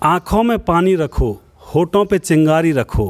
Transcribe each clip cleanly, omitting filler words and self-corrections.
आँखों में पानी रखो, होठों पे चिंगारी रखो,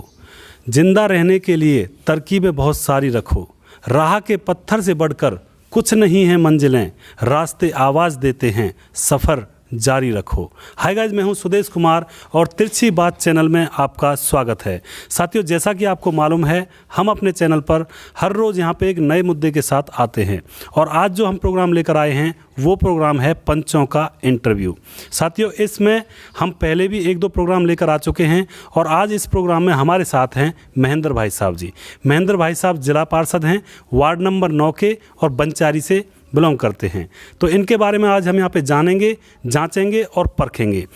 जिंदा रहने के लिए तरकीबें बहुत सारी रखो, राह के पत्थर से बढ़कर कुछ नहीं है मंजिलें, रास्ते आवाज़ देते हैं, सफ़र जारी रखो। हाय गाइस, मैं हूं सुदेश कुमार और तिरछी बात चैनल में आपका स्वागत है। साथियों, जैसा कि आपको मालूम है, हम अपने चैनल पर हर रोज़ यहां पे एक नए मुद्दे के साथ आते हैं और आज जो हम प्रोग्राम लेकर आए हैं वो प्रोग्राम है पंचों का इंटरव्यू। साथियों, इसमें हम पहले भी एक दो प्रोग्राम लेकर आ चुके हैं और आज इस प्रोग्राम में हमारे साथ हैं महेंद्र भाई साहब जी। महेंद्र भाई साहब जिला पार्षद हैं, वार्ड नंबर 9 के और बंचारी से बिलोंग करते हैं। तो इनके बारे में आज हम यहाँ पे जानेंगे, जांचेंगे और परखेंगे।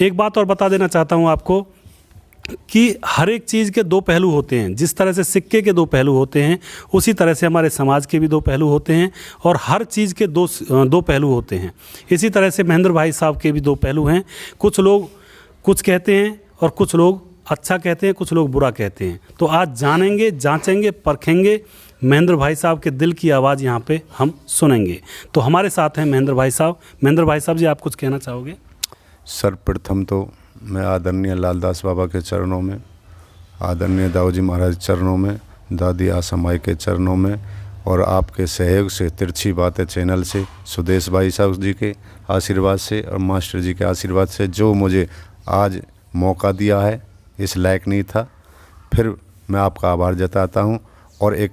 एक बात और बता देना चाहता हूँ आपको कि हर एक चीज़ के दो पहलू होते हैं। जिस तरह से सिक्के के दो पहलू होते हैं, उसी तरह से हमारे समाज के भी दो पहलू होते हैं और हर चीज़ के दो पहलू होते हैं। इसी तरह से महेंद्र भाई साहब के भी दो पहलू हैं। कुछ लोग कुछ कहते हैं और कुछ लोग अच्छा कहते हैं, कुछ लोग बुरा कहते हैं। तो आज जानेंगे, जांचेंगे, परखेंगे, महेंद्र भाई साहब के दिल की आवाज़ यहाँ पे हम सुनेंगे। तो हमारे साथ हैं महेंद्र भाई साहब। महेंद्र भाई साहब जी, आप कुछ कहना चाहोगे? सर्वप्रथम तो मैं आदरणीय लालदास बाबा के चरणों में, आदरणीय दाऊजी महाराज के चरणों में, दादी आशा माई के चरणों में और आपके सहयोग से, तिरछी बातें चैनल से, सुदेश भाई साहब जी के आशीर्वाद से और मास्टर जी के आशीर्वाद से जो मुझे आज मौका दिया है, इस लायक नहीं था, फिर मैं आपका आभार जताता हूँ और एक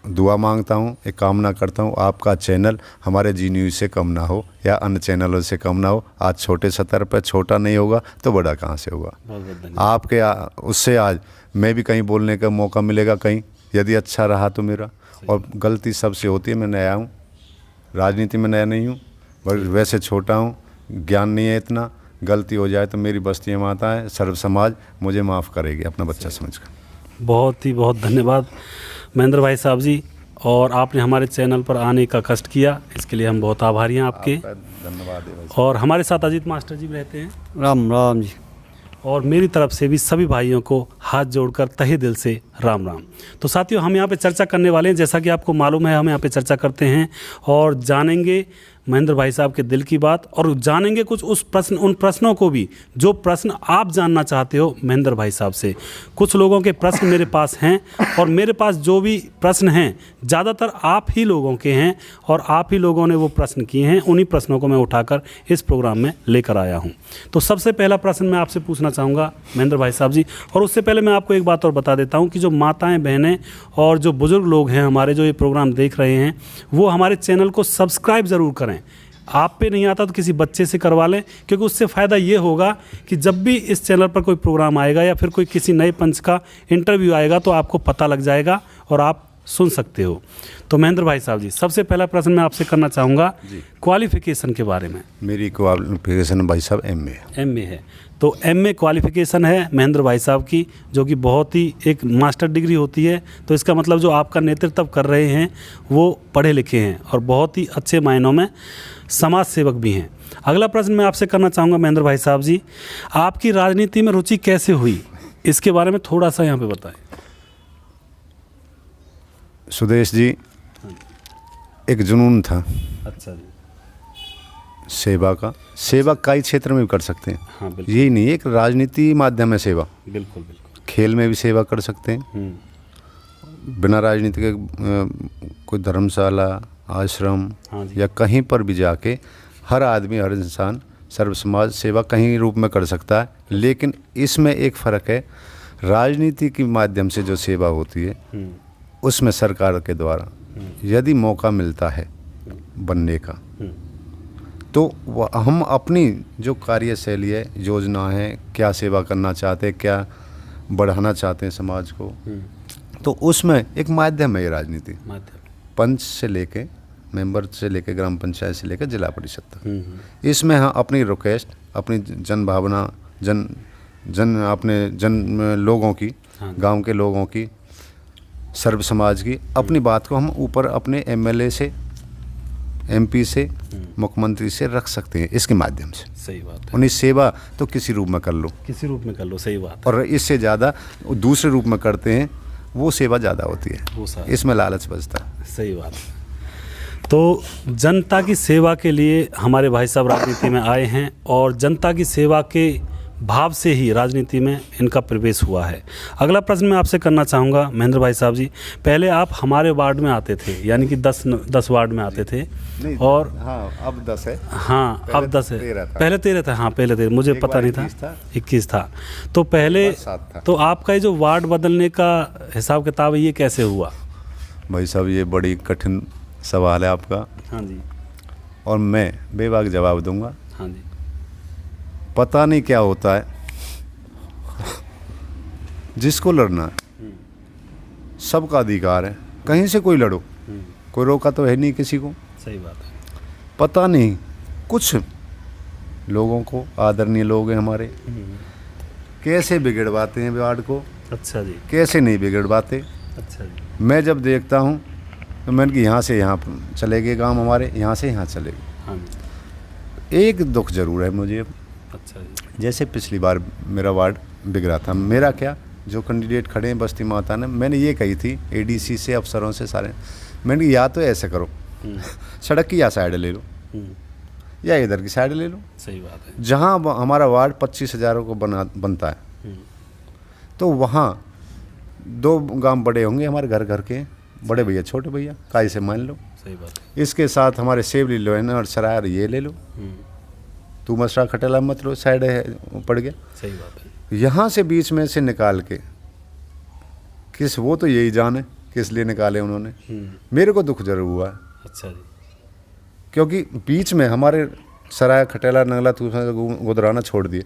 दुआ मांगता हूँ, एक कामना करता हूँ, आपका चैनल हमारे जी न्यूज़ से कम ना हो या अन्य चैनलों से कम ना हो। आज छोटे स्तर पर छोटा नहीं होगा तो बड़ा कहाँ से होगा। आपके उससे आज मैं भी कहीं बोलने का मौका मिलेगा, कहीं यदि अच्छा रहा तो मेरा। और गलती सबसे होती है, मैं नया हूँ, राजनीति में नया नहीं हूँ, वैसे छोटा हूँ, ज्ञान नहीं है इतना। गलती हो जाए तो मेरी बस्ती माता है, सर्व समाज मुझे माफ़ करेगी अपना बच्चा समझकर। बहुत धन्यवाद महेंद्र भाई साहब जी, और आपने हमारे चैनल पर आने का कष्ट किया, इसके लिए हम बहुत आभारी हैं आपके। धन्यवाद। और हमारे साथ अजीत मास्टर जी रहते हैं। राम राम जी। और मेरी तरफ से भी सभी भाइयों को हाथ जोड़कर तहे दिल से राम राम। तो साथियों, हम यहाँ पे चर्चा करने वाले हैं। जैसा कि आपको मालूम है, हम यहाँ पे चर्चा करते हैं और जानेंगे महेंद्र भाई साहब के दिल की बात और जानेंगे कुछ उन प्रश्नों को भी जो प्रश्न आप जानना चाहते हो महेंद्र भाई साहब से। कुछ लोगों के प्रश्न मेरे पास हैं और मेरे पास जो भी प्रश्न हैं ज़्यादातर आप ही लोगों के हैं और आप ही लोगों ने वो प्रश्न किए हैं। उन्हीं प्रश्नों को मैं उठाकर इस प्रोग्राम में लेकर आया हूँ। तो सबसे पहला प्रश्न मैं आपसे पूछना चाहूँगा महेंद्र भाई साहब जी, और उससे पहले मैं आपको एक बात और बता देता हूँ कि जो माताएँ, बहनें और जो बुज़ुर्ग लोग हैं हमारे, जो ये प्रोग्राम देख रहे हैं, वो हमारे चैनल को सब्सक्राइब ज़रूर करें। आप पे नहीं आता तो किसी बच्चे से करवा लें, क्योंकि उससे फ़ायदा ये होगा कि जब भी इस चैनल पर कोई प्रोग्राम आएगा या फिर कोई किसी नए पंच का इंटरव्यू आएगा तो आपको पता लग जाएगा और आप सुन सकते हो। तो महेंद्र भाई साहब जी, सबसे पहला प्रश्न मैं आपसे करना चाहूँगा क्वालिफ़िकेशन के बारे में। मेरी क्वालिफ़िकेशन भाई साहब MA है। तो MA क्वालिफ़िकेशन है महेंद्र भाई साहब की, जो कि बहुत ही एक मास्टर डिग्री होती है। तो इसका मतलब जो आपका नेतृत्व कर रहे हैं वो पढ़े लिखे हैं और बहुत ही अच्छे मायनों में समाज सेवक भी हैं। अगला प्रश्न मैं आपसे करना चाहूँगा महेंद्र भाई साहब जी, आपकी राजनीति में रुचि कैसे हुई, इसके बारे में थोड़ा सा यहाँ पे बताएं। सुदेश जी, एक जुनून था। अच्छा जी। सेवा का, सेवा कई क्षेत्र में भी कर सकते हैं। हाँ, बिल्कुल। यही नहीं, एक राजनीति माध्यम है सेवा। बिल्कुल बिल्कुल। खेल में भी सेवा कर सकते हैं, बिना राजनीति के कोई धर्मशाला, आश्रम या कहीं पर भी जाके हर आदमी, हर इंसान सर्व समाज सेवा कहीं रूप में कर सकता है। लेकिन इसमें एक फ़र्क है, राजनीति के माध्यम से जो सेवा होती है उसमें सरकार के द्वारा यदि मौका मिलता है बनने का, तो हम अपनी जो कार्यशैली है, योजना है, क्या सेवा करना चाहते हैं, क्या बढ़ाना चाहते हैं समाज को, तो उसमें एक माध्यम है ये राजनीति। पंच से लेके, मेंबर से लेके, ग्राम पंचायत से लेकर जिला परिषद तक, इसमें हाँ अपनी रिक्वेस्ट, अपनी जन भावना, अपने लोगों की, गांव के लोगों की, सर्व समाज की, अपनी बात को हम ऊपर अपने MLA से, MP से, मुख्यमंत्री से रख सकते हैं इसके माध्यम से। सही बात है। उन्हें सेवा तो किसी रूप में कर लो, सही बात है। और इससे ज़्यादा दूसरे रूप में करते हैं, वो सेवा ज़्यादा होती है, इसमें लालच बचता है। सही बात है। तो जनता की सेवा के लिए हमारे भाई साहब राजनीति में आए हैं और जनता की सेवा के भाव से ही राजनीति में इनका प्रवेश हुआ है। अगला प्रश्न मैं आपसे करना चाहूँगा महेंद्र भाई साहब जी, पहले आप हमारे वार्ड में आते थे, यानी कि 10 वार्ड में आते थे, और हाँ अब 10 है। हाँ अब 10 है, 13 था। पहले 13 था। हाँ पहले 13, मुझे एक पता बार नहीं 21 था, था। 21 था। तो पहले 7 था। तो आपका ये जो वार्ड बदलने का हिसाब किताब है, ये कैसे हुआ? भाई साहब ये बड़ी कठिन सवाल है आपका, हाँ जी, और मैं बेबाक जवाब दूंगा। हाँ जी, पता नहीं क्या होता है, जिसको लड़ना है सबका अधिकार है, कहीं से कोई लड़ो, कोई रोका तो है नहीं किसी को। सही बात है। पता नहीं कुछ लोगों को, आदरणीय लोग हैं हमारे, कैसे बिगड़वाते हैं वार्ड को, अच्छा जी, कैसे नहीं बिगड़वाते। अच्छा जी, मैं जब देखता हूँ तो मैंने कि यहाँ से यहाँ चले गए काम हमारे, यहाँ से यहाँ चले गए। हाँ जी, एक दुख जरूर है मुझे, अच्छा जी, जैसे पिछली बार मेरा वार्ड बिगड़ा था, मेरा क्या, जो कैंडिडेट खड़े हैं बस्ती माता ने, मैंने ये कही थी एडीसी से, अफसरों से, सारे, मैंने कहा या तो ऐसे करो सड़क की या साइड ले लो, या इधर की साइड ले लो। सही बात है। जहाँ हमारा वार्ड 25,000 को बनता है, तो वहाँ 2 गांव बड़े होंगे हमारे घर घर के, बड़े भैया छोटे भैया काई से मान लो। सही बात है। इसके साथ हमारे सेवली लो और सराय ये ले लो, तू मसरा खटेला मत लो, साइड है पड़ गया। सही बात है। यहाँ से बीच में से निकाल के किस, वो तो यही जाने किस लिए निकाले उन्होंने। मेरे को दुख जरूर हुआ। अच्छा जी, क्योंकि बीच में हमारे सराय खटेला नगला गुदराना छोड़ दिए,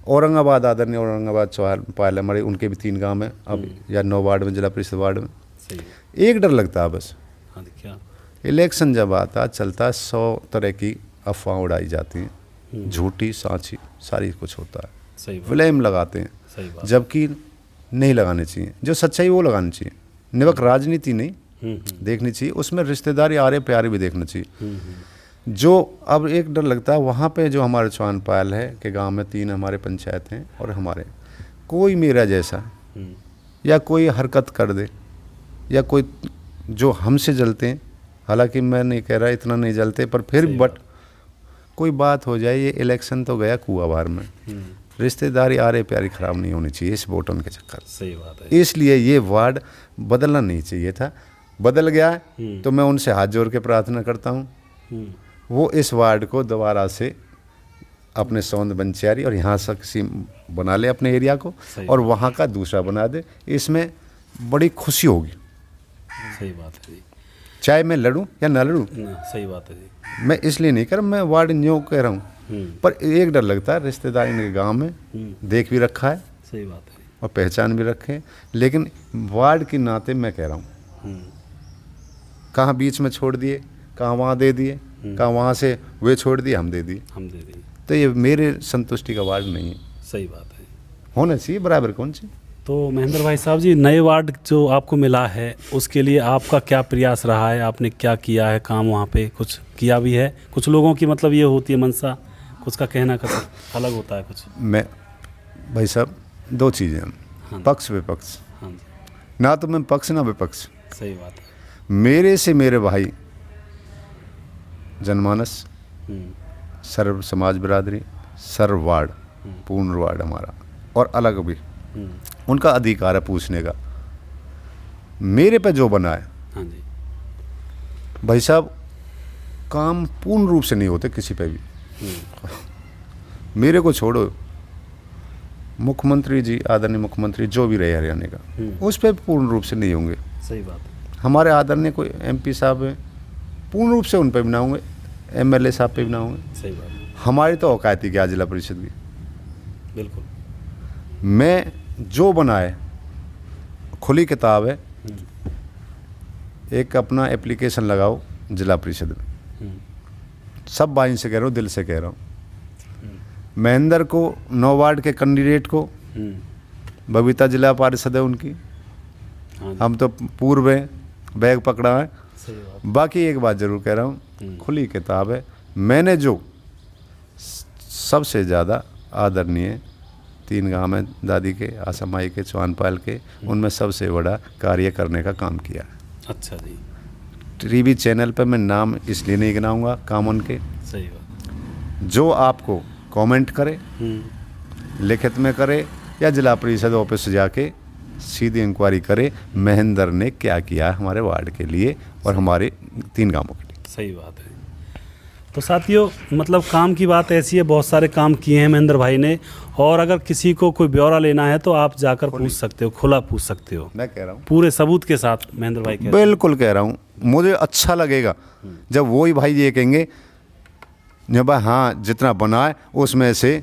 औरंगाबाद आदरणीय औरंगाबाद चौहान पायल हमारे, उनके भी 3 गांव में अब, या 9 वार्ड में, जिला परिषद वार्ड में। सही है। एक डर लगता है बस, हाँ क्या? इलेक्शन जब आता चलता 100 तरह की अफवाह उड़ाई जाती हैं, झूठी साची सारी कुछ होता है, सही बात, फ्लेम लगाते हैं, सही बात, जबकि नहीं लगाने चाहिए। जो सच्चाई वो लगानी चाहिए, निवक राजनीति नहीं देखनी चाहिए, उसमें रिश्तेदारी आरे प्यारे भी देखना चाहिए। जो अब एक डर लगता है वहाँ पे, जो हमारे चौहान पायल है कि गांव में 3 हमारे पंचायत हैं, और हमारे कोई मेरा जैसा या कोई हरकत कर दे, या कोई जो हमसे जलते हैं, हालांकि मैं नहीं कह रहा इतना नहीं जलते, पर फिर बट कोई बात हो जाए, ये इलेक्शन तो गया कुआबार में, रिश्तेदारी आरे प्यारी खराब नहीं होनी चाहिए इस वोटों के चक्कर। सही बात है। इसलिए ये वार्ड बदलना नहीं चाहिए था, बदल गया है, तो मैं उनसे हाथ जोड़ के प्रार्थना करता हूँ वो इस वार्ड को दोबारा से अपने सौंद बंचियारी और यहाँ से किसी बना ले अपने एरिया को, और वहाँ का दूसरा बना दे, इसमें बड़ी खुशी होगी। सही बात है जी। चाहे मैं लड़ूं या ना लड़ूं, सही बात है जी। मैं इसलिए नहीं कर रहा, मैं वार्ड न्यू कह रहा हूँ, पर एक डर लगता है, रिश्तेदारी के गांव में देख भी रखा है, सही बात है, और पहचान भी रखे, लेकिन वार्ड के नाते मैं कह रहा हूँ, कहाँ बीच में छोड़ दिए, कहाँ वहाँ दे दिए, कहाँ वहाँ से वे छोड़ दिए, हम दे दिए, तो ये मेरे संतुष्टि का वार्ड नहीं है। सही बात है। होना चाहिए बराबर, कौन सी। तो महेंद्र भाई साहब जी, नए वार्ड जो आपको मिला है उसके लिए आपका क्या प्रयास रहा है, आपने क्या किया है काम वहाँ पे, कुछ किया भी है? कुछ लोगों की मतलब ये होती है मनसा, कुछ का कहना का अलग होता है कुछ। मैं भाई साहब 2 चीज़ें हैं, हाँ। पक्ष विपक्ष, हाँ जी, ना तो मैं पक्ष ना विपक्ष। सही बात है। मेरे से मेरे भाई जनमानस, सर्व समाज बिरादरी, सर्व वार्ड, पूर्ण वार्ड हमारा, और अलग भी उनका अधिकार है पूछने का, मेरे पे जो बना है। हाँ जी, भाई साहब काम पूर्ण रूप से नहीं होते किसी पे भी, मेरे को छोड़ो, मुख्यमंत्री जी, आदरणीय मुख्यमंत्री जो भी रहे हरियाणा का, उस पर पूर्ण रूप से नहीं होंगे। सही बात है। हमारे आदरणीय कोई MP साहब हैं, पूर्ण रूप से उन पर भी ना होंगे, MLA साहब पे भी ना होंगे। सही बात है। हमारी तो औकात ही क्या जिला परिषद की। बिल्कुल। मैं जो बनाए खुली किताब है, एक अपना एप्लीकेशन लगाओ जिला परिषद में, सब बाइन से कह रहा हूँ, दिल से कह रहा हूँ, महेंद्र को 9 वार्ड के कैंडिडेट को, बबीता जिला पार्षद है उनकी, हम तो पूर्व हैं, बैग पकड़ा है। सही बात। बाकी एक बात जरूर कह रहा हूँ, खुली किताब है, मैंने जो सबसे ज़्यादा आदरणीय 3 गांव में दादी के, आसमाई के, चौहान पायल के, उनमें सबसे बड़ा कार्य करने का काम किया है। अच्छा जी। टीवी चैनल पर मैं नाम इसलिए नहीं गिनाऊंगा काम उनके, सही बात। जो आपको कमेंट करे, लिखित में करे या जिला परिषद ऑफिस जाके सीधी इंक्वायरी करे महेंद्र ने क्या किया है हमारे वार्ड के लिए और हमारे 3 गांवों के लिए। सही बात है। तो साथियों, मतलब काम की बात ऐसी है, बहुत सारे काम किए हैं महेंद्र भाई ने, और अगर किसी को कोई ब्यौरा लेना है तो आप जाकर पूछ सकते हो, खुला पूछ सकते हो। मैं कह रहा हूँ पूरे सबूत के साथ महेंद्र भाई कहते हैं। बिल्कुल कह रहा हूँ, मुझे अच्छा लगेगा जब वही भाई ये कहेंगे जब हाँ जितना बनाए उसमें से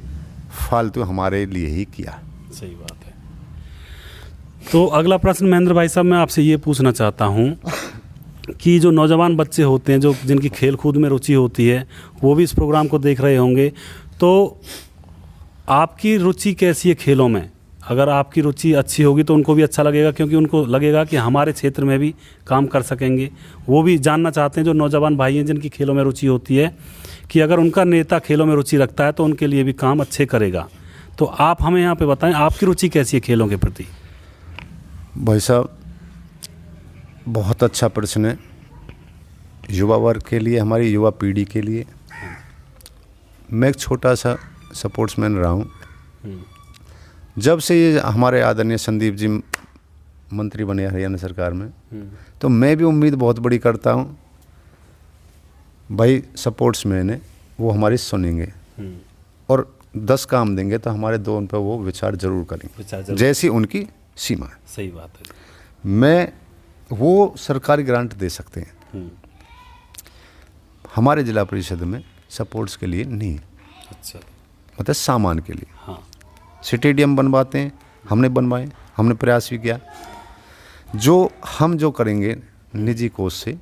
फालतू हमारे लिए ही किया। सही बात है। तो अगला प्रश्न महेंद्र भाई साहब मैं आपसे ये पूछना चाहता हूँ कि जो नौजवान बच्चे होते हैं, जो जिनकी खेल कूद में रुचि होती है, वो भी इस प्रोग्राम को देख रहे होंगे, तो आपकी रुचि कैसी है खेलों में? अगर आपकी रुचि अच्छी होगी तो उनको भी अच्छा लगेगा, क्योंकि उनको लगेगा कि हमारे क्षेत्र में भी काम कर सकेंगे। वो भी जानना चाहते हैं, जो नौजवान भाई हैं जिनकी खेलों में रुचि होती है, कि अगर उनका नेता खेलों में रुचि रखता है तो उनके लिए भी काम अच्छे करेगा। तो आप हमें यहाँ पे बताएं, आपकी रुचि कैसी है खेलों के प्रति? भाई साहब बहुत अच्छा प्रश्न है। युवा वर्ग के लिए, हमारी युवा पीढ़ी के लिए मैं एक छोटा सा स्पोर्ट्समैन रहा हूँ। जब से ये हमारे आदरणीय संदीप जी मंत्री बने हरियाणा सरकार में, तो मैं भी उम्मीद बहुत बड़ी करता हूँ भाई स्पोर्ट्समैन है वो हमारी सुनेंगे और 10 काम देंगे तो हमारे 2 उन पर वो विचार जरूर करेंगे, जैसी उनकी सीमा है। सही बात है। मैं वो सरकारी ग्रांट दे सकते हैं, हमारे जिला परिषद में स्पोर्ट्स के लिए नहीं। अच्छा। मतलब सामान के लिए। हाँ। स्टेडियम बनवाते हैं, हमने बनवाए, हमने प्रयास भी किया। जो हम जो करेंगे निजी कोष से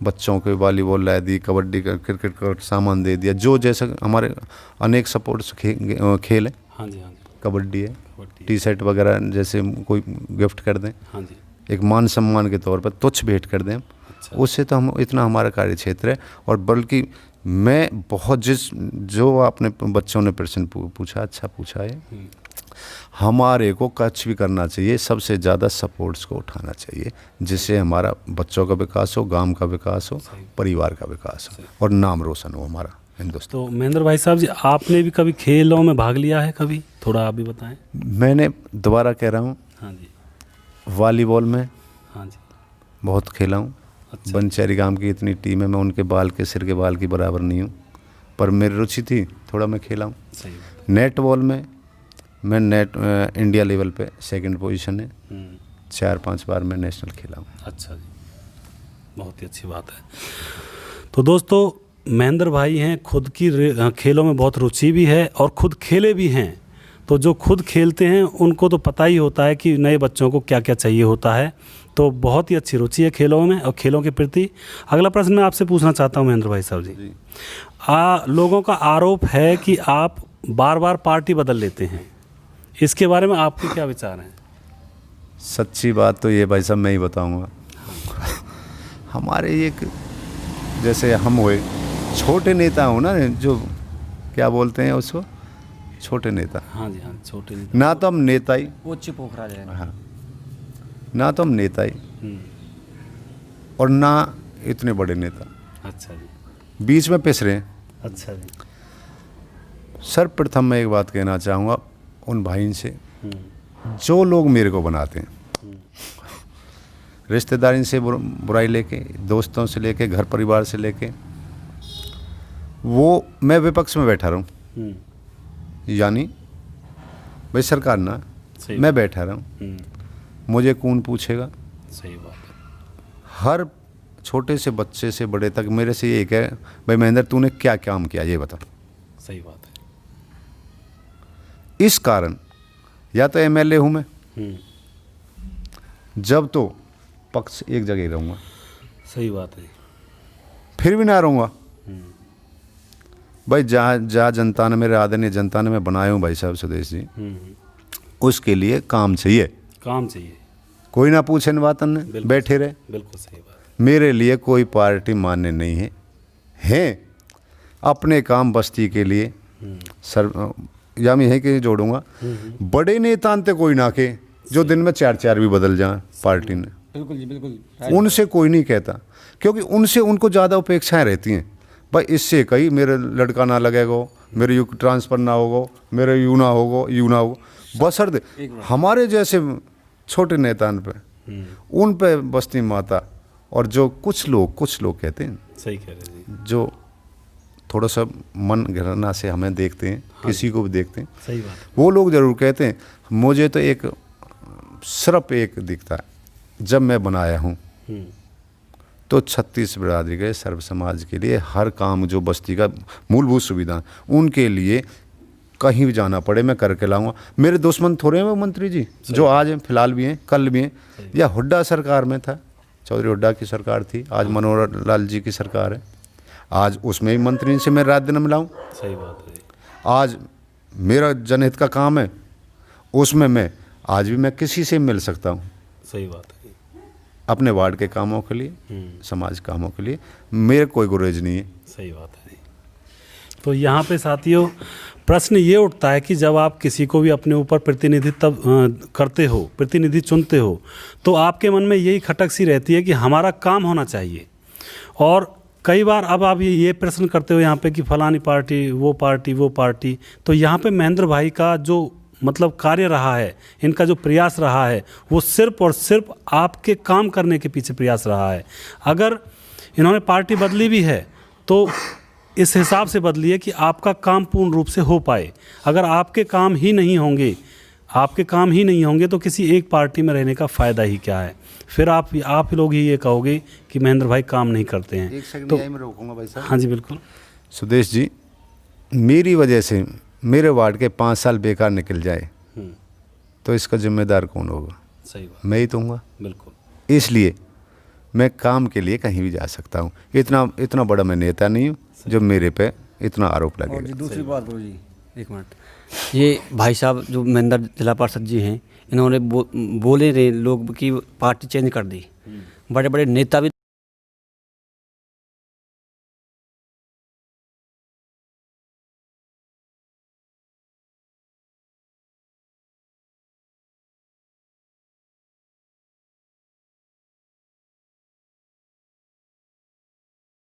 बच्चों के वॉलीबॉल ला दी, कबड्डी का, क्रिकेट का सामान दे दिया, जो जैसा हमारे अनेक स्पोर्ट्स खेल है। हाँ जी, हाँ जी। कबड्डी है, टी-शर्ट वगैरह जैसे कोई गिफ्ट कर दें, हाँ जी, एक मान सम्मान के तौर पर तुच्छ भेंट कर दें। अच्छा। उससे तो हम इतना हमारा कार्य क्षेत्र है। और बल्कि मैं बहुत जो आपने बच्चों ने प्रश्न पूछा, अच्छा पूछा है। हमारे को कुछ भी करना चाहिए, सबसे ज़्यादा सपोर्ट्स को उठाना चाहिए, जिससे हमारा बच्चों का विकास हो, गांव का विकास हो, परिवार का विकास हो और नाम रोशन हो हमारा हिंदुस्तान। तो महेंद्र भाई साहब जी, आपने भी कभी खेलों में भाग लिया है कभी? थोड़ा आप भी बताएं। मैंने दोबारा कह रहा हूँ, हाँ जी, वॉलीबॉल में हाँ जी। बहुत खेला हूँ। अच्छा। बनचेरी गांव की इतनी टीम है, मैं उनके बाल के सिर के बाल की बराबर नहीं हूँ, पर मेरी रुचि थी, थोड़ा मैं खेला हूँ। सही बात। नेट बॉल में मैं इंडिया लेवल पे 2nd पोजीशन है, 4-5 बार मैं नेशनल खेला हूँ। अच्छा जी, बहुत ही अच्छी बात है। तो दोस्तों, महेंद्र भाई हैं, खुद की खेलों में बहुत रुचि भी है और खुद खेले भी हैं। तो जो खुद खेलते हैं उनको तो पता ही होता है कि नए बच्चों को क्या क्या चाहिए होता है। तो बहुत ही अच्छी रुचि है खेलों में और खेलों के प्रति। अगला प्रश्न मैं आपसे पूछना चाहता हूं महेंद्र भाई साहब जी। लोगों का आरोप है कि आप बार बार पार्टी बदल लेते हैं, इसके बारे में आपके क्या विचार हैं? सच्ची बात तो ये भाई साहब मैं ही बताऊँगा। हमारे एक जैसे हम हुए छोटे नेता हो ना, जो क्या बोलते हैं उसको, छोटे नेता। हाँ जी, हाँ, छोटे नेता। ना तो हम नेता ही, उच्च पोखरा जाएगा। हाँ, ना तो हम नेता ही और ना इतने बड़े नेता, अच्छा जी, बीच में पिस रहे हैं। अच्छा जी। सर्वप्रथम मैं एक बात कहना चाहूँगा उन भाई से, जो लोग मेरे को बनाते हैं, रिश्तेदारी से बुराई लेके, दोस्तों से लेके, घर परिवार से लेके, वो मैं विपक्ष में बैठा रहूं, यानी भाई सरकार ना, मैं बैठा रहूं, मुझे कौन पूछेगा? सही बात है। हर छोटे से बच्चे से बड़े तक मेरे से ये कहे, भाई महेंद्र तूने क्या काम किया ये बता। सही बात है। इस कारण या तो एमएलए हूँ मैं, जब तो पक्ष एक जगह ही रहूँगा, सही बात है। फिर भी ना रहूँगा भाई, जहाँ जनता ने, मेरे आदरणीय जनता ने मैं बनाया हूँ भाई साहब सुदेश जी, उसके लिए काम चाहिए। काम चाहिए, कोई ना पूछे बात ने बैठे रहे। बिल्कुल सही बात। मेरे लिए कोई पार्टी मान्य नहीं है, हैं अपने काम बस्ती के लिए सर, या मैं यही के जोड़ूंगा, बड़े नेता अंत कोई ना के जो दिन में 4-4 भी बदल जाए पार्टी ने, बिल्कुल जी, बिल्कुल। उनसे कोई नहीं कहता, क्योंकि उनसे उनको ज़्यादा अपेक्षाएं रहती हैं। भाई इससे कहीं मेरे लड़का ना लगेगा, मेरे यू ट्रांसफ़र ना होगा, मेरे यू ना होगा बशर्ते हमारे जैसे छोटे नेतान पे उन पे बस्ती माता। और जो कुछ लोग कहते हैं, सही कह रहे हैं जी, जो थोड़ा सा मन घृणा से हमें देखते हैं, किसी को भी देखते हैं, सही बात है। वो लोग ज़रूर कहते हैं। मुझे तो एक सिर्फ एक दिखता है, जब मैं बनाया हूँ तो 36 बिरादरी के सर्व समाज के लिए हर काम जो बस्ती का मूलभूत सुविधा उनके लिए कहीं भी जाना पड़े मैं करके लाऊंगा। मेरे दुश्मन थोड़े हैं वो मंत्री जी, जो आज हैं, फिलहाल भी हैं, कल भी हैं, या हुड्डा सरकार में था, चौधरी हुड्डा की सरकार थी, आज मनोहर लाल जी की सरकार है, आज उसमें भी मंत्री से मैं रात दिन मिलाऊँ। सही बात है। आज मेरा जनहित का काम है, उसमें मैं आज भी मैं किसी से मिल सकता हूँ, सही बात है। अपने वार्ड के कामों के लिए, समाज कामों के लिए, मेरे कोई गुरेज नहीं है। सही बात है। तो यहाँ पे साथियों प्रश्न ये उठता है कि जब आप किसी को भी अपने ऊपर प्रतिनिधित्व करते हो, प्रतिनिधि चुनते हो, तो आपके मन में यही खटक सी रहती है कि हमारा काम होना चाहिए। और कई बार अब आप ये प्रश्न करते हो यहाँ पे कि फलानी पार्टी, वो पार्टी, तो यहाँ पे महेंद्र भाई का जो मतलब कार्य रहा है, इनका जो प्रयास रहा है, वो सिर्फ और सिर्फ आपके काम करने के पीछे प्रयास रहा है। अगर इन्होंने पार्टी बदली भी है तो इस हिसाब से बदली है कि आपका काम पूर्ण रूप से हो पाए। अगर आपके काम ही नहीं होंगे तो किसी एक पार्टी में रहने का फ़ायदा ही क्या है। फिर आप लोग ही ये कहोगे कि महेंद्र भाई काम नहीं करते हैं। एक सेकंड तो मैं रोकूंगा भाई साहब। हाँ जी बिल्कुल। सुदेश जी, मेरी वजह से मेरे वार्ड के 5 साल बेकार निकल जाए तो इसका जिम्मेदार कौन होगा? सही बात, मैं ही तो हूँगा। बिल्कुल। इसलिए मैं काम के लिए कहीं भी जा सकता हूँ। इतना बड़ा मैं नेता नहीं हूँ जो मेरे पे इतना आरोप और लगेगा। जी दूसरी बात बोलो जी, एक मिनट, ये भाई साहब जो महेंद्र जिला पार्षद जी हैं, इन्होंने बोले रहे लोग कि पार्टी चेंज कर दी, बड़े बड़े नेता भी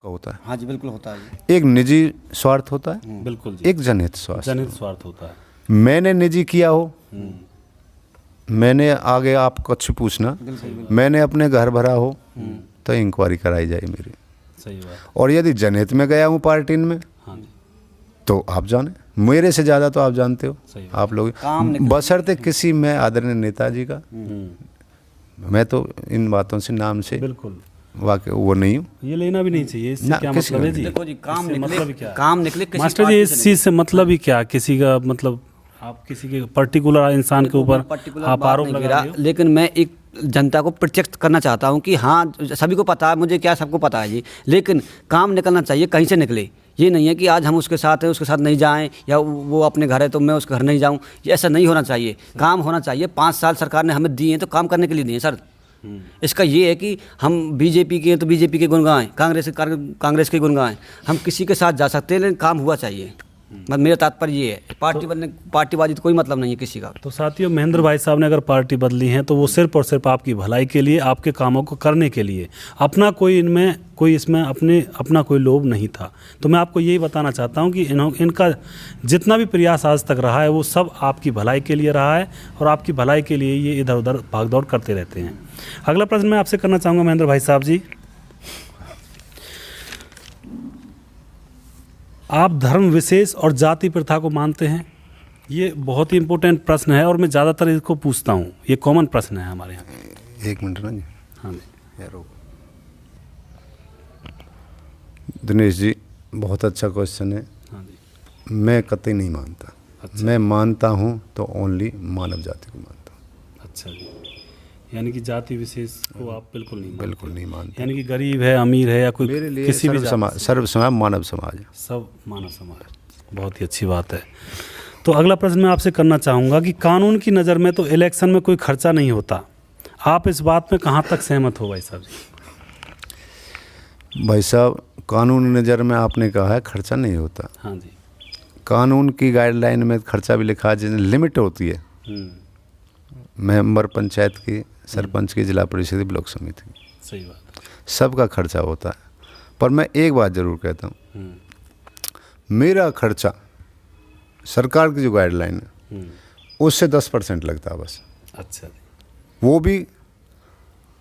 होता है। हाँ जी बिल्कुल होता है जी। एक निजी स्वार्थ होता है, बिल्कुल जी। एक जनहित स्वार्थ। जनहित स्वार्थ होता है। मैंने निजी किया हो, मैंने आगे आप कुछ पूछना, मैंने अपने घर भरा हो तो इंक्वायरी कराई जाए मेरी। सही बात। और यदि जनहित में गया हूँ पार्टी में हाँ जी, तो आप जाने, मेरे से ज़्यादा तो आप जानते हो, सही बात। आप लोग काम निकल- बशर्ते किसी मैं आदरणीय नेताजी का, मैं तो इन बातों से नाम से बिल्कुल वाकई वो नहीं हूँ। ये लेना भी नहीं चाहिए। इससे ना, क्या किसी मतलब है को जी? देखो जी, काम इससे निकले, मतलब ही क्या है? काम निकले किसी मास्टर जी, पार्टी इस से चीज़ से मतलब ही क्या? किसी का मतलब आप किसी के पर्टिकुलर इंसान के ऊपर पर्टिकुलर आप बात आरोप नहीं लगा गिरा, रहे हो। लेकिन मैं एक जनता को प्रत्यक्ष करना चाहता हूँ कि हाँ सभी को पता है, मुझे क्या सबको पता है जी, लेकिन काम निकलना चाहिए, कहीं से निकले। ये नहीं है कि आज हम उसके साथ हैं, उसके साथ नहीं जाएं, या वो अपने घर है तो मैं उसके घर नहीं जाऊं, ये ऐसा नहीं होना चाहिए। काम होना चाहिए। 5 साल सरकार ने हमें दिए हैं तो काम करने के लिए दिए हैं सर। इसका ये है कि हम बीजेपी के हैं तो बीजेपी के गुण गाएं, कांग्रेस के गुण गाएं, हम किसी के साथ जा सकते हैं, लेकिन काम हुआ चाहिए। मतलब मेरा तात्पर्य ये है, पार्टीबाजी तो कोई मतलब नहीं है किसी का। तो साथियों, महेंद्र भाई साहब ने अगर पार्टी बदली है तो वो सिर्फ और सिर्फ आपकी भलाई के लिए, आपके कामों को करने के लिए, अपना कोई इसमें अपना कोई लोभ नहीं था। तो मैं आपको यही बताना चाहता हूं कि इनका जितना भी प्रयास आज तक रहा है वो सब आपकी भलाई के लिए रहा है, और आपकी भलाई के लिए ये इधर उधर भागदौड़ करते रहते हैं। अगला प्रश्न मैं आपसे करना चाहूँगा महेंद्र भाई साहब जी, आप धर्म विशेष और जाति प्रथा को मानते हैं? ये बहुत ही इम्पोर्टेंट प्रश्न है और मैं ज़्यादातर इसको पूछता हूँ, ये कॉमन प्रश्न है हमारे यहाँ। एक मिनट ना जी। हाँ जी। यार दिनेश जी, बहुत अच्छा क्वेश्चन है। हाँ जी। मैं कतई नहीं मानता। अच्छा। मैं मानता हूँ तो ओनली मानव जाति को मानता हूँ। अच्छा जी, यानी कि जाति विशेष को आप बिल्कुल नहीं मानते? बिल्कुल नहीं मानता। यानी कि गरीब है, अमीर है, या कोई मेरे लिए किसी भी सर्व समाज मानव समाज है। सब मानव समाज, बहुत ही अच्छी बात है। तो अगला प्रश्न मैं आपसे करना चाहूँगा कि कानून की नज़र में तो इलेक्शन में कोई खर्चा नहीं होता, आप इस बात में कहाँ तक सहमत हो भाई साहब जी? भाई साहब, कानून नज़र में आपने कहा है खर्चा नहीं होता। हाँ जी। कानून की गाइडलाइन में खर्चा भी लिखा है, जिसमें लिमिट होती है। मेंबर पंचायत की, सरपंच की, जिला परिषद की, ब्लॉक समिति की, सही बात है। सबका खर्चा होता है। पर मैं एक बात ज़रूर कहता हूँ, मेरा खर्चा सरकार की जो गाइडलाइन है उससे 10% लगता है बस। अच्छा जी। वो भी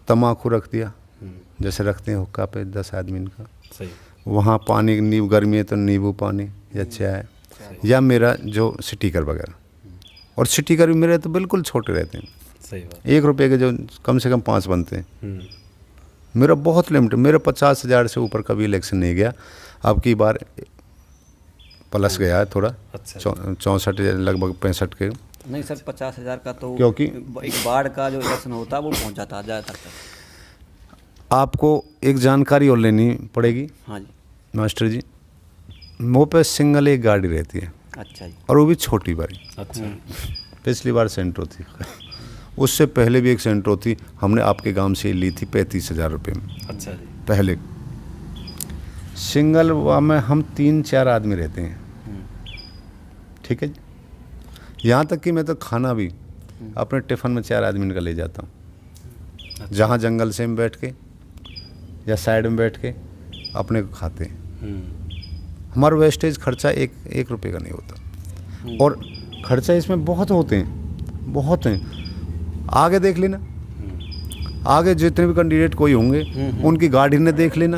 तम्बाकू रख दिया जैसे रखते हैं हुक्का पे 10 आदमी का, सही। वहाँ पानी नींबू गर्मी है तो नींबू पानी या चाय या मेरा जो स्टिकर वगैरह, और स्टिकर भी मेरे तो बिल्कुल छोटे रहते हैं, सही बात। 1 रुपये के जो कम से कम 5 बनते हैं। मेरा बहुत लिमिट, मेरा 50,000 से ऊपर कभी इलेक्शन नहीं गया। अब की बार प्लस गया है थोड़ा, अच्छा। 64 लगभग 65 के। नहीं सर, 50,000 का तो क्योंकि एक बाढ़ का जो इलेक्शन होता है वो पहुंच जाता है ज़्यादातर तक। आपको एक जानकारी और लेनी पड़ेगी हाँ जी। मास्टर जी, मुँह पे सिंगल एक गाड़ी रहती है, अच्छा जी। और वो भी छोटी बारी। अच्छा। पिछली बार सेंट्रो थी, उससे पहले भी एक सेंट्रो थी, हमने आपके गांव से ली थी 35,000 रुपये में। अच्छा जी। पहले सिंगल में हम 3-4 आदमी रहते हैं, ठीक है जी। यहाँ तक कि मैं तो खाना भी अपने टिफ़िन में 4 आदमी का ले जाता हूँ। अच्छा। जहाँ जंगल से में बैठ के या साइड में बैठ के अपने को खाते हैं। हमारा वेस्टेज खर्चा एक रुपये का नहीं होता, और खर्चा इसमें बहुत होते हैं, बहुत हैं। आगे देख लेना, आगे जितने भी कैंडिडेट कोई होंगे उनकी गाड़ी ने देख लेना,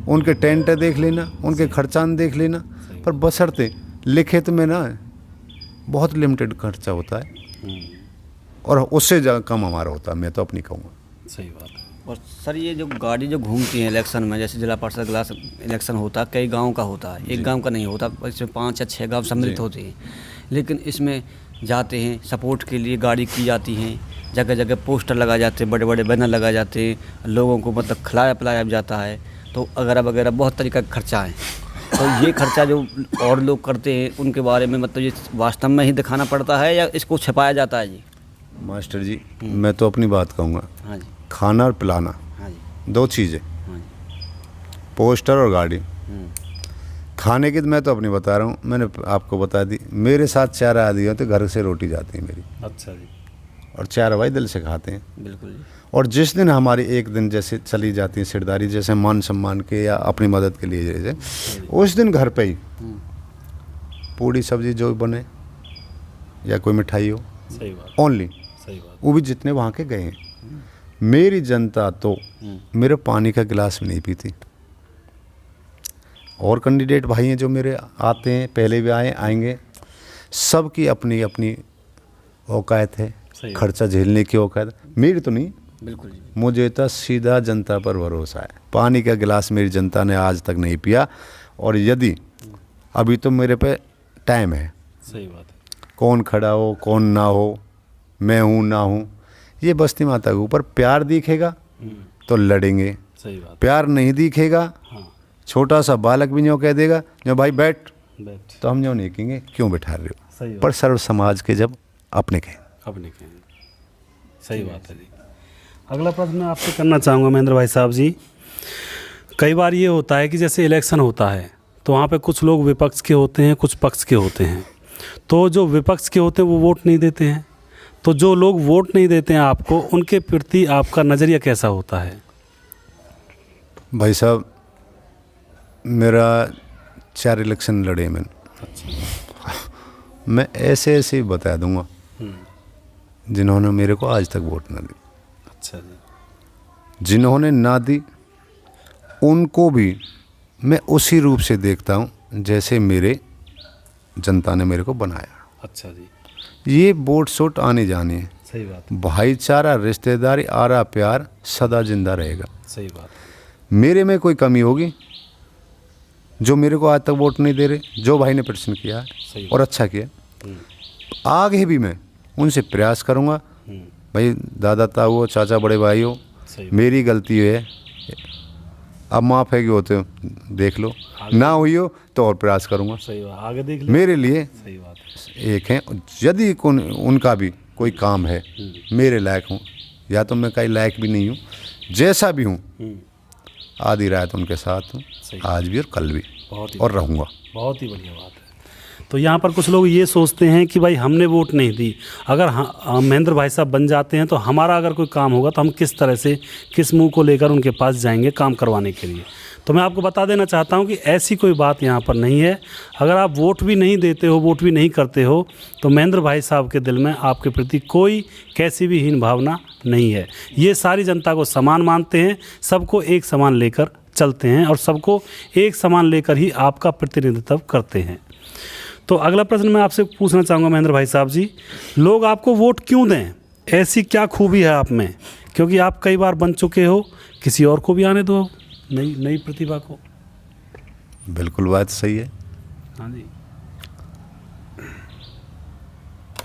उनके टेंट देख लेना, उनके खर्चा ने देख लेना, पर बशर्ते लिखित में ना बहुत लिमिटेड खर्चा होता है, और उससे कम हमारा होता है, मैं तो अपनी कहूँगा। सही बात है। और सर ये जो गाड़ी जो घूमती है इलेक्शन में, जैसे जिला परिषद क्लास इलेक्शन होता है, कई गाँव का होता है, एक गाँव का नहीं होता, इसमें 5 या 6 गाँव सम्मिलित होते हैं। लेकिन इसमें जाते हैं, सपोर्ट के लिए गाड़ी की जाती हैं, जगह जगह पोस्टर लगाए जाते हैं, बड़े बड़े बैनर लगाए जाते हैं, लोगों को मतलब खिलाया पिलाया जाता है, तो वगैरह वगैरह बहुत तरीका का खर्चा है। तो ये खर्चा जो और लोग करते हैं उनके बारे में मतलब ये वास्तव में ही दिखाना पड़ता है या इसको छिपाया जाता है जी? मास्टर जी मैं तो अपनी बात कहूँगा, हाँ जी। खाना और पिलाना हाँ जी। 2 चीज़ें, हाँ जी। पोस्टर और गाड़ी। खाने की तो मैं तो अपनी बता रहा हूँ, मैंने आपको बता दी, मेरे साथ 4 आदमी होते, घर से रोटी जाती है मेरी। अच्छा जी। और 4 भाई दिल से खाते हैं। बिल्कुल जी। और जिस दिन हमारी एक दिन जैसे चली जाती है सिरदारी, जैसे मान सम्मान के या अपनी मदद के लिए, जैसे उस दिन घर पे ही पूड़ी सब्जी जो बने या कोई मिठाई हो, सही बात। ओनली, सही बात। वो भी जितने वहाँ के गए हैं। मेरी जनता तो मेरे पानी का गिलास भी नहीं पीती। और कैंडिडेट भाई हैं जो मेरे आते हैं, पहले भी आएंगे, सबकी अपनी अपनी औकात है, खर्चा झेलने की औकात। मेरी तो नहीं, बिल्कुल जी। मुझे तो सीधा जनता पर भरोसा है। पानी का गिलास मेरी जनता ने आज तक नहीं पिया, और यदि अभी तो मेरे पे टाइम है, सही बात है। कौन खड़ा हो कौन ना हो, मैं हूँ ना हूँ, ये बस्ती माता के ऊपर। प्यार दिखेगा तो लड़ेंगे, सही बात। प्यार नहीं दिखेगा, हाँ। छोटा सा बालक भी यूँ कह देगा जो भाई बैठ, बैठ, तो हम यूँ नहीं कहेंगे क्यों बैठा रहे हो। सही बात। पर सर्व समाज के जब अपने कहें। अपने कहेंगे, सही बात है जी। अगला प्रश्न मैं आपसे करना चाहूँगा महेंद्र भाई साहब जी। कई बार ये होता है कि जैसे इलेक्शन होता है तो वहाँ पे कुछ लोग विपक्ष के होते हैं, कुछ पक्ष के होते हैं। तो जो विपक्ष के होते हैं वो वोट नहीं देते हैं, तो जो लोग वोट नहीं देते हैं आपको, उनके प्रति आपका नज़रिया कैसा होता है? भाई साहब मेरा 4 इलेक्शन लड़े मैंने। अच्छा। मैं ऐसे ऐसे ही बता दूंगा जिन्होंने मेरे को आज तक वोट ना दी। अच्छा जी। जिन्होंने ना दी उनको भी मैं उसी रूप से देखता हूँ जैसे मेरे जनता ने मेरे को बनाया। अच्छा जी। ये वोट शोट आने जाने हैं, सही बात। भाईचारा रिश्तेदारी आरा प्यार सदा जिंदा रहेगा। सही बात। मेरे में कोई कमी होगी, जो मेरे को आज तक वोट नहीं दे रहे, जो भाई ने प्रश्न किया सही और अच्छा किया, आगे भी मैं उनसे प्रयास करूँगा। भाई दादा ताऊ चाचा बड़े भाई हो, मेरी गलती है, अब माफ़ है कि होते हो देख लो, ना हुई हो तो और प्रयास करूँगा। सही बात, आगे देख लो। मेरे लिए सही बात एक है, यदि उनका भी कोई काम है मेरे लायक हूँ, या तो मैं कहीं लायक भी नहीं हूँ, जैसा भी हूँ आधी रात उनके साथ हूँ, आज भी और कल भी, और रहूँगा। बहुत ही बढ़िया बात है। तो यहाँ पर कुछ लोग ये सोचते हैं कि भाई हमने वोट नहीं दी, अगर महेंद्र भाई साहब बन जाते हैं तो हमारा अगर कोई काम होगा तो हम किस तरह से, किस मुंह को लेकर उनके पास जाएंगे काम करवाने के लिए। तो मैं आपको बता देना चाहता हूं कि ऐसी कोई बात यहां पर नहीं है। अगर आप वोट भी नहीं देते हो, वोट भी नहीं करते हो, तो महेंद्र भाई साहब के दिल में आपके प्रति कोई कैसी भी हीन भावना नहीं है। ये सारी जनता को समान मानते हैं, सबको एक समान लेकर चलते हैं और सबको एक समान लेकर ही आपका प्रतिनिधित्व करते हैं। तो अगला प्रश्न मैं आपसे पूछना चाहूँगा महेंद्र भाई साहब जी, लोग आपको वोट क्यों दें? ऐसी क्या खूबी है आप में? क्योंकि आप कई बार बन चुके हो, किसी और को भी आने दो नई प्रतिभा को। बिल्कुल बात सही है। हाँ जी।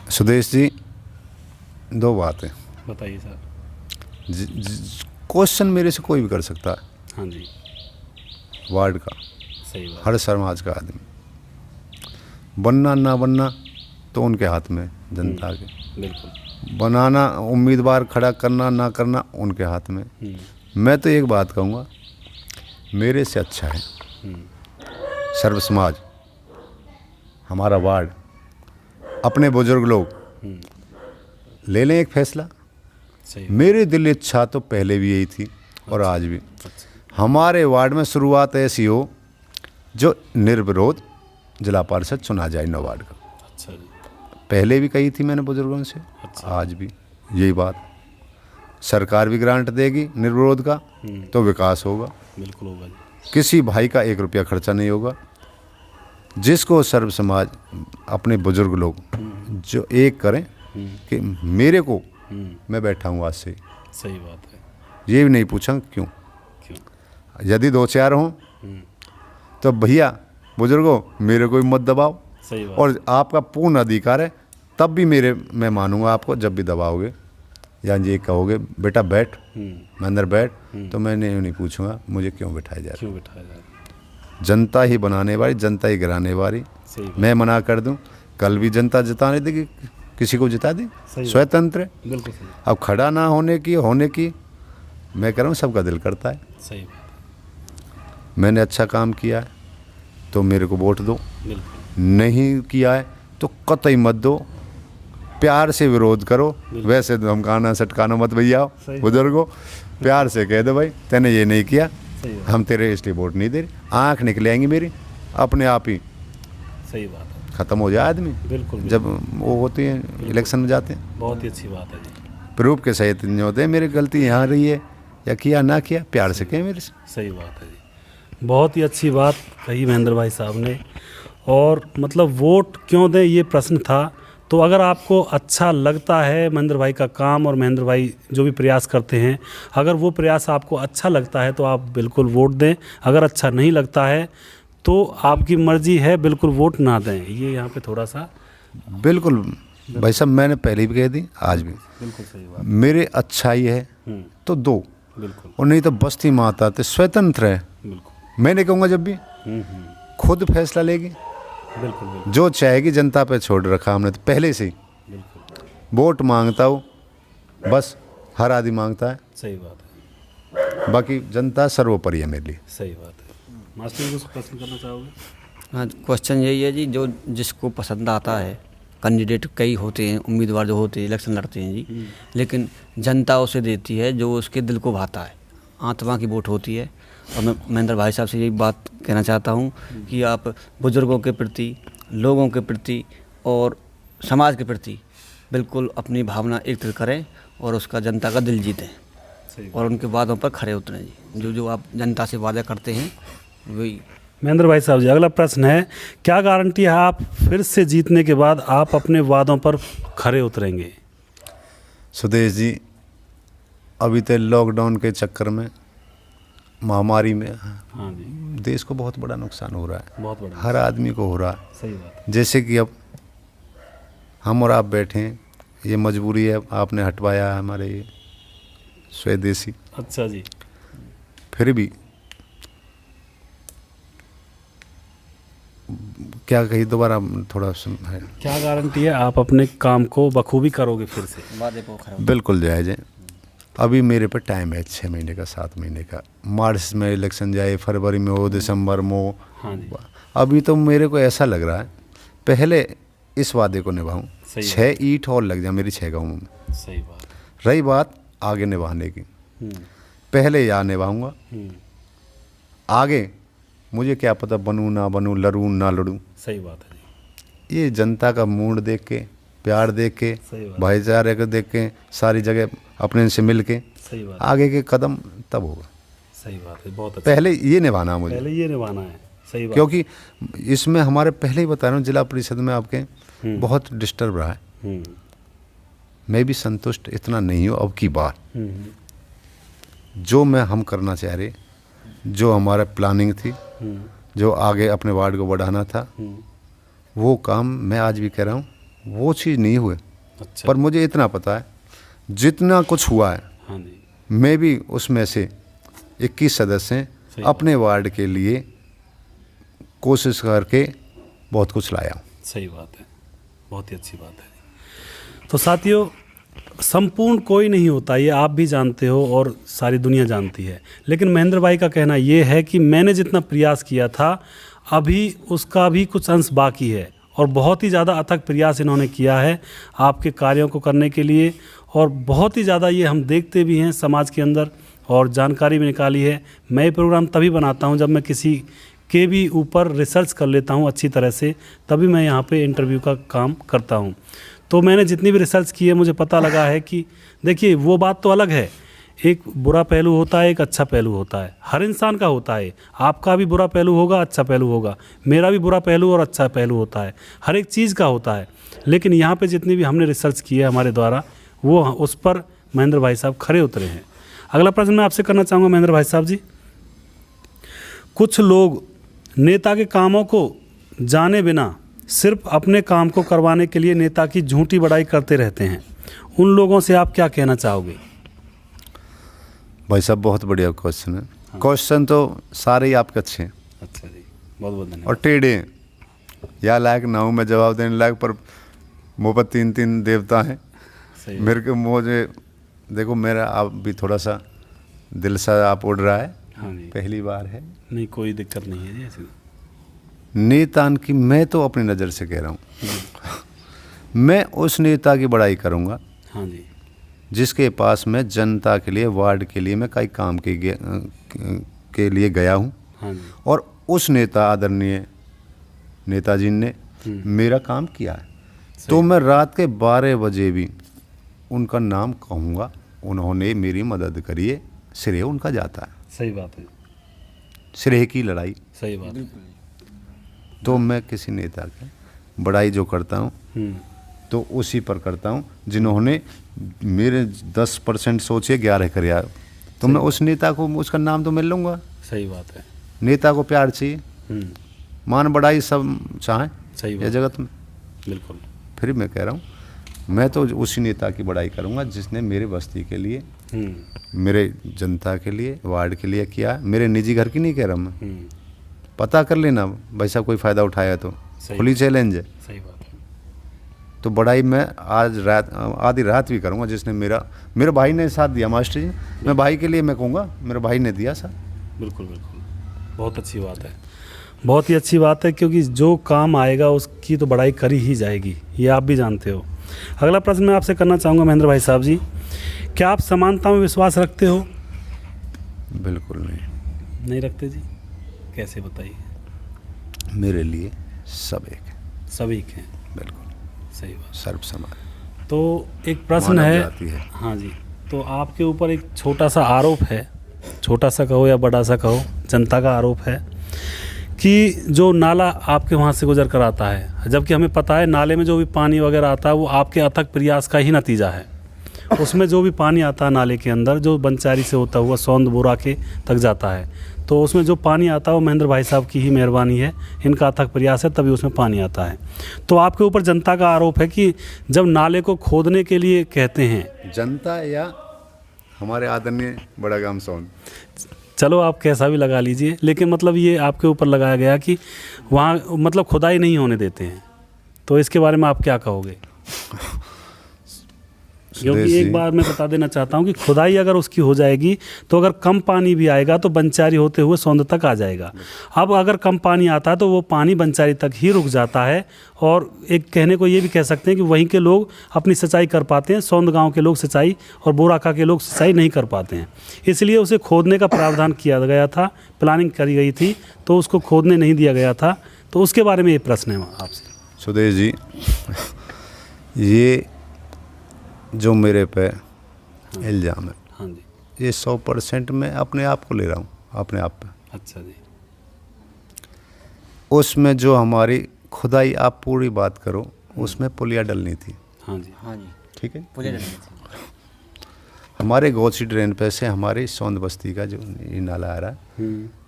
सुदेश जी, दो बातें। बताइए सर। क्वेश्चन मेरे से कोई भी कर सकता है, हाँ जी, वार्ड का, सही बात। हर समाज का आदमी। बनना ना बनना तो उनके हाथ में, जनता के। बिल्कुल। बनाना, उम्मीदवार खड़ा करना ना करना उनके हाथ में। मैं तो एक बात कहूँगा, मेरे से अच्छा है सर्व समाज, हमारा वार्ड, अपने बुजुर्ग लोग ले लें एक फैसला। सही। मेरी दिल इच्छा तो पहले भी यही थी और आज भी। हमारे वार्ड में शुरुआत ऐसी हो जो निर्विरोध जिला पार्षद चुना जाए नौ वार्ड का। अच्छा जी। पहले भी कही थी मैंने बुजुर्गों से, आज भी यही बात। सरकार भी ग्रांट देगी निर्विरोध का तो विकास होगा। बिल्कुल होगा जी। किसी भाई का 1 रुपया खर्चा नहीं होगा। जिसको सर्व समाज, अपने बुजुर्ग लोग जो एक करें कि मेरे को, मैं बैठा हूँ आज से, सही बात है। ये भी नहीं पूछा क्यों। यदि 2-4 हों तो भैया बुजुर्गों मेरे को भी मत दबाओ। सही बात। और आपका पूर्ण अधिकार है, तब भी मैं मानूंगा आपको। जब भी दबाओगे या ये कहोगे बेटा बैठ, मैं अंदर बैठ, तो मैंने यूँ नहीं पूछूंगा मुझे क्यों बिठाया जा रहा है। क्यों बिठाया जा रहा है? जनता ही बनाने वाली, जनता ही गिराने वाली। सही बात। मैं मना कर दूं, कल भी जनता जिताने देगी, किसी को जिता दी, स्वतंत्र है। बिल्कुल सही। अब खड़ा ना होने की मैं कह रहा हूँ सबका दिल करता है। सही बात। मैंने अच्छा काम किया है तो मेरे को वोट दो, बिल्कुल। नहीं किया है तो कतई मत दो। प्यार से विरोध करो, वैसे धमकाना सटकाना मत भैया। बुजुर्गों प्यार से कह दो भाई तैने ये नहीं किया, हम तेरे इसलिए वोट नहीं दे रहे। आँख निकल आएंगी मेरी अपने आप ही। सही बात है। ख़त्म हो जाए आदमी। बिल्कुल। जब वो होती है इलेक्शन में जाते हैं, बहुत ही अच्छी बात है जी। प्रूफ के सहित नहीं होते हैं मेरी गलती यहाँ रही है या किया ना किया, प्यार से कहें मेरे से। सही बात है जी। बहुत ही अच्छी बात कही महेंद्र भाई साहब ने। और मतलब वोट क्यों दें ये प्रश्न था, तो अगर आपको अच्छा लगता है महेंद्र भाई का काम और महेंद्र भाई जो भी प्रयास करते हैं, अगर वो प्रयास आपको अच्छा लगता है तो आप बिल्कुल वोट दें। अगर अच्छा नहीं लगता है तो आपकी मर्जी है, बिल्कुल वोट ना दें। ये यहाँ पे थोड़ा सा बिल्कुल भाई साहब, मैंने पहले भी कह दी, आज भी। बिल्कुल सही बात। मेरे अच्छाई है तो दो, बिल्कुल। और नहीं तो बस्ती माता तो स्वतंत्र है। बिल्कुल। मैं नहीं कहूँगा, जब भी खुद फैसला लेगी, बिल्कुल। बिल्कुल। जो चाहेगी जनता पे छोड़ रखा हमने तो पहले से ही। बिल्कुल। वोट मांगता हूँ बस, हर आदमी मांगता है, सही बात है। बाकी जनता सर्वोपरि है मेरे लिए। सही बात है। मास्टर जी कुछ प्रश्न करना चाहोगे? हाँ, क्वेश्चन यही है जी, जो जिसको पसंद आता है, कैंडिडेट कई होते हैं, उम्मीदवार जो होते हैं इलेक्शन लड़ते हैं जी, लेकिन जनता उसे देती है जो उसके दिल को भाता है, आत्मा की वोट होती है। और मैं महेंद्र भाई साहब से यही बात कहना चाहता हूँ कि आप बुज़ुर्गों के प्रति, लोगों के प्रति और समाज के प्रति बिल्कुल अपनी भावना एक करें और उसका जनता का दिल जीतें और उनके वादों पर खड़े उतरें जी। जो आप जनता से वादा करते हैं वही। महेंद्र भाई साहब जी, अगला प्रश्न है, क्या गारंटी है आप फिर से जीतने के बाद आप अपने वादों पर खरे उतरेंगे? सुदेश जी, अभी तो लॉकडाउन के चक्कर में, महामारी में, हाँ जी, देश को बहुत बड़ा नुकसान हो रहा है। बहुत बड़ा। हर आदमी को हो रहा है। सही बात है। जैसे कि अब हम और आप बैठे हैं, ये मजबूरी है, आपने हटवाया है हमारे ये स्वदेशी। अच्छा जी। फिर भी क्या कही दोबारा, थोड़ा है। क्या गारंटी है आप अपने काम को बखूबी करोगे फिर से? वादे को खड़ा। बिल्कुल जायज़ है। अभी मेरे पे टाइम है 6 महीने का, 7 महीने का। मार्च में इलेक्शन जाए, फरवरी में हो, दिसंबर में हो। हाँ जी। अभी तो मेरे को ऐसा लग रहा है पहले इस वादे को निभाऊं, 6 ईंट और लग जाए मेरी 6 गाँव में। सही बात। रही बात आगे निभाने की, पहले यहाँ निभाऊंगा आगे मुझे क्या पता बनूँ ना बनूँ, लड़ूँ ना लड़ूँ। सही बात है जी। ये जनता का मूड देख के, प्यार देख के, सही बात। भाईचारे को देख के, सारी जगह अपने से मिल के सही बात। आगे के कदम तब होगा। सही बात है, बहुत अच्छा। पहले ये निभाना मुझे, पहले ये निभाना है। सही बात। क्योंकि इसमें हमारे पहले ही बता रहा हूँ जिला परिषद में आपके बहुत डिस्टर्ब रहा है। हम्म, मैं भी संतुष्ट इतना नहीं हूँ अब की बार। हम्म, जो हम करना चाह रहे, जो हमारा प्लानिंग थी, जो आगे अपने वार्ड को बढ़ाना था, वो काम मैं आज भी कह रहा हूँ, वो चीज़ नहीं हुए। अच्छा। पर मुझे इतना पता है जितना कुछ हुआ है, हाँ जी। मैं भी उसमें से 21 सदस्य अपने वार्ड के लिए कोशिश करके बहुत कुछ लाया हूँ। सही बात है, बहुत ही अच्छी बात है। तो साथियों, संपूर्ण कोई नहीं होता, ये आप भी जानते हो और सारी दुनिया जानती है। लेकिन महेंद्र भाई का कहना ये है कि मैंने जितना प्रयास किया था अभी उसका भी कुछ अंश बाकी है, और बहुत ही ज़्यादा अथक प्रयास इन्होंने किया है आपके कार्यों को करने के लिए, और बहुत ही ज़्यादा ये हम देखते भी हैं समाज के अंदर, और जानकारी भी निकाली है। मैं ये प्रोग्राम तभी बनाता हूँ जब मैं किसी के भी ऊपर रिसर्च कर लेता हूँ अच्छी तरह से, तभी मैं यहाँ पे इंटरव्यू का काम करता हूँ। तो मैंने जितनी भी रिसर्च की है मुझे पता लगा है कि देखिए, वो बात तो अलग है, एक बुरा पहलू होता है, एक अच्छा पहलू होता है, हर इंसान का होता है। आपका भी बुरा पहलू होगा, अच्छा पहलू होगा, मेरा भी बुरा पहलू और अच्छा पहलू होता है, हर एक चीज़ का होता है। लेकिन यहाँ पे जितनी भी हमने रिसर्च की है हमारे द्वारा, वो उस पर महेंद्र भाई साहब खरे उतरे हैं। अगला प्रश्न मैं आपसे करना चाहूँगा महेंद्र भाई साहब जी, कुछ लोग नेता के कामों को जाने बिना सिर्फ अपने काम को करवाने के लिए नेता की झूठी बड़ाई करते रहते हैं, उन लोगों से आप क्या कहना चाहोगे? भाई साहब बहुत बढ़िया क्वेश्चन है। क्वेश्चन तो सारे ही आपके अच्छे हैं। अच्छा जी, बहुत बहुत धन्यवाद। और टेढ़े हैं, या लायक ना हूँ मैं जवाब देने लायक, पर मुँह पर 3 देवता हैं। सही। मेरे को मुझे देखो, मेरा आप भी थोड़ा सा दिल सा आप उड़ रहा है। हाँ जी। पहली बार है, नहीं, कोई दिक्कत नहीं है जी ऐसी। नेता की मैं तो अपनी नज़र से कह रहा हूँ, मैं उस नेता की बड़ाई करूँगा हाँ जी। जिसके पास मैं जनता के लिए, वार्ड के लिए मैं कई काम के लिए गया हूँ, हाँ जी। और उस नेता आदरणीय नेताजी ने मेरा काम किया है। तो मैं रात के 12 बजे भी उनका नाम कहूँगा, उन्होंने मेरी मदद करी है, श्रेय उनका जाता है। सही बात है। श्रेय की लड़ाई सही बात है। तो मैं किसी नेता की बड़ाई जो करता हूँ तो उसी पर करता हूँ जिन्होंने मेरे 10% सोचे 11 करिया, तो मैं उस नेता को, उसका नाम तो मैं लूँगा। सही बात है। नेता को प्यार चाहिए, मान बड़ाई सब चाहें सही ये बात। जगत में। बिल्कुल। फिर मैं कह रहा हूँ, मैं तो उसी नेता की बड़ाई करूँगा जिसने मेरे बस्ती के लिए, मेरे जनता के लिए, वार्ड के लिए किया। मेरे निजी घर की नहीं कह रहा मैं, पता कर लेना भाई साहब, कोई फ़ायदा उठाया तो खुली चैलेंज है। सही बात है। तो बड़ाई मैं आज रात, आधी रात भी करूँगा जिसने मेरे भाई ने साथ दिया। मास्टर जी, मैं भाई के लिए मैं कहूँगा, मेरे भाई ने दिया साथ। बिल्कुल बिल्कुल, बहुत अच्छी बात है, बहुत ही अच्छी बात है, क्योंकि जो काम आएगा उसकी तो बड़ाई करी ही जाएगी, ये आप भी जानते हो। अगला प्रश्न मैं आपसे करना चाहूँगा महेंद्र भाई साहब जी, क्या आप समानता में विश्वास रखते हो? बिल्कुल नहीं। नहीं रखते जी? कैसे बताइए? मेरे लिए सब एक है। सभी के हैं। बिल्कुल सही बात। सर्व समान। तो एक प्रश्न मानव है, जाति है। हाँ जी, तो आपके ऊपर एक छोटा सा आरोप है, छोटा सा कहो या बड़ा सा कहो, जनता का आरोप है कि जो नाला आपके वहाँ से गुजर कर आता है, जबकि हमें पता है नाले में जो भी पानी वगैरह आता है वो आपके अथक प्रयास का ही नतीजा है। उसमें जो भी पानी आता है नाले के अंदर, जो बंचारी से होता हुआ सौंद बोरा के तक जाता है, तो उसमें जो पानी आता है वो महेंद्र भाई साहब की ही मेहरबानी है, इनका अथक प्रयास है, तभी उसमें पानी आता है। तो आपके ऊपर जनता का आरोप है कि जब नाले को खोदने के लिए कहते हैं, जनता या हमारे आदरणीय बड़ा गाम सौंद, चलो आप कैसा भी लगा लीजिए, लेकिन मतलब ये आपके ऊपर लगाया गया कि वहाँ मतलब खुदाई नहीं होने देते हैं, तो इसके बारे में आप क्या कहोगे? क्योंकि एक बार मैं बता देना चाहता हूँ कि खुदाई अगर उसकी हो जाएगी तो अगर कम पानी भी आएगा तो बंचारी होते हुए सौंद तक आ जाएगा। अब अगर कम पानी आता है तो वो पानी बंचारी तक ही रुक जाता है, और एक कहने को ये भी कह सकते हैं कि वहीं के लोग अपनी सिंचाई कर पाते हैं, सौंद गांव के लोग सिंचाई और बोराका के लोग सिंचाई नहीं कर पाते हैं। इसलिए उसे खोदने का प्रावधान किया गया था, प्लानिंग करी गई थी, तो उसको खोदने नहीं दिया गया था। तो उसके बारे में ये प्रश्न है आपसे। सुदेश जी, ये जो मेरे पे इल्ज़ाम है, हाँ जी, ये 100% मैं अपने आप को ले रहा हूँ, अपने आप पे। अच्छा जी। उसमें जो हमारी खुदाई, आप पूरी बात करो, उसमें पुलिया डलनी थी। हाँ जी, ठीक है। पुलिया डलनी थी। हमारे गौची ड्रेन पे से हमारी सौंद बस्ती का जो ये नाला आ रहा है,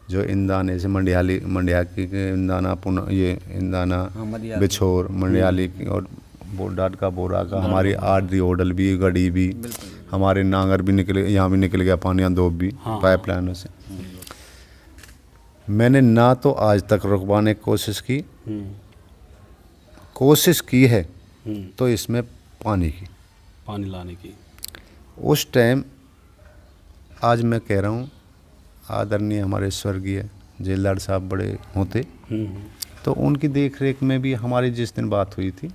जो इंदाने से मंडिया की इंदाना, पुनः ये इंदाना, बिछोर, मंडियाली की और बोडाट का बोरा का, हमारी आर्द्री ओडल भी, गड़ी भी, हमारे नांगर भी निकले, यहाँ भी निकल गया पानी, अंदोब भी, पाइपलाइनों से। मैंने ना तो आज तक रुकवाने की कोशिश की है, तो इसमें पानी लाने की उस टाइम, आज मैं कह रहा हूँ, आदरणीय हमारे स्वर्गीय जेलदार साहब बड़े होते, तो उनकी देख रेख में भी हमारी जिस दिन बात हुई थी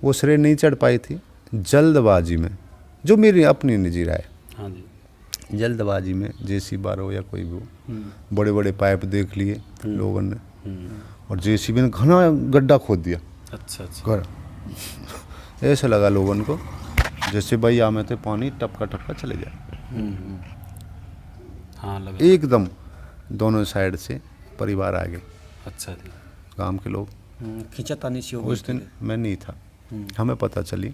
वो श्रेय नहीं चढ़ पाई थी। जल्दबाजी में, जो मेरी अपनी निजी राय, हाँ जी, जल्दबाजी में JCB हो या कोई भी हो, बड़े बड़े पाइप देख लिए लोगों ने, और JCB ने घना गड्ढा खोद दिया। अच्छा घर ऐसा लगा लोगों को जैसे भाई आमे थे पानी टपका टपका चले जाए। हाँ, लगा एकदम दोनों साइड से परिवार आ गए, अच्छा जी, गांव के लोग। खींचातानी सी हो गई उस दिन मैं नहीं था, हमें पता चली,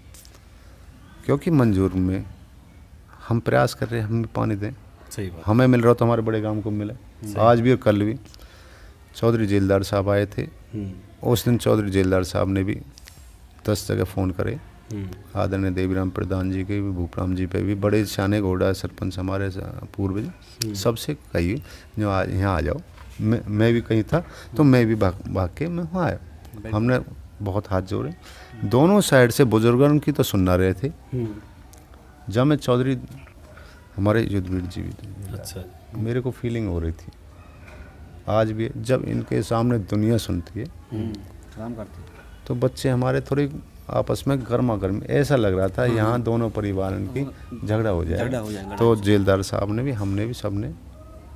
क्योंकि मंजूर में हम प्रयास कर रहे हैं, हम भी पानी दें, सही बात। हमें मिल रहा तो हमारे बड़े गांव को मिले। आज भी और कल भी चौधरी जेलदार साहब आए थे, उस दिन चौधरी जेलदार साहब ने भी 10 जगह फ़ोन करे, आदरणीय देवीराम प्रधान जी के भी, भूपराम जी पे भी, बड़े शाने घोड़ा सरपंच हमारे पूर्वज, सबसे कही जो यहाँ आ जाओ। मैं भी कहीं था तो मैं भी भाग के मैं वहाँ आया। हमने बहुत हाथ जोड़े, दोनों साइड से बुजुर्गों की तो सुनना रहे थे। जब मैं चौधरी हमारे युद्धवीर जी भी थे, अच्छा, मेरे को फीलिंग हो रही थी आज भी, जब इनके सामने दुनिया सुनती है काम करते तो बच्चे हमारे थोड़े आपस में गर्मा गर्मी, ऐसा लग रहा था यहाँ दोनों परिवारों की झगड़ा हो जाएगा। तो जेलदार साहब ने भी, हमने भी, सबने,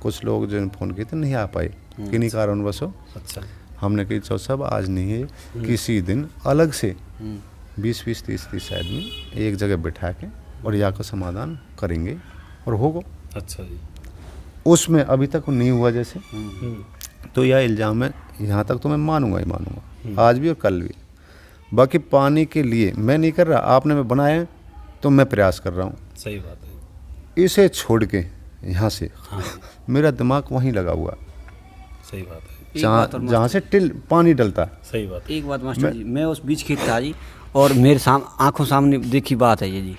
कुछ लोग जो फ़ोन किए थे नहीं आ पाए, किन्हीं कारणवश। अच्छा, हमने कही चौ सब आज नहीं है, किसी दिन अलग से 20-20, 30-30 आदमी एक जगह बैठा के और यहाँ का समाधान करेंगे और होगा। अच्छा जी, उसमें अभी तक नहीं हुआ जैसे, तो यह इल्ज़ाम है, यहाँ तक तो मैं मानूंगा ही मानूंगा, आज भी और कल भी। बाकी पानी के लिए मैं नहीं कर रहा, आपने मैं बनाया तो मैं प्रयास कर रहा हूँ। सही बात है। इसे छोड़ के यहाँ से मेरा दिमाग वहीं लगा हुआ, सही बात है। जहाँ से पानी डलता है। सही बात है। एक बात मास्टर जी, मैं उस बीच खेत था जी, और मेरे आंखों सामने देखी बात है ये जी।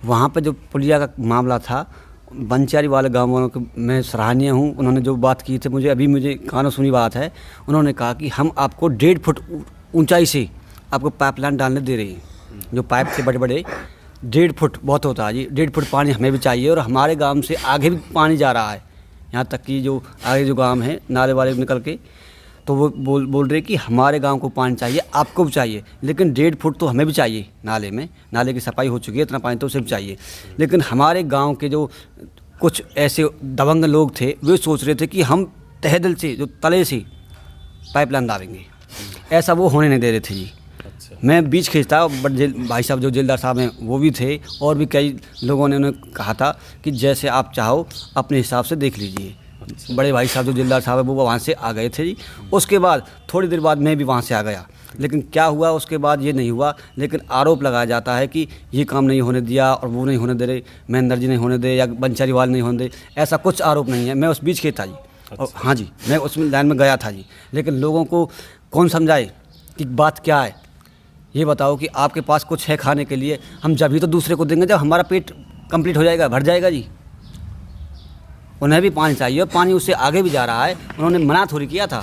वहाँ पे जो पुलिया का मामला था, बंचारी वाले गाँव वालों के मैं सराहनीय हूँ, उन्होंने जो बात की थी, मुझे कानों सुनी बात है। उन्होंने कहा कि हम आपको 1.5 फुट ऊंचाई से आपको पाइपलाइन डालने दे रहे हैं। जो पाइप थे बड़े बड़े, 1.5 फुट बहुत होता है जी, 1.5 फुट पानी हमें भी चाहिए, और हमारे गांव से आगे भी पानी जा रहा है, यहाँ तक कि जो आगे जो गांव है नाले वाले निकल के, तो वो बोल रहे कि हमारे गांव को पानी चाहिए, आपको भी चाहिए, लेकिन 1.5 फुट तो हमें भी चाहिए। नाले में, नाले की सफाई हो चुकी है, इतना पानी तो उसे भी चाहिए। लेकिन हमारे गाँव के जो कुछ ऐसे दबंग लोग थे, वे सोच रहे थे कि हम तहदिल से, जो तले से पाइपलाइन डालेंगे, ऐसा वो होने नहीं दे रहे थे जी। मैं बीच खींचता, बट भाई साहब जो जेलदार साहब हैं वो भी थे, और भी कई लोगों ने उन्हें कहा था कि जैसे आप चाहो अपने हिसाब से देख लीजिए। बड़े भाई साहब जो जेलदार साहब है वो वहाँ से आ गए थे जी। उसके बाद थोड़ी देर बाद मैं भी वहाँ से आ गया, लेकिन क्या हुआ उसके बाद ये नहीं हुआ। लेकिन आरोप लगाया जाता है कि ये काम नहीं होने दिया और वो नहीं होने दे रहे, महेंद्र जी नहीं होने दे या बंचारी वाले नहीं होने दे, ऐसा कुछ आरोप नहीं है। मैं उस बीच खेत था जी, और हाँ जी, मैं उस लाइन में गया था जी। लेकिन लोगों को कौन समझाए कि बात क्या है। ये बताओ कि आपके पास कुछ है खाने के लिए, हम जब ही तो दूसरे को देंगे जब हमारा पेट कंप्लीट हो जाएगा, भर जाएगा जी। उन्हें भी पानी चाहिए, और पानी उससे आगे भी जा रहा है। उन्होंने मना थोड़ी किया था,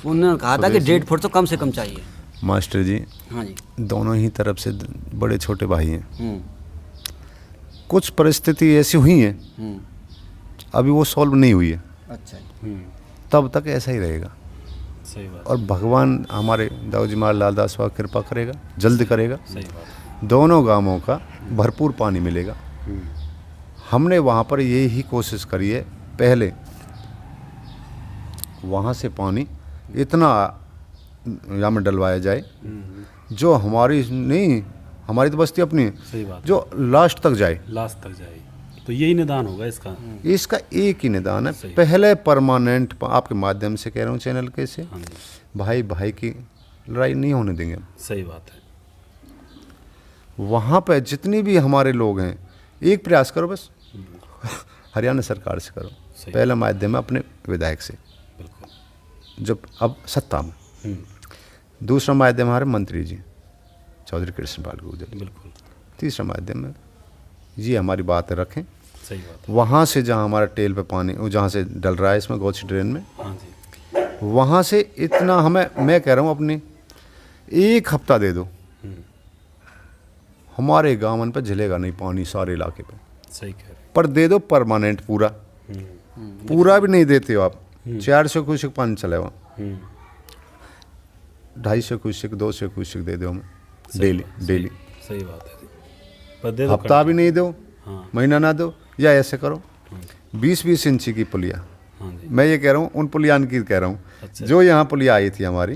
उन्होंने कहा था कि 1.5 फुट तो कम से कम चाहिए। मास्टर जी, हाँ जी, दोनों ही तरफ से बड़े छोटे भाई हैं, कुछ परिस्थिति ऐसी हुई हैं अभी वो सॉल्व नहीं हुई है, अच्छा तब तक ऐसा ही रहेगा। सही बात, और भगवान हमारे दाऊ जी महाराज लालदास बाबा कृपा करेगा, जल्द करेगा, सही बात। दोनों गांवों का भरपूर पानी मिलेगा। हमने वहाँ पर ये ही कोशिश करी है, पहले वहाँ से पानी इतना यहाँ में डलवाया जाए जो हमारी नहीं, हमारी तो बस्ती अपनी है, सही बात, जो लास्ट तक जाए। लास्ट तक जाए, तो यही निदान होगा इसका। इसका एक ही निदान है, सही। पहले परमानेंट, आपके माध्यम से कह रहा हूँ चैनल के से, हाँ जी, भाई भाई की लड़ाई नहीं होने देंगे हम। सही बात है। वहाँ पे जितने भी हमारे लोग हैं, एक प्रयास करो बस, हरियाणा सरकार से करो, सही। पहला माध्यम है अपने विधायक से, बिल्कुल। जब अब सत्ता में, दूसरा माध्यम हमारे मंत्री जी चौधरी कृष्णपाल गुर्जर, बिल्कुल, तीसरा माध्यम है ये हमारी बातें रखें। सही बात है। वहाँ से जहाँ हमारा टेल पे पानी, वो जहाँ से डल रहा है इसमें गौची ड्रेन में, हाँ जी, वहाँ से इतना हमें, मैं कह रहा हूँ अपनी 1 हफ्ता दे दो, हमारे गाँवन पे झिलेगा नहीं पानी सारे इलाके पे, सही कह रहे पर दे दो परमानेंट पूरा। पूरा भी नहीं देते हो आप, 400 क्यूसेक पानी चले वहाँ, हैं। 250 क्यूसेक 200 क्यूसेक दे दो हमें डेली डेली। सही बात है, पर दे दो हफ्ता भी नहीं दो, हाँ। महीना ना दो, या ऐसे करो 20-20 इंची की पुलिया। हाँ जी, मैं ये कह रहा हूँ उन पुलियान की कह रहा हूँ, अच्छा। जो यहाँ पुलिया आई थी हमारी,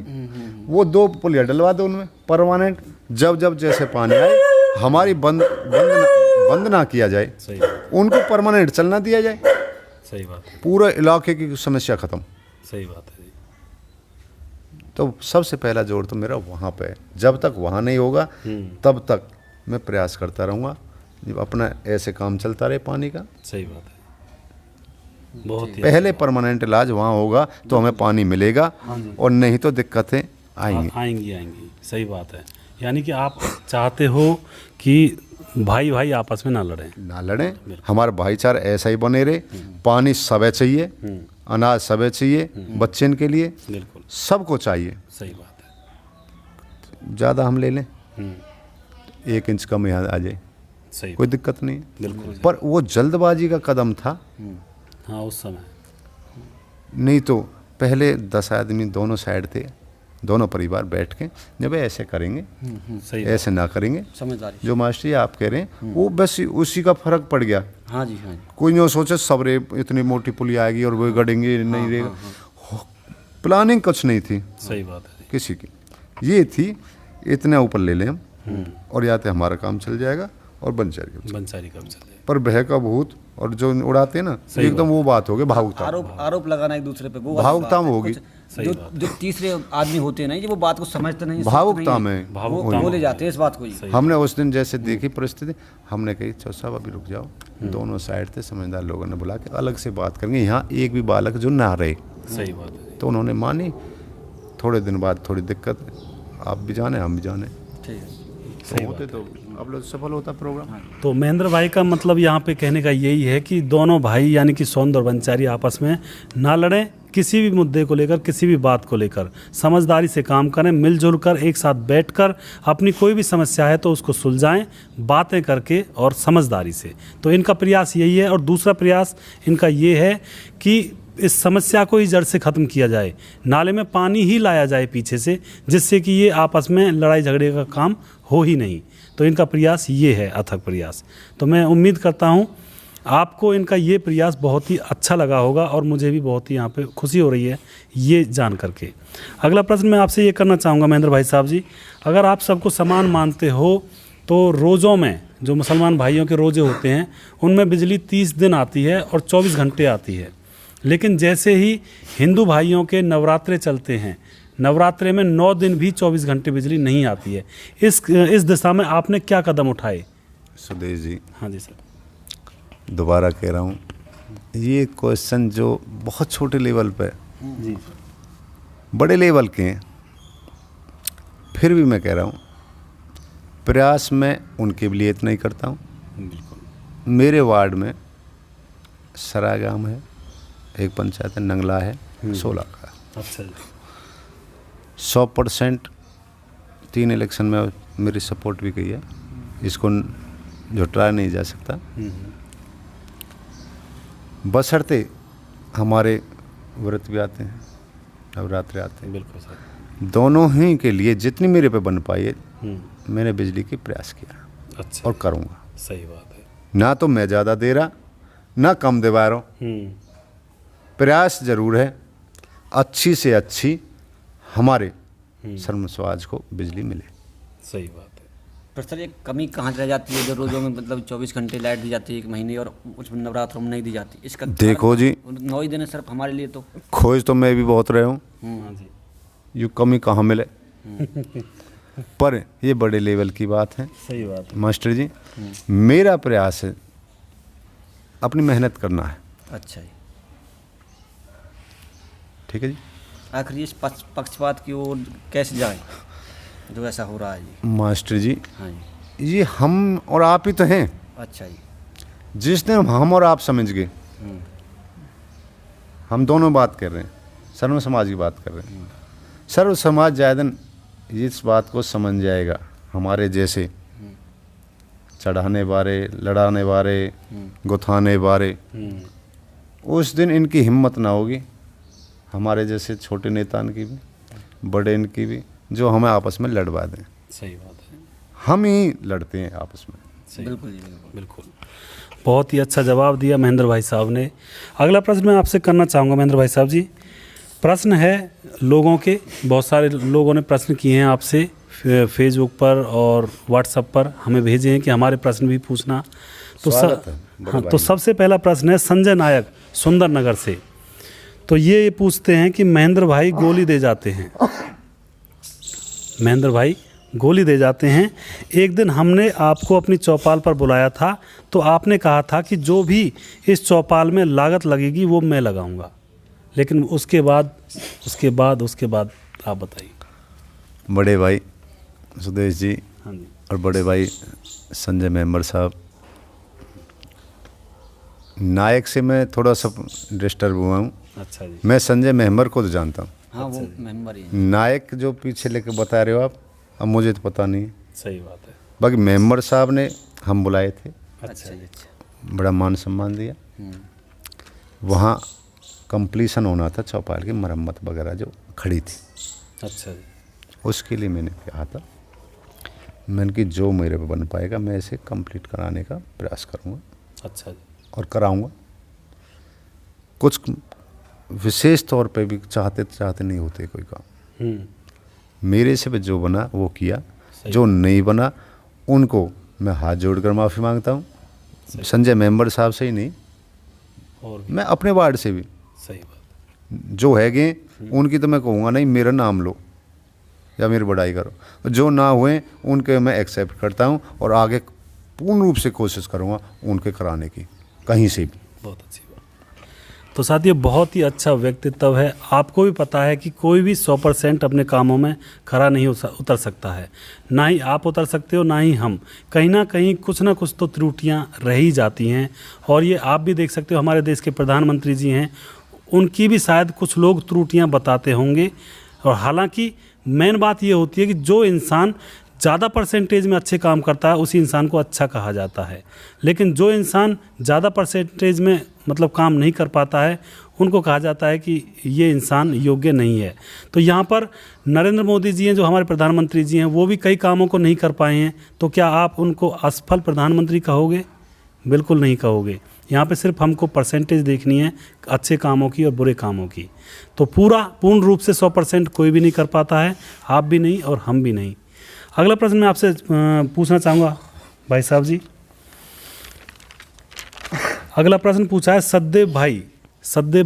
वो 2 पुलिया डलवा दो उनमें परमानेंट। जब जब जैसे पानी आए हमारी बंद ना किया जाए, सही बात, उनको परमानेंट चलना दिया जाए, सही बात है, पूरे इलाके की समस्या खत्म। सही बात है जी। तो सबसे पहला जोर तो मेरा वहाँ पे है। जब तक वहाँ नहीं होगा तब तक मैं प्रयास करता रहूँगा, जब अपना ऐसे काम चलता रहे पानी का। सही बात है, बहुत ही पहले परमानेंट इलाज वहाँ होगा तो हमें पानी मिलेगा, और नहीं तो दिक्कतें आएंगी। आएंगी। सही बात है, यानी कि आप चाहते हो कि भाई भाई आपस में ना लड़ें। ना लड़ें, हमारा भाईचारा ऐसा ही बने रहे। पानी सबे चाहिए, अनाज सबे चाहिए, बच्चन के लिए बिल्कुल, सबको चाहिए। सही बात है। ज़्यादा हम ले लें 1 इंच कम यहाँ आ जाए, सही, कोई दिक्कत नहीं है। बिल्कुल, पर वो जल्दबाजी का कदम था, हाँ उस समय, नहीं तो पहले 10 आदमी दोनों साइड थे, दोनों परिवार बैठ के जब ऐसे करेंगे, सही, ऐसे ना करेंगे, समझदारी। जो मास्टर जी आप कह रहे हैं वो बस उसी का फर्क पड़ गया। हाँ जी, हाँ जी, कोई नहीं सोचे सबरे इतनी मोटी पुलिया आएगी और वो गड़ेंगे नहीं रहेगा, प्लानिंग कुछ नहीं थी सही बात है, किसी की। ये थी इतने ऊपर ले लें हम, और या तो हमारा काम चल जाएगा और बन जाएगा। बंसारी कब चले, पर भय का भूत और जो उड़ाते हैं ना, सही एकदम वो बात हो गई भावुकता। आरोप लगाना एक दूसरे पे, वो वाली भावुकता बात में है। होगी। कुछ जो तीसरे आदमी होते हैं ना, ये वो बात को समझते नहीं, भावुकता सोचते नहीं, में वो बोले जाते हैं इस बात को ही। हमने उस दिन जैसे देखी परिस्थिति, हमने कही चौधरी साहब अभी रुक जाओ, दोनों साइड से समझदार लोगों ने बुला के अलग से बात करेंगे, यहाँ एक भी बालक जो ना रहे। सही बात है, तो उन्होंने मानी। थोड़े दिन बाद थोड़ी दिक्कत, आप भी जाने हम भी जाने, ठीक है, तो होते तो अब लोग सफल होता प्रोग्राम। तो महेंद्र भाई का मतलब यहाँ पे कहने का यही है कि दोनों भाई यानी कि सोंद और बंचारी आपस में ना लड़ें, किसी भी मुद्दे को लेकर, किसी भी बात को लेकर समझदारी से काम करें, मिलजुल कर एक साथ बैठकर अपनी कोई भी समस्या है तो उसको सुलझाएं, बातें करके और समझदारी से। तो इनका प्रयास यही है। और दूसरा प्रयास इनका ये है कि इस समस्या को ही जड़ से ख़त्म किया जाए, नाले में पानी ही लाया जाए पीछे से, जिससे कि ये आपस में लड़ाई झगड़े का काम हो ही नहीं। तो इनका प्रयास ये है, अथक प्रयास। तो मैं उम्मीद करता हूँ आपको इनका ये प्रयास बहुत ही अच्छा लगा होगा, और मुझे भी बहुत ही यहाँ पे खुशी हो रही है ये जान करके। अगला प्रश्न मैं आपसे ये करना चाहूँगा महेंद्र भाई साहब जी, अगर आप सबको समान मानते हो तो रोज़ों में जो मुसलमान भाइयों के रोज़े होते हैं उनमें बिजली 30 दिन आती है और 24 घंटे आती है, लेकिन जैसे ही हिंदू भाइयों के नवरात्रे चलते हैं, नवरात्रे में 9 दिन भी 24 घंटे बिजली नहीं आती है। इस दिशा में आपने क्या कदम उठाए? सुदेश जी, हाँ जी सर, दोबारा कह रहा हूँ, ये क्वेश्चन जो बहुत छोटे लेवल पे, जी बड़े लेवल के हैं, फिर भी मैं कह रहा हूँ प्रयास मैं उनके लिए इतना ही करता हूँ। बिल्कुल, मेरे वार्ड में सरागाम है, एक पंचायत है, नंगला है, 16 का। अच्छा जी, 100% 3 इलेक्शन में मेरी सपोर्ट भी की है। इसको झुटलाया नहीं जा सकता। बशर्ते हमारे व्रत भी आते हैं, नवरात्रि आते हैं, बिल्कुल सर। दोनों ही के लिए जितनी मेरे पे बन पाई है मैंने बिजली की प्रयास किया अच्छा, और करूँगा। सही बात है। ना तो मैं ज़्यादा दे रहा ना कम दे रहा हूँ, प्रयास जरूर है अच्छी से अच्छी हमारे शर्म समाज को बिजली मिले। सही बात है। पर सर ये कमी कहाँ रह जाती है जो रोज़ों में मतलब 24 घंटे लाइट दी जाती है 1 महीने और कुछ नवरात्रों में नहीं दी जाती, इसका देखो जी, 9 ही दिन है सिर्फ हमारे लिए तो। खोज तो मैं भी बहुत रहे हूँ, हाँ जी। ये कमी कहाँ मिले पर ये बड़े लेवल की बात है सही बात है। मास्टर जी। मेरा प्रयास है अपनी मेहनत करना है। अच्छा जी। ठीक है जी। आखिर इस पक्षपात की ओर कैसे जाए जो ऐसा हो रहा है जी? मास्टर जी, हाँ जी। ये हम और आप ही तो हैं। अच्छा जी। जिस दिन हम और आप समझ गए, हम दोनों बात कर रहे हैं, सर्व समाज की बात कर रहे हैं, सर्व समाज जायदन इस बात को समझ जाएगा, हमारे जैसे चढ़ाने वाले, लड़ाने वाले, गुथाने वाले, उस दिन इनकी हिम्मत ना होगी, हमारे जैसे छोटे नेताओं की भी, बड़े इनकी भी, जो हमें आपस में लड़वा दें। सही बात है। हम ही लड़ते हैं आपस में। बिल्कुल जी, बिल्कुल बिल्कुल। बहुत ही अच्छा जवाब दिया महेंद्र भाई साहब ने। अगला प्रश्न मैं आपसे करना चाहूँगा महेंद्र भाई साहब जी। प्रश्न है लोगों के, बहुत सारे लोगों ने प्रश्न किए हैं आपसे फेसबुक पर और व्हाट्सएप पर हमें भेजे हैं कि हमारे प्रश्न भी पूछना। तो स्वागत है, बड़े हाँ, भाई। तो सबसे पहला प्रश्न है संजय नायक सुंदर नगर से। तो ये पूछते हैं कि महेंद्र भाई गोली दे जाते हैं, महेंद्र भाई गोली दे जाते हैं। एक दिन हमने आपको अपनी चौपाल पर बुलाया था तो आपने कहा था कि जो भी इस चौपाल में लागत लगेगी वो मैं लगाऊंगा, लेकिन उसके बाद आप बताइए। बड़े भाई सुदेश जी हाँ जी। और बड़े भाई संजय मेंबर साहब, नायक से मैं थोड़ा सा डिस्टर्ब हुआ हूँ। अच्छा जी। मैं संजय मेंबर को तो जानता हूँ, हाँ वो मेंबर ही है। नायक जो पीछे लेके बता रहे हो आप, अब मुझे तो पता नहीं है। सही बात है। बाकी मेंबर साहब ने हम बुलाए थे, अच्छा जी। अच्छा। बड़ा मान सम्मान दिया। वहाँ कंप्लीशन होना था चौपाल की मरम्मत वगैरह जो खड़ी थी, अच्छा जी। उसके लिए मैंने कहा था, मैंने कि जो मेरे पे बन पाएगा मैं इसे कंप्लीट कराने का प्रयास करूँगा अच्छा जी। और कराऊँगा। कुछ विशेष तौर पे भी चाहते नहीं होते कोई काम, मेरे से भी जो बना वो किया, जो नहीं बना उनको मैं हाथ जोड़कर माफ़ी मांगता हूँ। संजय मेंबर साहब से ही नहीं, और मैं अपने वार्ड से भी सही बात। जो हैगे उनकी तो मैं कहूँगा नहीं मेरा नाम लो या मेरी बड़ाई करो, जो ना हुए उनके मैं एक्सेप्ट करता हूँ और आगे पूर्ण रूप से कोशिश करूँगा उनके कराने की, कहीं से भी। बहुत अच्छी बात। तो साथियों बहुत ही अच्छा व्यक्तित्व है। आपको भी पता है कि कोई भी 100% अपने कामों में खरा नहीं उतर सकता है, ना ही आप उतर सकते हो ना ही हम। कहीं ना कहीं कुछ ना कुछ तो त्रुटियां रह ही जाती हैं, और ये आप भी देख सकते हो हमारे देश के प्रधानमंत्री जी हैं, उनकी भी शायद कुछ लोग त्रुटियां बताते होंगे। और हालांकि मेन बात ये होती है कि जो इंसान ज़्यादा परसेंटेज में अच्छे काम करता है उसी इंसान को अच्छा कहा जाता है, लेकिन जो इंसान ज़्यादा परसेंटेज में मतलब काम नहीं कर पाता है उनको कहा जाता है कि ये इंसान योग्य नहीं है। तो यहाँ पर नरेंद्र मोदी जी हैं जो हमारे प्रधानमंत्री जी हैं, वो भी कई कामों को नहीं कर पाए हैं, तो क्या आप उनको असफल प्रधानमंत्री कहोगे? बिल्कुल नहीं कहोगे। यहाँ पे सिर्फ हमको परसेंटेज देखनी है अच्छे कामों की और बुरे कामों की। तो पूर्ण रूप से 100% कोई भी नहीं कर पाता है, आप भी नहीं और हम भी नहीं। अगला प्रश्न मैं आपसे पूछना चाहूँगा भाई साहब जी। अगला प्रश्न पूछा है सददेव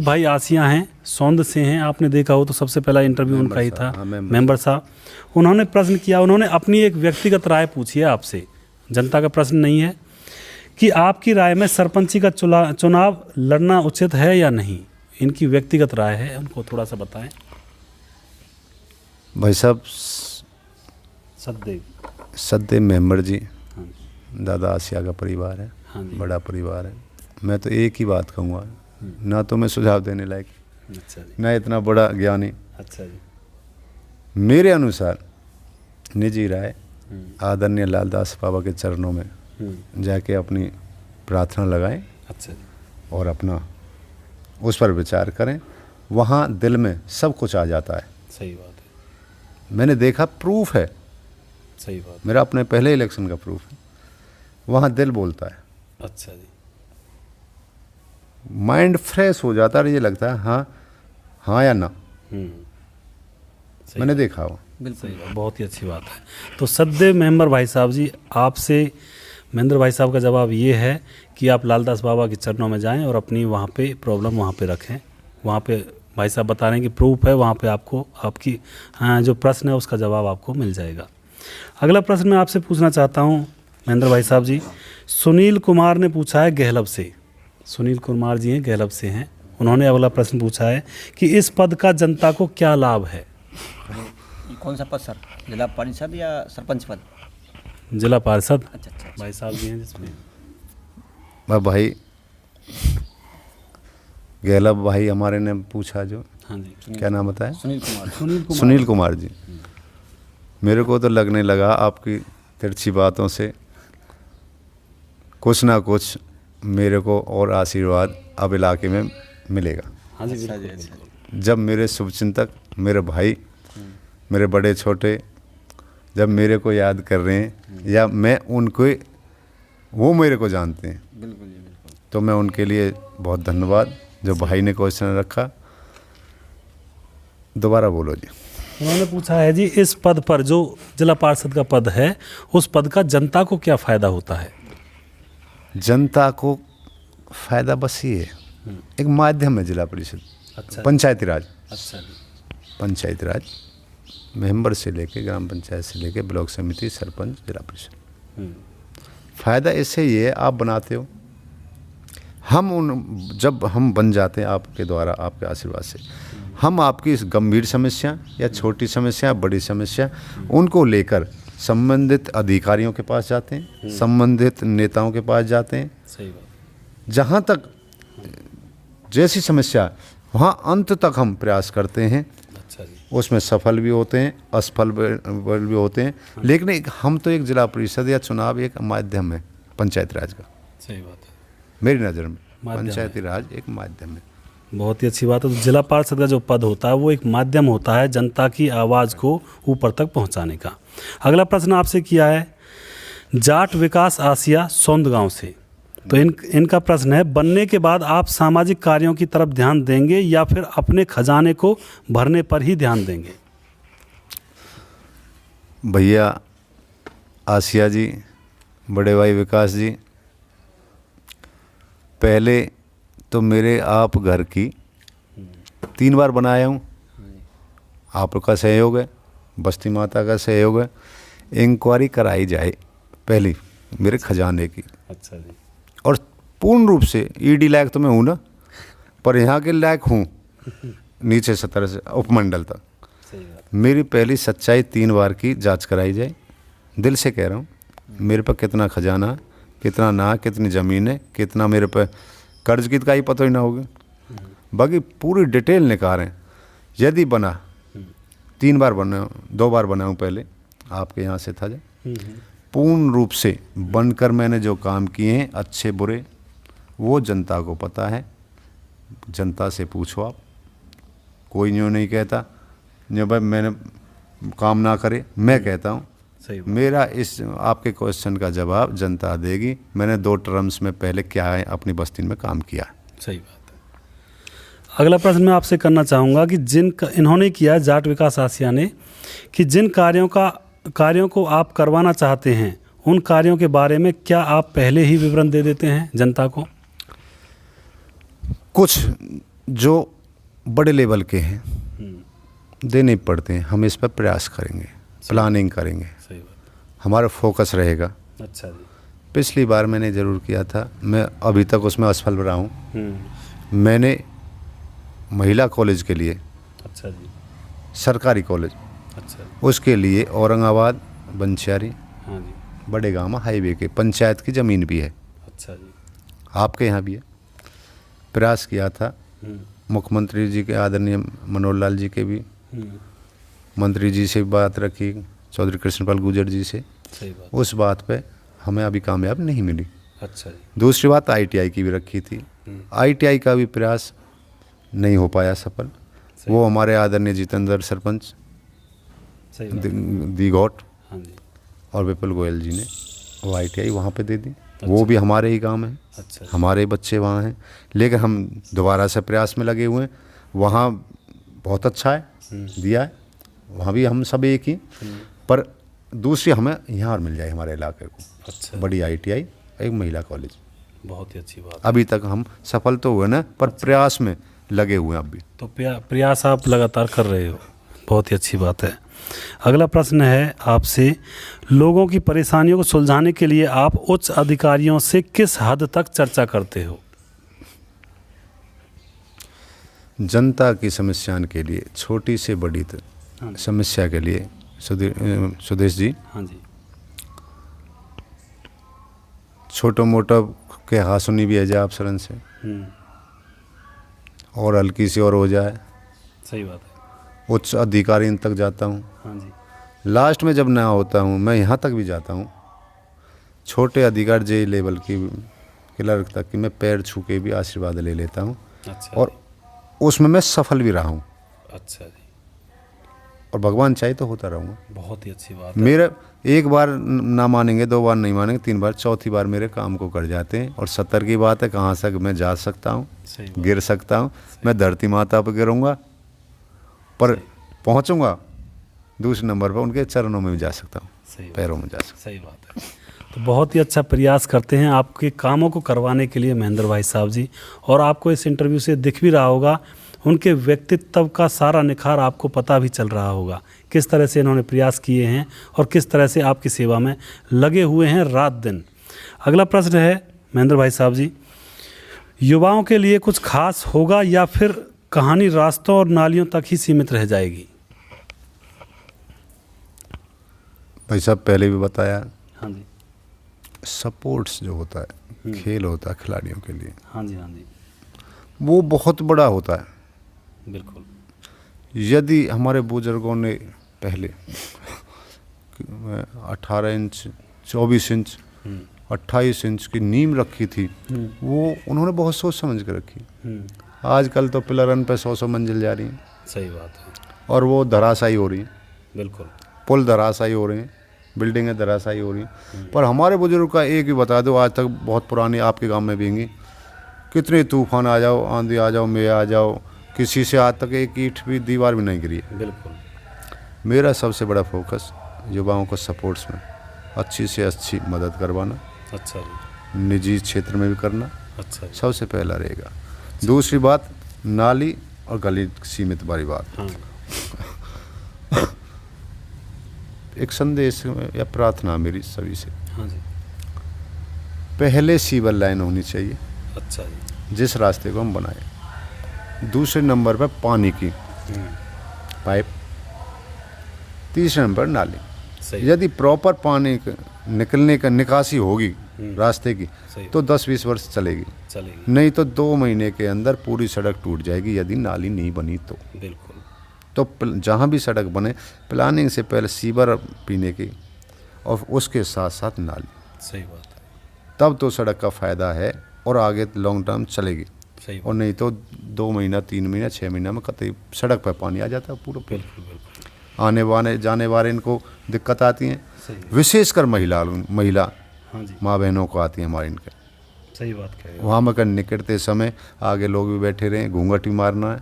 भाई आसिया हैं, सौंद से हैं। आपने देखा हो तो सबसे पहला इंटरव्यू उनका ही था, मेंबर साहब। उन्होंने प्रश्न किया, उन्होंने अपनी एक व्यक्तिगत राय पूछी है आपसे, जनता का प्रश्न नहीं है, कि आपकी राय में सरपंची का चुनाव लड़ना उचित है या नहीं। इनकी व्यक्तिगत राय है, उनको थोड़ा सा बताएं। भाई साहब सददेव मेंबर जी, दादा आसिया का परिवार है, बड़ा परिवार है। मैं तो एक ही बात कहूँगा, ना तो मैं सुझाव देने लायक, अच्छा जी, ना इतना बड़ा ज्ञानी। अच्छा जी, मेरे अनुसार निजी राय आदरणीय लालदास बाबा के चरणों में जाके अपनी प्रार्थना लगाएं अच्छा जी, और अपना उस पर विचार करें, वहाँ दिल में सब कुछ आ जाता है। सही बात है, मैंने देखा, प्रूफ है, सही बात मेरा अपने पहले इलेक्शन का प्रूफ है। वहाँ दिल बोलता है, है। अच्छा जी, माइंड फ्रेश हो जाता है और ये लगता है हाँ हाँ या ना। सही मैंने देखा वो। सही बात, बहुत ही अच्छी बात है। तो सदैव मेंबर भाई साहब जी, आपसे महेंद्र भाई साहब का जवाब ये है कि आप लालदास बाबा के चरणों में जाएं और अपनी वहाँ पे प्रॉब्लम वहाँ पे रखें। वहाँ पे भाई साहब बता रहे हैं कि प्रूफ है, वहाँ पे आपको आपकी जो प्रश्न है उसका जवाब आपको मिल जाएगा। अगला प्रश्न मैं आपसे पूछना चाहता हूँ महेंद्र भाई साहब जी, सुनील कुमार ने पूछा है गहलब से। सुनील कुमार जी हैं, गहलब से हैं। उन्होंने अगला प्रश्न पूछा है कि इस पद का जनता को क्या लाभ है। कौन सा पद सर, जिला परिषद या सरपंच पद? जिला पार्षद अच्छा अच्छा, भाई साहब जी हैं जिसमें। भाई गहलब भाई हमारे ने पूछा जो, हाँ जी, क्या नाम बताया? सुनील कुमार। सुनील कुमार जी। मेरे को तो लगने लगा आपकी तिरछी बातों से कुछ ना कुछ मेरे को और आशीर्वाद अब इलाके में मिलेगा। हाँ जी, बिल्कुल। जब मेरे शुभचिंतक, मेरे भाई, मेरे बड़े छोटे जब मेरे को याद कर रहे हैं या मैं उनको, वो मेरे को जानते हैं, बिल्कुल जी, बिल्कुल। तो मैं उनके लिए बहुत धन्यवाद। जो भाई ने क्वेश्चन रखा, दोबारा बोलो जी। उन्होंने पूछा है जी, इस पद पर जो जिला पार्षद का पद है, उस पद का जनता को क्या फ़ायदा होता है। जनता को फ़ायदा बस ये है, एक माध्यम है जिला परिषद। अच्छा, पंचायती राज, अच्छा जी, पंचायती राज मेंबर से लेके, ग्राम पंचायत से लेके ब्लॉक समिति, सरपंच, जिला परिषद। फ़ायदा इससे ये है, आप बनाते हो, जब हम बन जाते हैं आपके द्वारा, आपके आशीर्वाद से, हम आपकी इस गंभीर समस्या या छोटी समस्या, बड़ी समस्या, उनको लेकर संबंधित अधिकारियों के पास जाते हैं, संबंधित नेताओं के पास जाते हैं। सही बात। जहाँ तक जैसी समस्या, वहाँ अंत तक हम प्रयास करते हैं। अच्छा जी, उसमें सफल भी होते हैं, असफल भी होते हैं, लेकिन हम तो एक जिला परिषद या चुनाव एक माध्यम है पंचायत राज का। सही बात है, मेरी नज़र में माध्यम पंचायती राज एक माध्यम है। बहुत ही अच्छी बात है। तो जिला पार्षद का जो पद होता है वो एक माध्यम होता है जनता की आवाज़ को ऊपर तक पहुंचाने का। अगला प्रश्न आपसे किया है जाट विकास आसिया सौंद गांव से। तो इनका प्रश्न है, बनने के बाद आप सामाजिक कार्यों की तरफ ध्यान देंगे या फिर अपने खजाने को भरने पर ही ध्यान देंगे। भैया आसिया जी, बड़े भाई विकास जी, पहले तो मेरे आप घर की 3 बार बनाया हूँ, आपका सहयोग है, बस्ती माता का सहयोग है। इंक्वायरी कराई जाए पहली मेरे खजाने की। अच्छा जी, और पूर्ण रूप से ईडी लायक तो मैं हूँ ना, पर यहाँ के लायक हूँ नीचे सतर से उपमंडल तक। सही बात। मेरी पहली सच्चाई 3 बार की जांच कराई जाए। दिल से कह रहा हूँ, मेरे पर कितना खजाना, कितना ना, कितनी ज़मीन है, कितना मेरे पर कर्ज की का ही पता ही ना होगा, बाकी पूरी डिटेल निकालें। यदि बना, 3 बार बना, 2 बार बनाऊँ, पहले आपके यहाँ से था जब, पूर्ण रूप से बनकर मैंने जो काम किए हैं, अच्छे बुरे, वो जनता को पता है। जनता से पूछो आप, कोई यूँ नहीं कहता जो भाई मैंने काम ना करे, मैं कहता हूँ। सही बात। मेरा इस आपके क्वेश्चन का जवाब जनता देगी। मैंने 2 टर्म्स में पहले क्या है अपनी बस्ती में काम किया। सही बात है। अगला प्रश्न मैं आपसे करना चाहूँगा कि इन्होंने किया जाट विकास आसिया ने कि जिन कार्यों को आप करवाना चाहते हैं, उन कार्यों के बारे में क्या आप पहले ही विवरण दे देते हैं जनता को। कुछ जो बड़े लेवल के हैं देने पड़ते हैं, हम इस पर प्रयास करेंगे, प्लानिंग करेंगे, सही बात। हमारा फोकस रहेगा। अच्छा जी, पिछली बार मैंने ज़रूर किया था, मैं अभी तक उसमें असफल रहा हूँ। मैंने महिला कॉलेज के लिए, अच्छा जी, सरकारी कॉलेज, अच्छा, उसके लिए औरंगाबाद बंशियारी हाँ जी, बड़े गाँव हाईवे के पंचायत की ज़मीन भी है, अच्छा जी, आपके यहाँ भी है, प्रयास किया था। मुख्यमंत्री जी के आदरणीय मनोहर लाल जी के भी, मंत्री जी से बात रखी, चौधरी कृष्णपाल गुर्जर जी से। सही बात। उस बात पे हमें अभी कामयाब नहीं मिली। अच्छा जी। दूसरी बात ITI की भी रखी थी, ITI का भी प्रयास नहीं हो पाया सफल। वो हमारे आदरणीय जितेंद्र सरपंच सही बात है। दीघोट हाँ जी। और विपुल गोयल जी ने वो ITI वहाँ पे दे दी। वो भी हमारे ही गांव में है, अच्छा जी। हमारे बच्चे वहाँ हैं, लेकिन हम दोबारा से प्रयास में लगे हुए हैं। वहाँ बहुत अच्छा है, दिया है, वहाँ भी हम सब एक ही, पर दूसरी हमें यहाँ और मिल जाए हमारे इलाके को अच्छा, बड़ी ITI, एक महिला कॉलेज। बहुत ही अच्छी बात। अभी तक हम सफल तो हुए ना, पर प्रयास में लगे हुए हैं अभी। तो प्रयास आप लगातार कर रहे हो, बहुत ही अच्छी बात है। अगला प्रश्न है आपसे, लोगों की परेशानियों को सुलझाने के लिए आप उच्च अधिकारियों से किस हद तक चर्चा करते हो? जनता की समस्याओं के लिए, छोटी से बड़ी हाँ। समस्या के लिए सुदेश जी, हाँ जी। छोटो मोटा के हाँ सुनी भी है जाए आप सरन से, और हल्की सी और हो जाए, सही बात है। उच्च अधिकारी तक जाता हूँ। हाँ जी। लास्ट में जब ना होता हूँ, मैं यहाँ तक भी जाता हूँ, छोटे अधिकारी जे लेवल की क्लर्क तक की मैं पैर छू के भी आशीर्वाद ले लेता हूँ। अच्छा और उसमें मैं सफल भी रहा हूँ, अच्छा जी। और भगवान चाहे तो होता रहूँगा। बहुत ही अच्छी बात है। मेरे एक बार ना मानेंगे, 2 बार नहीं मानेंगे, 3 बार, चौथी बार मेरे काम को कर जाते हैं। और 70 की बात है, कहाँ तक मैं जा सकता हूँ, सही बात। गिर सकता हूँ, मैं धरती माता पर गिरूँगा, पर पहुँचूँगा दूसरे नंबर पर उनके चरणों में भी जा सकता हूँ, सही बात। पैरों में जा सकता सही बात है। तो बहुत ही अच्छा प्रयास करते हैं आपके कामों को करवाने के लिए महेंद्र भाई साहब जी। और आपको इस इंटरव्यू से दिख भी रहा होगा, उनके व्यक्तित्व का सारा निखार आपको पता भी चल रहा होगा, किस तरह से इन्होंने प्रयास किए हैं और किस तरह से आपकी सेवा में लगे हुए हैं रात दिन। अगला प्रश्न है महेंद्र भाई साहब जी, युवाओं के लिए कुछ खास होगा या फिर कहानी रास्तों और नालियों तक ही सीमित रह जाएगी? भाई साहब पहले भी बताया, हाँ जी। सपोर्ट्स जो होता है, खेल होता है खिलाड़ियों के लिए, हाँ जी। हाँ जी। वो बहुत बड़ा होता है। बिल्कुल। यदि हमारे बुजुर्गों ने पहले 18 इंच, 24 इंच, 28 इंच की नींव रखी थी, वो उन्होंने बहुत सोच समझ कर रखी। आजकल तो पिलरन पे 100 मंजिल जा रही हैं, सही बात है। और वो धराशायी हो रही हैं, बिल्कुल। पुल धराशायी हो रहे हैं, बिल्डिंगें धराशायी हो रही हैं। पर हमारे बुजुर्ग का एक ही बता दो, आज तक बहुत पुरानी आपके गांव में भी होंगी, कितने तूफान आ जाओ, आंधी आ जाओ, मे आ जाओ, किसी से आज तक एक ईंट भी, दीवार भी नहीं गिरी है। बिल्कुल। मेरा सबसे बड़ा फोकस युवाओं को सपोर्ट्स में अच्छी से अच्छी मदद करवाना, अच्छा जी। निजी क्षेत्र में भी करना अच्छा जी। सबसे पहला रहेगा। दूसरी बात, नाली और गली सीमित वाली बात। हाँ। एक संदेश या प्रार्थना मेरी सभी से, हाँ जी। पहले सीवर लाइन होनी चाहिए अच्छा जी। जिस रास्ते को हम बनाए। दूसरे नंबर पर पानी की पाइप, तीसरे नंबर नाली। सही। यदि प्रॉपर पानी निकलने का निकासी होगी रास्ते की, सही। तो 10-20 वर्ष चलेगी, चलेगी। नहीं तो 2 महीने के अंदर पूरी सड़क टूट जाएगी यदि नाली नहीं बनी तो। बिल्कुल। तो जहाँ भी सड़क बने, प्लानिंग से पहले सीवर पीने की और उसके साथ साथ नाली, सही बात है। तब तो सड़क का फ़ायदा है और आगे लॉन्ग टर्म चलेगी। सही। और नहीं तो 2 महीना, 3 महीना, 6 महीना में कतई सड़क पर पानी आ जाता है पूरा। बिल्कुल। बिल्कुल। आने वाले जाने वाले इनको दिक्कत आती हैं, सही। विशेषकर महिला हाँ जी। माँ बहनों को आती हैं हमारे इनके। सही बात कह रहे हो। वहाँ मगर निकलते समय आगे लोग भी बैठे रहे, घूंघट भी मारना है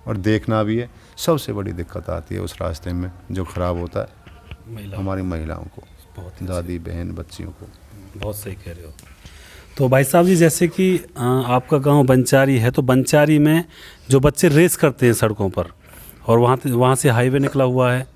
और देखना भी है। सबसे बड़ी दिक्कत आती है उस रास्ते में जो ख़राब होता है महिला, हमारी महिलाओं को, बहुत ही दादी बहन बच्चियों को। बहुत सही कह रहे हो। तो भाई साहब जी, जैसे कि आपका गांव बंचारी है, तो बंचारी में जो बच्चे रेस करते हैं सड़कों पर, और वहाँ से हाईवे निकला हुआ है,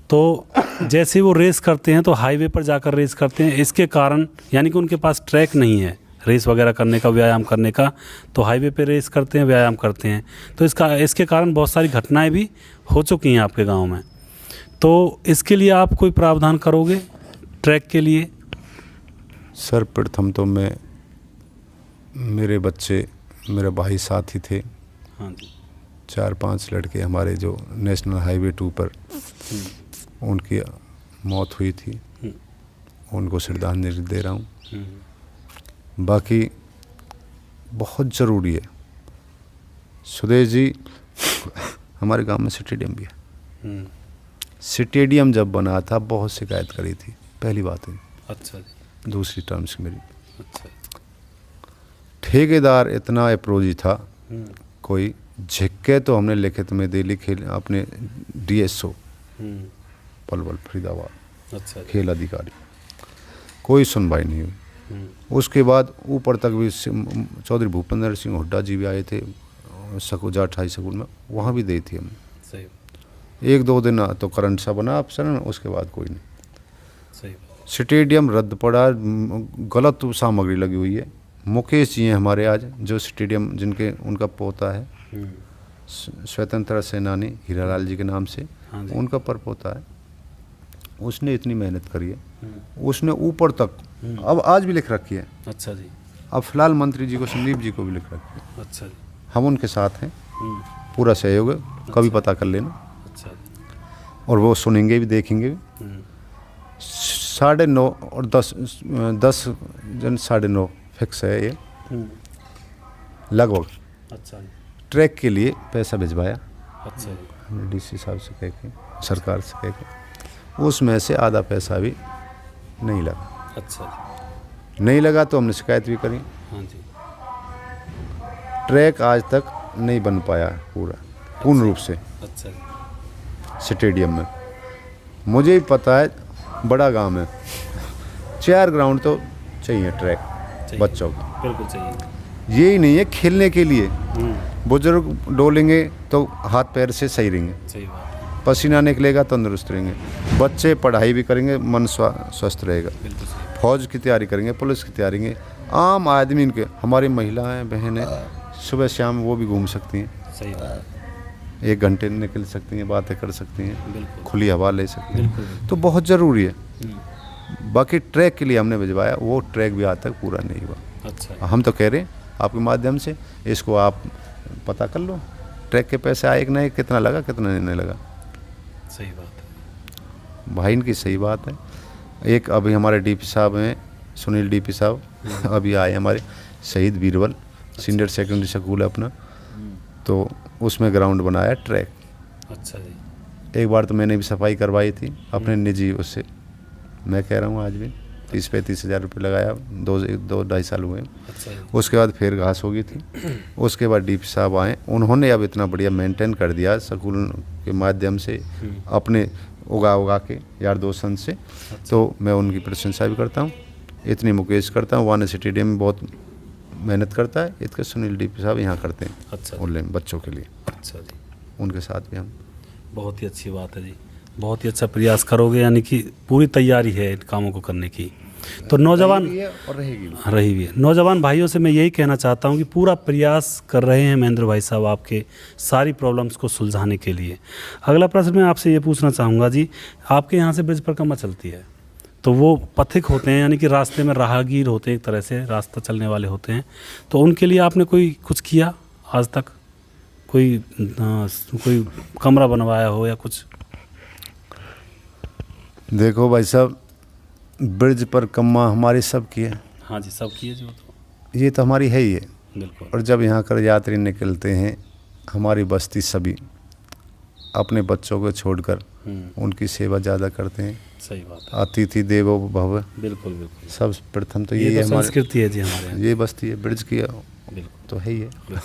तो जैसे वो रेस करते हैं तो हाईवे पर जाकर रेस करते हैं। इसके कारण यानी कि उनके पास ट्रैक नहीं है रेस वगैरह करने का, व्यायाम करने का, तो हाईवे पे रेस करते हैं, व्यायाम करते हैं। तो इसके कारण बहुत सारी घटनाएं भी हो चुकी हैं आपके गांव में। तो इसके लिए आप कोई प्रावधान करोगे ट्रैक के लिए? सर प्रथम तो मेरे बच्चे, मेरे भाई साथी थे, हाँ जी। 4-5 लड़के हमारे जो नेशनल हाईवे 2 पर उनकी मौत हुई थी, उनको श्रद्धांजलि दे रहा हूँ। बाकी बहुत ज़रूरी है सुदेश जी, हमारे गांव में स्टेडियम भी है। स्टेडियम जब बना था बहुत शिकायत करी थी, पहली बात है। अच्छा जी। दूसरी टर्म्स मेरी, अच्छा। ठेकेदार इतना अप्रोची था, कोई झिक्के तो हमने लिखित में दे ली खेल अपने DSO पलवल फरीदाबाद, अच्छा। खेल अधिकारी, कोई सुनवाई नहीं हुई। उसके बाद ऊपर तक भी चौधरी भूपेंद्र सिंह हुड्डा जी भी आए थे सकुजा 28 स्कूल में, वहाँ भी दी थी हमने। सही। 1-2 दिन तो करंट सा बना अफसर, उसके बाद कोई नहीं। सही। स्टेडियम रद्द पड़ा, गलत सामग्री लगी हुई है। मुकेश जी हैं हमारे आज, जो स्टेडियम जिनके उनका पोता है स्वतंत्रता सेनानी हीरालाल जी के नाम से, हाँ जी। उनका परपोता है। उसने इतनी मेहनत करी है, उसने ऊपर तक अब आज भी लिख रखी है। अच्छा जी। अब फिलहाल मंत्री जी को, संदीप जी को भी लिख रखी है। अच्छा जी। हम उनके साथ हैं, पूरा सहयोग है, कभी पता कर लेना। अच्छा जी। और वो सुनेंगे भी, देखेंगे भी। 9:30 और 10 जन 9:30 फिक्स है ये लगभग। अच्छा जी। ट्रैक के लिए पैसा भिजवाया अच्छा जी। हमने DC साहब से कह के, सरकार से कह के, उसमें से आधा पैसा भी नहीं लगा। अच्छा जी। नहीं लगा तो हमने शिकायत भी करी। हाँ जी। ट्रैक आज तक नहीं बन पाया पूर्ण रूप से अच्छा जी। स्टेडियम में। मुझे भी पता है बड़ा गांव है, 4 ग्राउंड तो चाहिए ट्रैक बच्चों को, बिल्कुल चाहिए। यही नहीं है खेलने के लिए। बुजुर्ग डोलेंगे तो हाथ पैर से सही रहेंगे, सही बात। पसीना निकलेगा तंदुरुस्त रहेंगे, बच्चे पढ़ाई भी करेंगे, मन स्वस्थ रहेगा, बिल्कुल सही। फौज की तैयारी करेंगे, पुलिस की तैयारी करेंगे। आम आदमी इनके, हमारी महिलाएं बहनें सुबह शाम वो भी घूम सकती हैं, सही बात। 1 घंटे निकल सकती हैं, बातें कर सकती हैं, बिल्कुल। खुली हवा ले सकती हैं, बिल्कुल। तो बहुत ज़रूरी है। बाकी ट्रैक के लिए हमने भिजवाया, वो ट्रैक भी आज तक पूरा नहीं हुआ। अच्छा। हम तो कह रहे हैं आपके माध्यम से, इसको आप पता कर लो, ट्रैक के पैसे आए कि नहीं, कितना लगा कितना नहीं लगा। सही बात है भाई, इनकी सही बात है। एक अभी हमारे DP साहब हैं, सुनील DP साहब, अभी आए हमारे, शहीद बीरबल सीनियर सेकेंडरी स्कूल है अपना, तो उसमें ग्राउंड बनाया ट्रैक। अच्छा जी। एक बार तो मैंने भी सफाई करवाई थी अपने निजी उससे, मैं कह रहा हूँ आज भी 30-35 हज़ार रुपये लगाया, 2-2.5 साल हुए। अच्छा जी। उसके बाद फिर घास हो गई थी। उसके बाद DP साहब आए, उन्होंने अब इतना बढ़िया मेंटेन कर दिया स्कूल के माध्यम से, अपने उगा के यार दोस्तों से। तो मैं उनकी प्रशंसा भी करता हूँ, इतनी मुकेश करता हूँ। वाने स्टेडियम में बहुत मेहनत करता है, इसके सुनील DP साहब यहाँ करते हैं। अच्छा। ऑनलाइन बच्चों के लिए, अच्छा जी। उनके साथ भी हम। बहुत ही अच्छी बात है जी, बहुत ही अच्छा प्रयास करोगे, यानी कि पूरी तैयारी है इन कामों को करने की। तो नौजवान और रहेगी रही भी है, नौजवान भाइयों से मैं यही कहना चाहता हूं कि पूरा प्रयास कर रहे हैं महेंद्र भाई साहब आपके सारी प्रॉब्लम्स को सुलझाने के लिए। अगला प्रश्न मैं आपसे ये पूछना चाहूँगा जी, आपके यहाँ से ब्रिज परिक्रमा चलती है, तो वो पथिक होते हैं, यानी कि रास्ते में राहगीर होते हैं, एक तरह से रास्ता चलने वाले होते हैं, तो उनके लिए आपने कोई कुछ किया आज तक? कोई कमरा बनवाया हो या कुछ? देखो भाई साहब, ब्रिज परिक्रमा हमारी सब की है। हाँ जी, सब किए जो तो ये तो हमारी है ही है। बिल्कुल। और जब यहाँ कर यात्री निकलते हैं, हमारी बस्ती सभी अपने बच्चों को छोड़कर उनकी सेवा ज़्यादा करते हैं। सही बात है। अतिथि देवो भव। बिल्कुल बिल्कुल। सब प्रथम तो ये यही तो है हमारी संस्कृति है जी हमारे यहाँ। ये बस्ती है, ब्रिज की बिल्कुल। तो है ही है। बिल्कुल।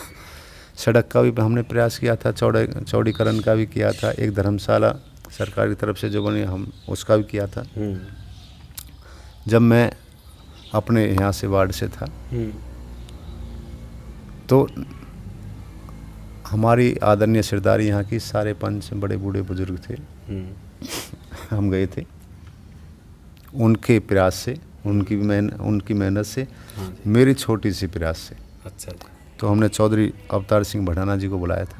सड़क का भी हमने प्रयास किया था, चौड़ीकरण का भी किया था, एक धर्मशाला सरकार की तरफ से जो बनी हम उसका भी किया था। जब मैं अपने यहाँ से वार्ड से था तो हमारी आदरणीय सरदारी यहाँ की सारे पंच बड़े बूढ़े बुजुर्ग थे, हम गए थे उनके प्रयास से, उनकी मेहनत से, मेरी छोटी सी प्रयास से। अच्छा जी। तो हमने चौधरी अवतार सिंह भडाना जी को बुलाया था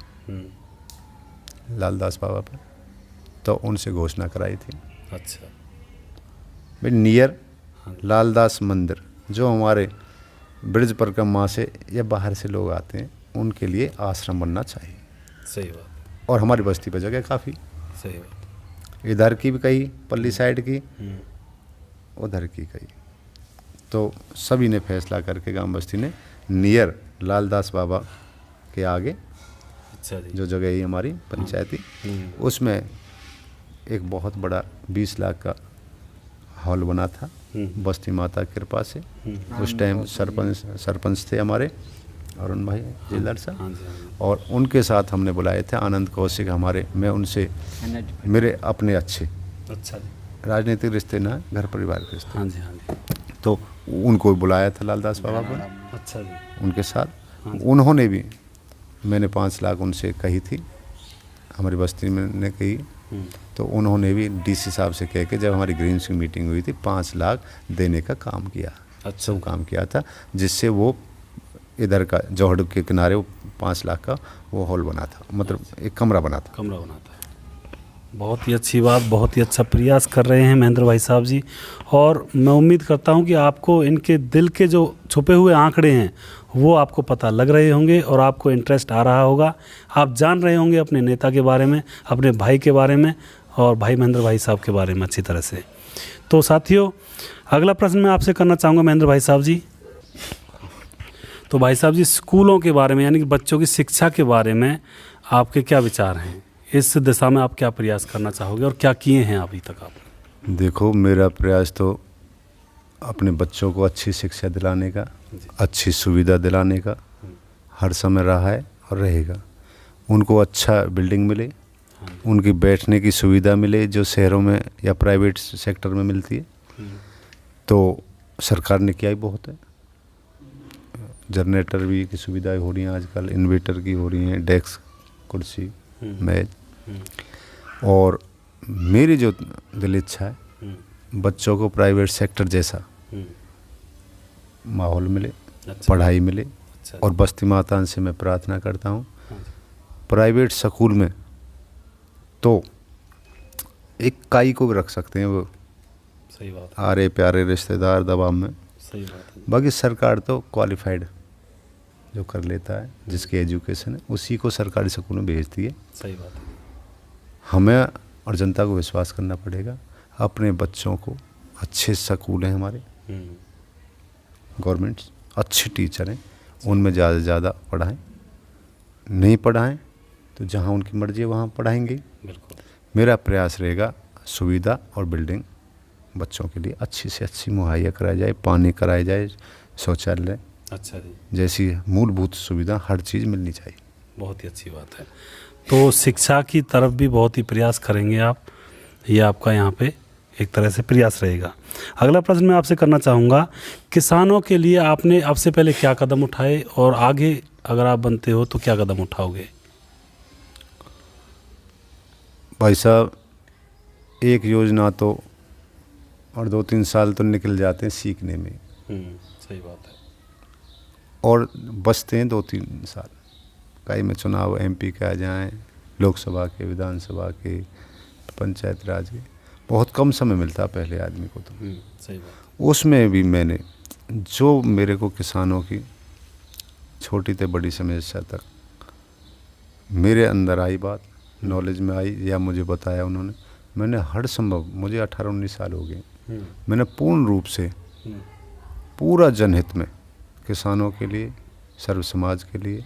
लालदास बाबा पर, तो उनसे घोषणा कराई थी। अच्छा। भाई नियर लालदास मंदिर, जो हमारे ब्रिज परिक्रमा से या बाहर से लोग आते हैं उनके लिए आश्रम बनना चाहिए। सही बात। और हमारी बस्ती पर जगह काफ़ी, सही बात। इधर की भी कही, पल्ली साइड की, उधर की गई। तो सभी ने फैसला करके गांव बस्ती ने नियर लालदास बाबा के आगे अच्छा जी। जो जगह है हमारी पंचायती, उसमें एक बहुत बड़ा 20 लाख का हॉल बना था बस्ती माता की कृपा से। उस टाइम सरपंच थे हमारे अरुण भाई जिलदार साहब, हाँ जी, हाँ जी। और उनके साथ हमने बुलाए थे आनंद कौशिक हमारे, मैं उनसे मेरे अपने अच्छे अच्छा जी। राजनीतिक रिश्ते ना, घर परिवार के रिश्ते, हाँ जी, हाँ जी। तो उनको बुलाया था लालदास बाबा को अच्छा जी। उनके साथ। उन्होंने भी, मैंने 5 लाख उनसे कही थी, हमारी बस्ती में ने कही, तो उन्होंने भी डीसी साहब से कह के, जब हमारी ग्रीन सिंह मीटिंग हुई थी, 5 लाख देने का काम किया। अच्छा। सब काम किया था, जिससे वो इधर का जौहड़ के किनारे वो 5 लाख का वो हॉल बना था, मतलब एक कमरा बना था। कमरा बनाता है। बहुत ही अच्छी बात, बहुत ही अच्छा प्रयास कर रहे हैं महेंद्र भाई साहब जी। और मैं उम्मीद करता हूं कि आपको इनके दिल के जो छुपे हुए आंकड़े हैं वो आपको पता लग रहे होंगे और आपको इंटरेस्ट आ रहा होगा। आप जान रहे होंगे अपने नेता के बारे में, अपने भाई के बारे में और भाई महेंद्र भाई साहब के बारे में अच्छी तरह से। तो साथियों, अगला प्रश्न मैं आपसे करना चाहूँगा महेंद्र भाई साहब जी। तो भाई साहब जी, स्कूलों के बारे में यानी कि बच्चों की शिक्षा के बारे में आपके क्या विचार हैं? इस दिशा में आप क्या प्रयास करना चाहोगे और क्या किए हैं अभी तक आप? देखो, मेरा प्रयास तो अपने बच्चों को अच्छी शिक्षा दिलाने का, अच्छी सुविधा दिलाने का हर समय रहा है और रहेगा। उनको अच्छा बिल्डिंग मिले, उनकी बैठने की सुविधा मिले जो शहरों में या प्राइवेट सेक्टर में मिलती है, तो सरकार ने किया ही बहुत है। जनरेटर भी की सुविधाएं हो रही हैं आजकल, इन्वर्टर की हो रही हैं, डेस्क, कुर्सी, मेज। और मेरी जो दिल इच्छा है, बच्चों को प्राइवेट सेक्टर जैसा माहौल मिले, अच्छा। पढ़ाई मिले। अच्छा। और बस्ती माता से मैं प्रार्थना करता हूँ, प्राइवेट स्कूल में तो एक काई को भी रख सकते हैं, वो सही बात है। आरे प्यारे रिश्तेदार दबाव में। सही बात है। बाकी सरकार तो क्वालिफाइड जो कर लेता है, जिसकी एजुकेशन है, उसी को सरकारी स्कूल में भेजती है। सही बात है। हमें और जनता को विश्वास करना पड़ेगा, अपने बच्चों को अच्छे स्कूल हैं हमारे, गवर्नमेंट अच्छे टीचर हैं, उनमें ज़्यादा से ज़्यादा पढ़ाएं। नहीं पढ़ाएं तो जहां उनकी मर्जी है वहाँ पढ़ाएंगे। बिल्कुल। मेरा प्रयास रहेगा सुविधा और बिल्डिंग बच्चों के लिए अच्छी से अच्छी मुहैया कराई जाए, पानी कराया जाए, शौचालय अच्छा जी। जैसी मूलभूत सुविधा हर चीज़ मिलनी चाहिए। बहुत ही अच्छी बात है। तो शिक्षा की तरफ भी बहुत ही प्रयास करेंगे आप, ये आपका यहाँ पे एक तरह से प्रयास रहेगा। अगला प्रश्न मैं आपसे करना चाहूँगा, किसानों के लिए आपने अब से पहले क्या कदम उठाए और आगे अगर आप बनते हो तो क्या कदम उठाओगे? भाई साहब, एक योजना तो और 2-3 साल तो निकल जाते हैं सीखने में, सही बात है। और बचते हैं 2-3 साल। कई में चुनाव MP के आ जाएं, लोकसभा के, विधानसभा के, पंचायत राज के, बहुत कम समय मिलता है पहले आदमी को। तो सही बात। उसमें भी मैंने जो मेरे को किसानों की छोटी से बड़ी समस्या तक मेरे अंदर आई, बात नॉलेज में आई या मुझे बताया उन्होंने, मैंने हर संभव, मुझे 18-19 साल हो गए, मैंने पूर्ण रूप से पूरा जनहित में किसानों के लिए, सर्व समाज के लिए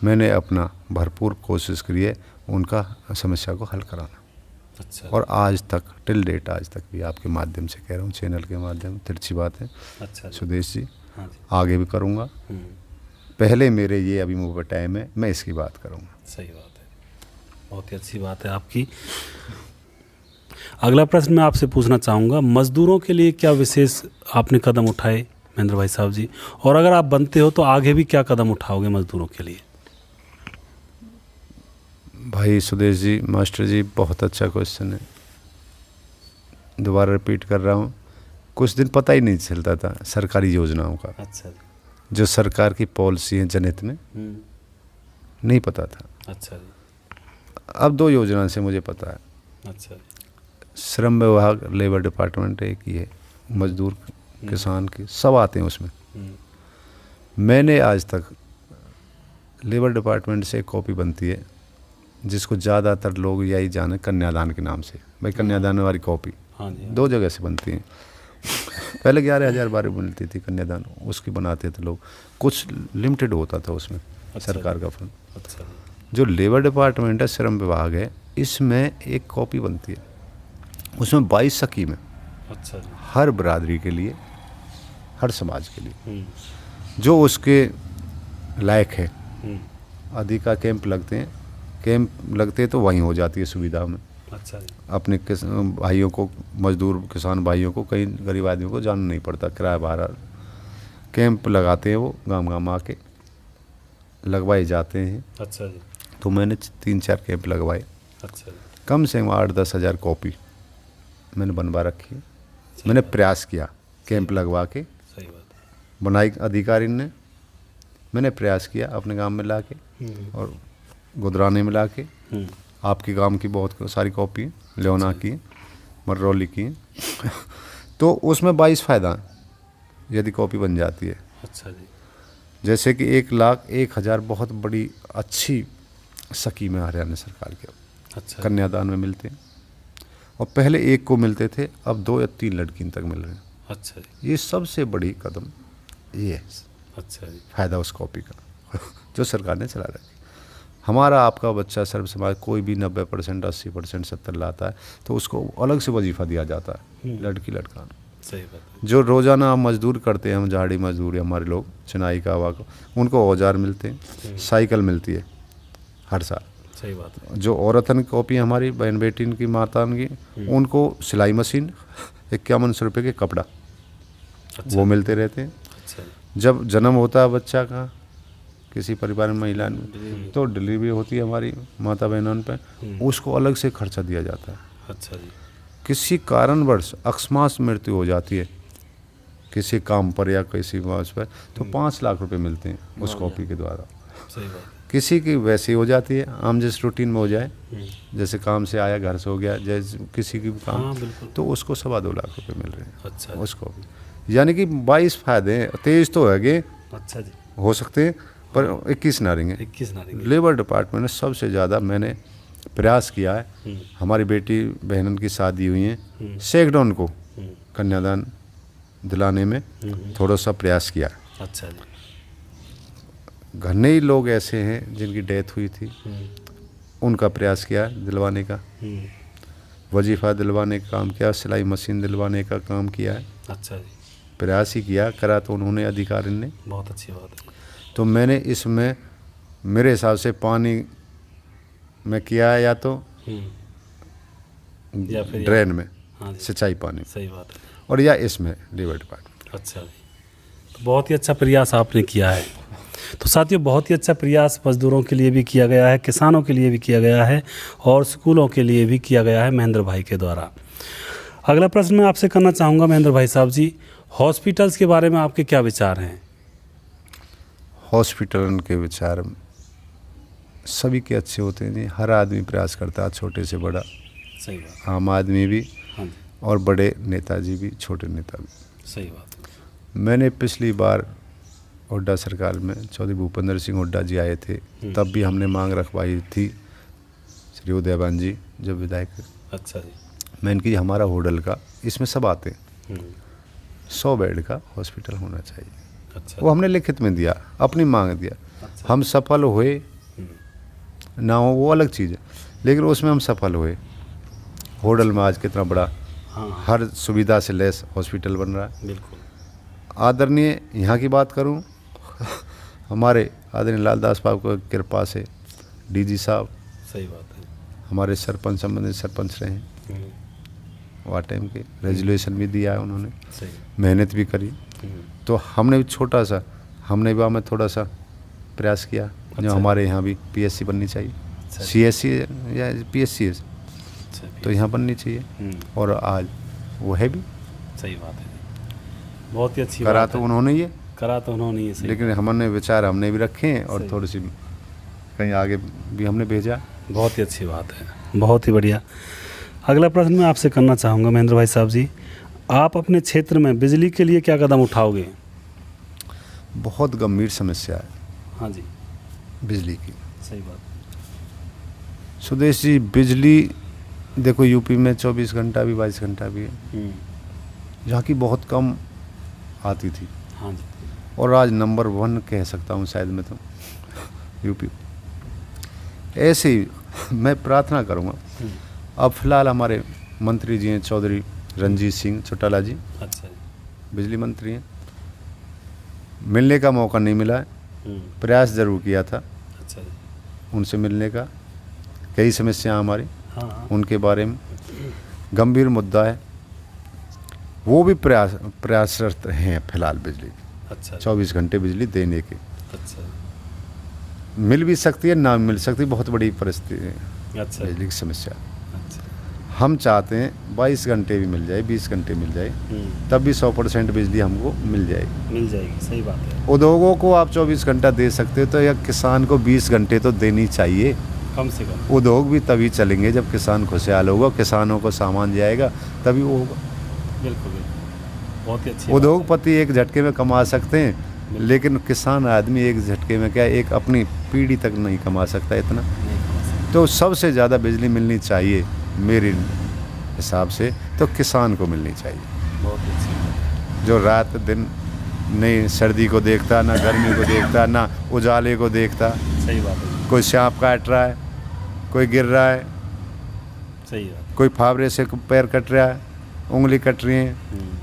मैंने अपना भरपूर कोशिश करी है उनका समस्या को हल कराना। अच्छा। और आज तक टिल डेट, आज तक भी आपके माध्यम से कह रहा हूँ, चैनल के माध्यम, तिरछी बात है। अच्छा जी। सुदेश जी, हाँ जी। आगे भी करूँगा। पहले मेरे ये अभी मोबाइल टाइम है, मैं इसकी बात करूँगा। सही बात है, बहुत ही अच्छी बात है आपकी। अगला प्रश्न मैं आपसे पूछना चाहूँगा, मज़दूरों के लिए क्या विशेष आपने कदम उठाए महेंद्र भाई साहब जी, और अगर आप बनते हो तो आगे भी क्या कदम उठाओगे मज़दूरों के लिए? भाई सुदेश जी, मास्टर जी, बहुत अच्छा क्वेश्चन है, दोबारा रिपीट कर रहा हूँ। कुछ दिन पता ही नहीं चलता था सरकारी योजनाओं का। अच्छा जी। जो सरकार की पॉलिसी है जनहित में, नहीं पता था। अच्छा जी। अब 2 योजना से मुझे पता है। अच्छा। श्रम विभाग, लेबर डिपार्टमेंट एक ही है, मजदूर किसान के सब आते हैं उसमें। मैंने आज तक लेबर डिपार्टमेंट से एक कॉपी बनती है जिसको ज़्यादातर लोग यही जाने कन्यादान के नाम से, भाई कन्यादान वाली कॉपी हाँ जी। 2 जगह से बनती हैं। पहले 11,000 बारी मिलती थी कन्यादान, उसकी बनाते थे लोग, कुछ लिमिटेड होता था उसमें सरकार का फंड। अच्छा जी। जो लेबर डिपार्टमेंट है, श्रम विभाग है, इसमें एक कॉपी बनती है, उसमें 22 स्कीम है, अच्छा जी। हर बरादरी के लिए, हर समाज के लिए, हम्म, जो उसके लायक है। हम्म, अधिका कैंप लगते हैं, कैंप लगते तो वहीं हो जाती है सुविधा में। अच्छा जी। अपने भाइयों को, मजदूर किसान भाइयों को, कई गरीब आदमियों को जाना नहीं पड़ता, किराया भाड़ा। कैंप लगाते हैं वो, गांव गांव आके लगवाए जाते हैं। अच्छा जी। तो मैंने 3-4 कैंप लगवाए, अच्छा जी। कम से कम 8-10 हज़ार कॉपी मैंने बनवा रखी है। मैंने प्रयास किया कैंप लगवा के, सही बात है। बनाई अधिकारी ने, मैंने प्रयास किया अपने गांव में लाके और गुदराने में लाके। हम्म, आपके गांव की बहुत सारी कॉपी हैं, लेवना की, मररौली की तो उसमें 22 फ़ायदा है यदि कॉपी बन जाती है। अच्छा जी। जैसे कि 1,01,000 बहुत बड़ी अच्छी स्कीम है हरियाणा सरकार के, अच्छा। कन्यादान में मिलते हैं, और पहले एक को मिलते थे, अब 2 या 3 लड़कियों तक मिल रहे हैं। अच्छा जी। ये सबसे बड़ी कदम ये है, अच्छा जी। फ़ायदा उस कॉपी का जो सरकार ने चला रखी। हमारा आपका बच्चा सर्व समाज कोई भी 90%, 80%, 70 लाता है तो उसको अलग से वजीफ़ा दिया जाता है, लड़की लड़का। सही बात है। जो रोज़ाना हम मजदूर करते हैं, हम झाड़ी मजदूर या हमारे लोग चिनाई का हवा को, उनको औजार मिलते हैं, साइकिल मिलती है हर साल। सही बात है। जो औरतन की कॉपी हमारी बहन बेटीन की, मातान की, उनको सिलाई मशीन, 5100 रुपये के कपड़ा, अच्छा। वो मिलते रहते हैं। अच्छा जी। जब जन्म होता है बच्चा का किसी परिवार में, महिला में, तो डिलीवरी होती है हमारी माता बहनों पे, उसको अलग से खर्चा दिया जाता है। अच्छा जी। किसी कारणवश अकस्मात मृत्यु हो जाती है किसी काम पर या किसी वास पर, तो 5 लाख रुपए मिलते हैं उस कॉपी के द्वारा। सही बात है। किसी की वैसी हो जाती है, आम जिस रूटीन में हो जाए, जैसे काम से आया घर से हो गया, जैसे किसी की काम, हाँ बिल्कुल। तो उसको 2.25 लाख रुपए मिल रहे हैं अच्छा। उस कॉपी। यानी कि 22 फ़ायदे हैं, 23 तो है अच्छा जी। हो सकते हैं, पर 21 ना रहेंगे। 21 नारी। लेबर डिपार्टमेंट में सबसे ज़्यादा मैंने प्रयास किया है। हमारी बेटी बहनन की शादी हुई है, सैकड़ों को कन्यादान दिलाने में थोड़ा सा प्रयास किया। अच्छा जी। घने ही लोग ऐसे हैं जिनकी डेथ हुई थी, उनका प्रयास किया दिलवाने का, वजीफ़ा दिलवाने का काम किया, सिलाई मशीन दिलवाने का काम किया है। अच्छा जी। प्रयास ही किया, करा तो उन्होंने, अधिकारी ने। बहुत अच्छी बात है। तो मैंने इसमें मेरे हिसाब से पानी में किया है, या तो या फिर ड्रेन में हाँ जी। सिंचाई पानी, सही बात है। और या इसमें लेबर डिपार्टमेंट। अच्छा जी। तो बहुत ही अच्छा प्रयास आपने किया है। तो साथियों, बहुत ही अच्छा प्रयास मजदूरों के लिए भी किया गया है, किसानों के लिए भी किया गया है, और स्कूलों के लिए भी किया गया है महेंद्र भाई के द्वारा। अगला प्रश्न मैं आपसे करना चाहूँगा महेंद्र भाई साहब जी, हॉस्पिटल्स के बारे में आपके क्या विचार हैं? हॉस्पिटल के विचार सभी के अच्छे होते हैं जी, हर आदमी प्रयास करता है, छोटे से बड़ा, सही बात। आम आदमी भी हाँ जी। और बड़े नेताजी भी, छोटे नेता भी। सही बात है। मैंने पिछली बार हुड्डा सरकार में चौधरी भूपेंद्र सिंह हुड्डा जी आए थे, तब भी हमने मांग रखवाई थी, श्री उदयवान जी जब विधायक। अच्छा जी। मैंने की हमारा होटल का, इसमें सब आते हैं, 100 100 बेड का हॉस्पिटल होना चाहिए। अच्छा। वो हमने लिखित में दिया, अपनी मांग दिया। अच्छा। हम सफल हुए ना हो वो अलग चीज़ है, लेकिन उसमें हम सफल हुए। होटल में आज कितना बड़ा, हाँ हर सुविधा से लेस हॉस्पिटल बन रहा है। बिल्कुल। आदरणीय यहाँ की बात करूँ, हमारे आदरणीय लालदास बाबू की कृपा से डीजी साहब, सही बात है। हमारे सरपंच, संबंधित सरपंच रहे हैं वार टाइम के, रेजुलेशन भी दिया है उन्होंने, सही। मेहनत भी करी। तो हमने भी छोटा सा, हमने भी में थोड़ा सा प्रयास किया, जो हमारे यहाँ भी पीएससी बननी चाहिए, सीएससी या पीएससी है, अच्छा। तो यहाँ बननी चाहिए, और आज वो है भी। सही बात है। बहुत ही अच्छी करा बात तो है। उन्होंने ये, करा तो उन्होंने ये, सही। लेकिन हमने विचार हमने भी रखे हैं, और थोड़ी सी कहीं आगे भी हमने भेजा। बहुत ही अच्छी बात है, बहुत ही बढ़िया। अगला प्रश्न मैं आपसे करना चाहूँगा महेंद्र भाई साहब जी, आप अपने क्षेत्र में बिजली के लिए क्या कदम उठाओगे? बहुत गंभीर समस्या है हाँ जी। बिजली की। सही बात। सुदेश जी, बिजली देखो यूपी में 24 घंटा भी 22 घंटा भी है, जहाँ की बहुत कम आती थी, हाँ जी। और आज नंबर 1 कह सकता हूँ शायद मैं तो यूपी। ऐसे ही मैं प्रार्थना करूँगा। अब फिलहाल हमारे मंत्री जी हैं चौधरी रणजीत सिंह चौटाला जी, अच्छा जी। बिजली मंत्री हैं। मिलने का मौका नहीं मिला है, प्रयास ज़रूर किया था अच्छा जी। उनसे मिलने का। कई समस्या हमारी हाँ उनके बारे में गंभीर मुद्दा है, वो भी प्रयासरत हैं फिलहाल बिजली, अच्छा 24 घंटे बिजली देने के। अच्छा मिल भी सकती है, ना मिल सकती, बहुत बड़ी परिस्थिति है अच्छा बिजली की समस्या। अच्छा। हम चाहते हैं 22 घंटे भी मिल जाए, 20 घंटे मिल जाए, तब भी 100% बिजली हमको मिल जाएगी। मिल जाएगी, सही बात है। उद्योगों को आप 24 घंटा दे सकते हो, तो या किसान को 20 घंटे तो देनी चाहिए कम से कम। उद्योग भी तभी चलेंगे जब किसान खुशहाल होगा, किसानों को सामान जाएगा तभी वो होगा। बिल्कुल बिल्कुल, बहुत ही अच्छी बात है। उद्योगपति एक झटके में कमा सकते हैं, लेकिन किसान आदमी एक झटके में क्या, एक अपनी पीढ़ी तक नहीं कमा सकता इतना। नहीं कमा सकते। तो सबसे ज़्यादा बिजली मिलनी चाहिए मेरे हिसाब से, तो किसान को मिलनी चाहिए, बहुत ही अच्छी बात है। जो रात दिन नहीं सर्दी को देखता, ना गर्मी को देखता, ना उजाले को देखता। सही बात है, कोई सांप काट रहा है, कोई गिर रहा है, सही बात। कोई फावरे से पैर कट रहा है, उंगली कट रही है,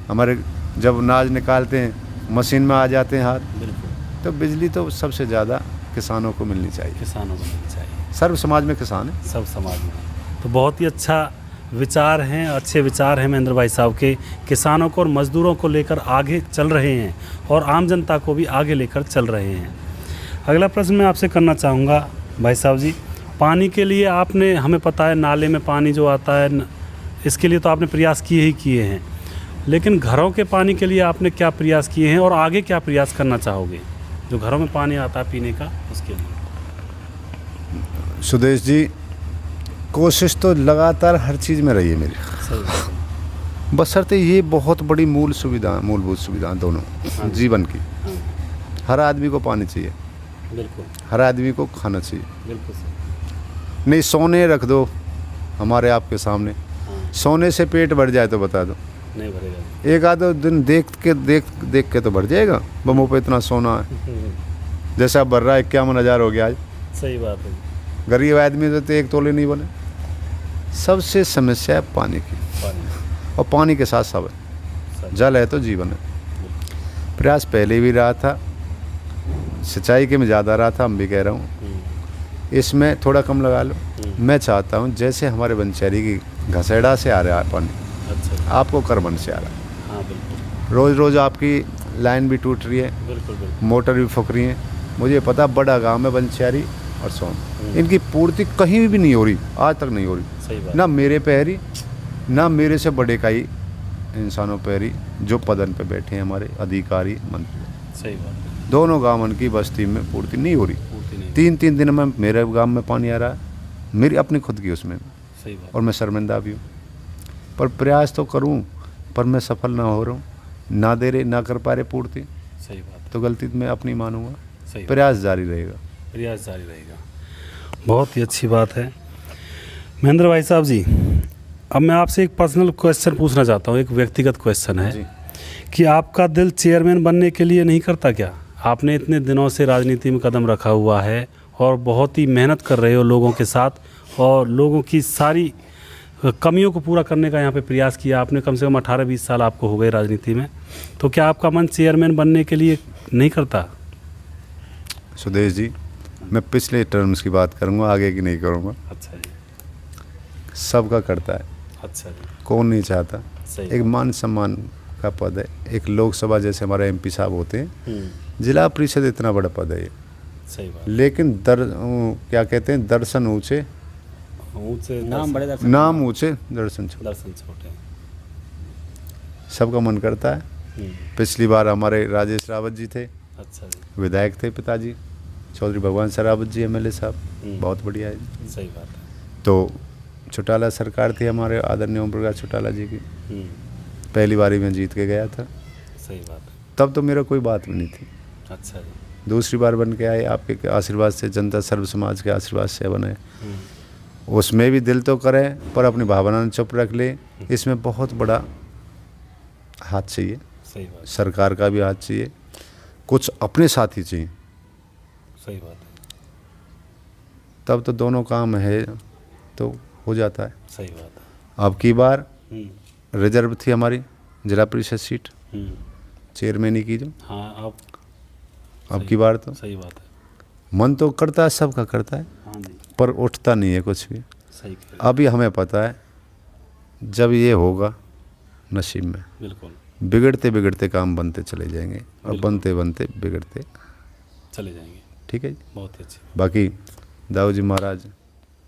हमारे जब नाज निकालते हैं मशीन में आ जाते हैं हाथ। बिल्कुल, तो बिजली तो सबसे ज़्यादा किसानों को मिलनी चाहिए। किसानों को मिलनी चाहिए, सर्व समाज में किसान है। सब समाज में। तो बहुत ही अच्छा विचार हैं, अच्छे विचार हैं महेंद्र भाई साहब के। किसानों को और मज़दूरों को लेकर आगे चल रहे हैं और आम जनता को भी आगे लेकर चल रहे हैं। अगला प्रश्न मैं आपसे करना चाहूँगा भाई साहब जी, पानी के लिए आपने, हमें पता है नाले में पानी जो आता है इसके लिए तो आपने प्रयास किए ही किए हैं, लेकिन घरों के पानी के लिए आपने क्या प्रयास किए हैं और आगे क्या प्रयास करना चाहोगे, जो घरों में पानी आता है पीने का उसके लिए? सुदेश जी, कोशिश तो लगातार हर चीज़ में रही है मेरी, सही। बशर्ते ये बहुत बड़ी मूलभूत सुविधा दोनों जीवन की। हर आदमी को पानी चाहिए, बिल्कुल हर आदमी को खाना चाहिए। बिल्कुल सही। नहीं सोने रख दो हमारे आपके सामने, सोने से पेट भर जाए तो बता दो, नहीं भरेगा। एक आधो दिन देख के तो भर जाएगा। बमों पे इतना सोना है, जैसा भर रहा है 51,000 हो गया आज। सही बात है। गरीब आदमी तो 1 तोले नहीं बने। सबसे समस्या है पानी की, पानी और पानी के साथ सब है, जल है तो जीवन है। प्रयास पहले भी रहा था, सिंचाई के में ज़्यादा रहा था, हम भी कह रहा हूँ इसमें थोड़ा कम लगा लो। मैं चाहता हूँ जैसे हमारे बनचेरी की घसेड़ा से आ रहा है पानी, अच्छा, आपको करबन से आ रहा है। हाँ बिल्कुल रोज़ रोज़ आपकी लाइन भी टूट रही है, बिल्कुल बिल्कुल। मोटर भी फूक रही है। मुझे पता बड़ा गांव में बनचेरी और सोन, इनकी पूर्ति कहीं भी नहीं हो रही, आज तक नहीं हो रही। सही बात। ना मेरे पैरी, ना मेरे से बड़े कई इंसानों पैरी जो पदन पे बैठे हैं हमारे अधिकारी मंत्री। सही बात है। दोनों गांवन की बस्ती में पूर्ति नहीं हो रही। पूर्ति नहीं। 3-3 दिन में मेरे गांव में पानी आ रहा है, मेरी अपनी खुद की उसमें, सही बात। और मैं शर्मिंदा भी हूँ। पर प्रयास तो करूँ, पर मैं सफल ना हो रहा हूँ, ना दे रहे, ना कर पा रहे पूर्ति, सही बात। तो गलती मैं अपनी मानूंगा। सही। प्रयास जारी रहेगा। प्रयास जारी रहेगा। बहुत ही अच्छी बात है महेंद्र भाई साहब जी। अब मैं आपसे एक पर्सनल क्वेश्चन पूछना चाहता हूँ, एक व्यक्तिगत क्वेश्चन है जी। कि आपका दिल चेयरमैन बनने के लिए नहीं करता क्या? आपने इतने दिनों से राजनीति में कदम रखा हुआ है और बहुत ही मेहनत कर रहे हो लोगों के साथ, और लोगों की सारी कमियों को पूरा करने का यहाँ पे प्रयास किया आपने। कम से कम 18-20 साल आपको हो गए राजनीति में, तो क्या आपका मन चेयरमैन बनने के लिए नहीं करता? सुदेश जी, मैं पिछले टर्म्स की बात करूंगा, आगे की नहीं करूंगा। अच्छा जी। सबका करता है, अच्छा जी। कौन नहीं चाहता। सही। एक मान सम्मान का पद है, एक लोकसभा जैसे हमारे एमपी साहब होते हैं, जिला परिषद इतना बड़ा पद है ये। सही बात। लेकिन क्या कहते हैं, दर्शन ऊंचे, ऊंचे नाम बड़े दर्शक। नाम ऊंचे, दर्शन छोटे। दर्शन छोटे। सबका मन करता है। पिछली बार हमारे राजेश रावत जी थे, अच्छा जी। विधायक थे पिताजी, चौधरी भगवान सरावत जी एमएलए साहब, बहुत बढ़िया है जी। सही बात है। तो चौटाला सरकार थी हमारे आदरणीय ओम प्रकाश चौटाला जी की, पहली बारी में जीत के गया था। सही बात है। तब तो मेरा कोई बात भी नहीं थी। अच्छा जी। दूसरी बार बन के आए, आपके आशीर्वाद से, जनता सर्व समाज के आशीर्वाद से बने। उसमें भी दिल तो करे, पर अपनी भावना ने चुप रख ले। इसमें बहुत बड़ा हाथ चाहिए, सही बात, सरकार का भी हाथ चाहिए, कुछ अपने साथी चाहिए, सही बात है, तब तो दोनों काम है तो हो जाता है। सही बात है। अब की बार हम्म, रिजर्व थी हमारी जिला परिषद सीट हम्म, चेयरमैन की जो, हाँ आप अब की बार तो सही बात है, मन तो करता है, सबका करता है, हाँ जी, पर उठता नहीं है कुछ भी। सही कह रहे अभी हमें पता है जब ये होगा नसीब में, हैं, बिल्कुल बिगड़ते बिगड़ते काम बनते चले जाएंगे और बिल्कुल। बनते बनते बिगड़ते, चले जाएंगे, ठीक है जी। बहुत ही अच्छी, बाकी दाऊ जी महाराज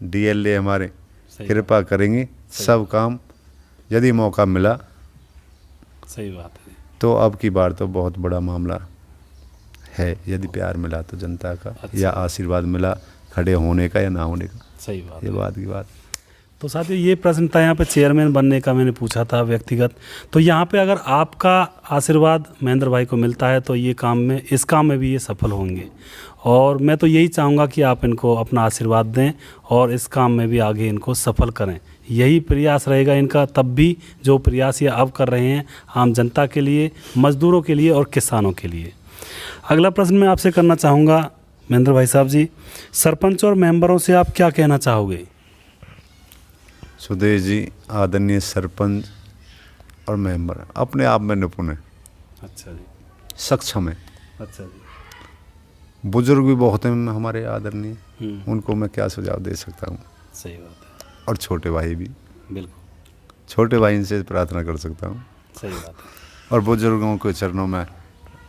डीएलए हमारे सही कृपा करेंगे, सब काम यदि मौका मिला सही बात है, तो अब की बार तो बहुत बड़ा मामला है, यदि प्यार मिला तो जनता का, या आशीर्वाद मिला खड़े होने का या ना होने का, सही बात ये है। बात की बात। तो साथियों ये प्रश्न था यहाँ पे चेयरमैन बनने का, मैंने पूछा था व्यक्तिगत। तो यहाँ पे अगर आपका आशीर्वाद महेंद्र भाई को मिलता है तो ये काम में, इस काम में भी ये सफल होंगे, और मैं तो यही चाहूँगा कि आप इनको अपना आशीर्वाद दें और इस काम में भी आगे इनको सफल करें। यही प्रयास रहेगा इनका, तब भी जो प्रयास ये अब कर रहे हैं आम जनता के लिए, मजदूरों के लिए और किसानों के लिए। अगला प्रश्न मैं आपसे करना चाहूँगा महेंद्र भाई साहब जी, सरपंच और मेंबरों से आप क्या कहना चाहोगे? सुदेश जी आदरणीय सरपंच और मेंबर अपने आप में निपुण है, अच्छा जी, सक्षम है, अच्छा जी, बुजुर्ग भी बहुत हैं हमारे आदरणीय, हम्म, उनको मैं क्या सुझाव दे सकता हूँ, सही बात है, और छोटे भाई भी, बिल्कुल छोटे भाई से प्रार्थना कर सकता हूँ, सही बात है, और बुजुर्गों के चरणों में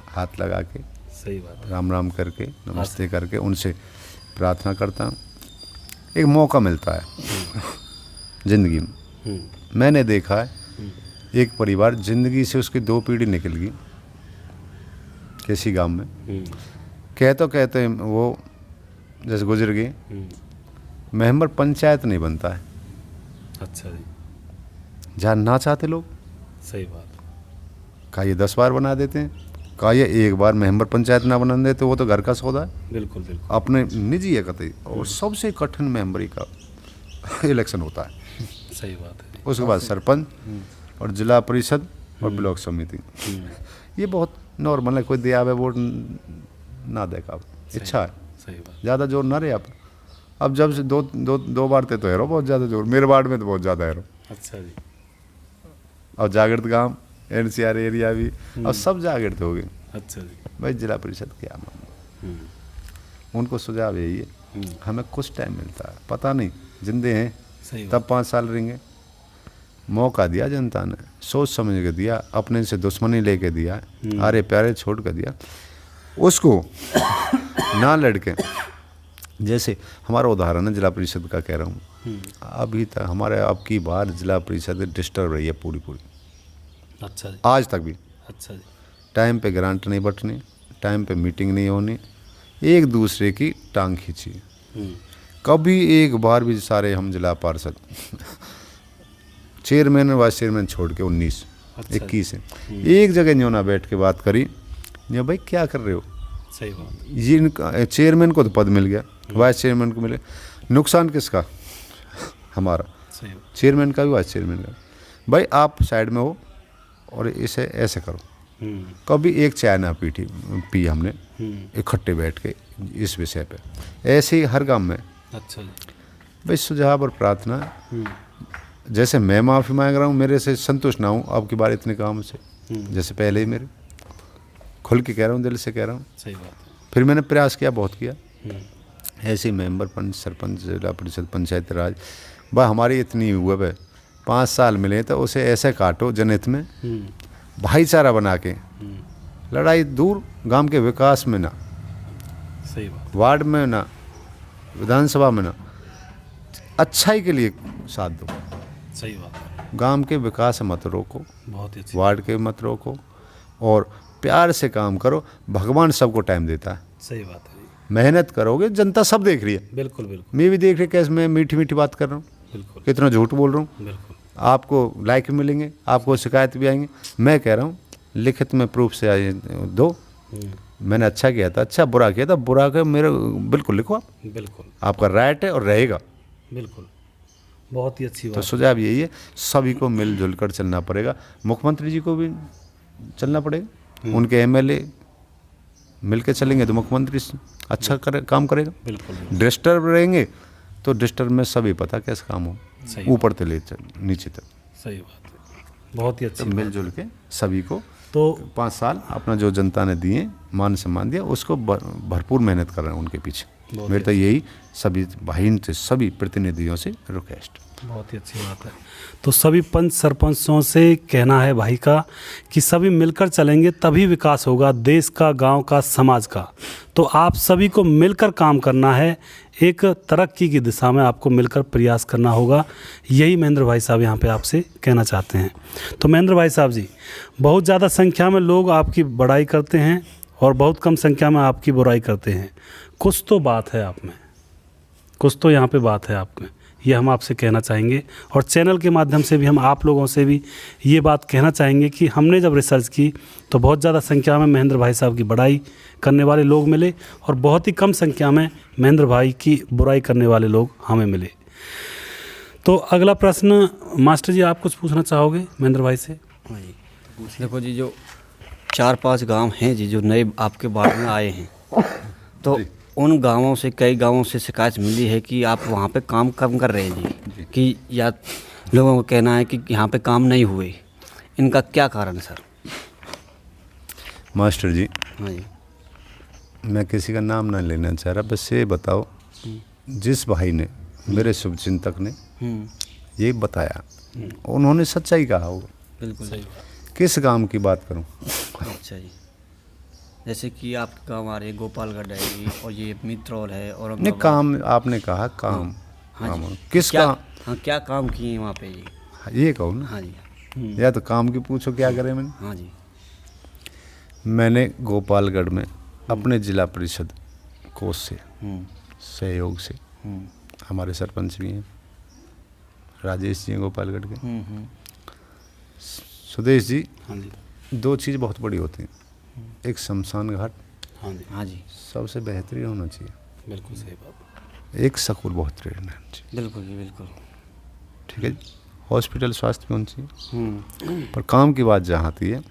हाथ लगा के सही बात है, राम राम करके नमस्ते करके उनसे प्रार्थना करता हूँ। एक मौका मिलता है ज़िंदगी में, मैंने देखा है एक परिवार ज़िंदगी से उसकी 2 पीढ़ी निकल गई किसी गांव में, कहते वो जैसे गुजर गए, मेंबर पंचायत नहीं बनता है, अच्छा जी, जहाँ ना चाहते लोग सही बात, का ये 10 बार बना देते हैं, का ये एक बार मेंबर पंचायत ना बना देते वो तो घर का सौदा है, बिल्कुल बिल्कुल, अपने निजी है कतई, और सबसे कठिन मेंबरी का इलेक्शन होता है, सही बात है, उसके बाद सरपंच और जिला परिषद और ब्लॉक समिति, ये बहुत नॉर्मल है, कोई दिया हुआ वोट ना दे का इच्छा है, सही बात, ज़्यादा जोर ना रहे आप। अब जब से दो बार थे तो हेरो बहुत ज़्यादा जोर, मेरे वार्ड में तो बहुत ज़्यादा हेरो, अच्छा जी, और जागृत गांव एनसीआर एरिया भी अब सब जागृत हो गए। अच्छा जी, भाई जिला परिषद क्या मामला, उनको सुझाव यही है, हमें कुछ टाइम मिलता है, पता नहीं जिंदे हैं सही तब 5 साल रहेंगे, मौका दिया जनता ने, सोच समझ के दिया, अपने से दुश्मनी लेके दिया, अरे प्यारे छोड़ कर दिया, उसको ना लड़के, जैसे हमारा उदाहरण है जिला परिषद का कह रहा हूँ, अभी तक हमारे अब की बार जिला परिषद डिस्टर्ब रही है पूरी, अच्छा जी, आज तक भी अच्छा जी, टाइम पे ग्रांट नहीं बटनी, टाइम पे मीटिंग नहीं होनी, एक दूसरे की टांग खींची, कभी एक बार भी सारे हम जिला पार्षद चेयरमैन और वाइस चेयरमैन छोड़ के 19-21 है, एक जगह न्यों ना बैठ के बात करी, न्यों भाई क्या कर रहे हो, सही बात, ये इनका चेयरमैन को तो पद मिल गया, वाइस चेयरमैन को मिले, नुकसान किसका, हमारा, सही बात, चेयरमैन का भी वाइस चेयरमैन का, भाई आप साइड में हो और इसे ऐसे करो, कभी एक चाय ना पी हमने इकट्ठे बैठ के इस विषय पे, ऐसे ही हर काम में, अच्छा जी, भाई सुझाव और प्रार्थना, जैसे मैं माफ़ी मांग रहा हूँ, मेरे से संतुष्ट ना हूँ अब की बार इतने काम से, जैसे पहले ही मेरे खुल के कह रहा हूँ, दिल से कह रहा हूँ, सही बात, फिर मैंने प्रयास किया, बहुत किया, ऐसे ही मेंबर पंच सरपंच जिला परिषद पंचायत राज, भाई हमारी इतनी हुआ भाई 5 साल मिले तो उसे ऐसे काटो जनहित में, भाईचारा बना के, लड़ाई दूर, गांव के विकास में ना, सही बात, वार्ड में ना, विधानसभा में ना, अच्छाई के लिए साथ दो, सही बात है, गांव के विकास मत रोको, बहुत ही अच्छी, वार्ड के मत रोको, और प्यार से काम करो, भगवान सबको टाइम देता है, सही बात है, मेहनत करोगे, जनता सब देख रही है, बिल्कुल बिल्कुल, मैं भी देख रही कैसे मैं मीठी मीठी बात कर रहा हूँ, बिल्कुल कितना झूठ बोल रहा हूँ, बिल्कुल, आपको लाइक मिलेंगे, आपको शिकायत भी आएंगे, मैं कह रहा हूँ लिखित में प्रूफ से दो, मैंने अच्छा किया था, अच्छा, बुरा किया था, बुरा का मेरे बिल्कुल लिखो आप, बिल्कुल, आपका राइट है और रहेगा, बिल्कुल, बहुत ही अच्छी तो बात। सुझाव यही है, सभी को मिलजुल कर चलना पड़ेगा। मुख्यमंत्री जी को भी चलना पड़ेगा, उनके एमएलए मिलकर चलेंगे तो मुख्यमंत्री अच्छा काम करेगा। बिल्कुल डिस्टर्ब रहेंगे तो डिस्टर्ब में सभी पता कैसे काम हो, सही ऊपर से ले नीचे तक। सही बात है, बहुत ही अच्छी तो मिलजुल के सभी को तो 5 साल अपना जो जनता ने दिए, मान सम्मान दिया, उसको भरपूर मेहनत कर रहे हैं उनके पीछे। मेरे तो यही सभी भाई से, सभी प्रतिनिधियों से रिक्वेस्ट। बहुत ही अच्छी बात है। तो सभी पंच सरपंचों से कहना है भाई का कि सभी मिलकर चलेंगे तभी विकास होगा देश का, गांव का, समाज का। तो आप सभी को मिलकर काम करना है, एक तरक्की की दिशा में आपको मिलकर प्रयास करना होगा। यही महेंद्र भाई साहब यहाँ पे आपसे कहना चाहते हैं। तो महेंद्र भाई साहब जी, बहुत ज़्यादा संख्या में लोग आपकी बड़ाई करते हैं और बहुत कम संख्या में आपकी बुराई करते हैं। कुछ तो बात है आप में, कुछ तो यहाँ पे बात है आप में, ये हम आपसे कहना चाहेंगे। और चैनल के माध्यम से भी हम आप लोगों से भी ये बात कहना चाहेंगे कि हमने जब रिसर्च की तो बहुत ज़्यादा संख्या में महेंद्र भाई साहब की बड़ाई करने वाले लोग मिले और बहुत ही कम संख्या में महेंद्र भाई की बुराई करने वाले लोग हमें मिले। तो अगला प्रश्न मास्टर जी, आप कुछ पूछना चाहोगे महेंद्र भाई से? हाँ जी, देखो जी, जो 4-5 गांव हैं जी जो नए आपके वार्ड में आए हैं, तो उन गांवों से, कई गांवों से शिकायत मिली है कि आप वहां पे काम कम कर रहे हैं जी, कि या लोगों का कहना है कि यहाँ पे काम नहीं हुए। इनका क्या कारण है सर? मास्टर जी, हाँ जी, मैं किसी का नाम ना लेना चाह रहा, बस ये बताओ, जिस भाई ने, मेरे शुभचिंतक ने ये बताया, उन्होंने सच्चाई कहा होगा। बिल्कुल सही। किस काम की बात करूं? अच्छा जी, जैसे कि आपके गाँव आ रहे हैं गोपालगढ़ है जी, और ये मित्रौल है और नहीं, काम आपने कहा, काम हाँ काम जी, किस क्या, काम? हाँ क्या काम किए हैं वहाँ पे जी? ये कहो ना, हाँ जी, या तो काम की पूछो क्या करे मैंने। हाँ जी, मैंने गोपालगढ़ में अपने जिला परिषद कोष से सहयोग से, हमारे सरपंच भी हैं, राजेश जी हैं गोपालगढ़ के, सुदेश जी, हाँ जी, 2 चीज़ बहुत बड़ी होती हैं, एक शमशान घाट हाँ जी, हाँ जी, सबसे बेहतरीन होना चाहिए, बिल्कुल सही बात। एक सकूर बहुत बेहतरीन होना चाहिए, बिल्कुल जी, बिल्कुल। ठीक है जी। हॉस्पिटल स्वास्थ्य भी होना चाहिए, पर काम की बात जहाँ आती है,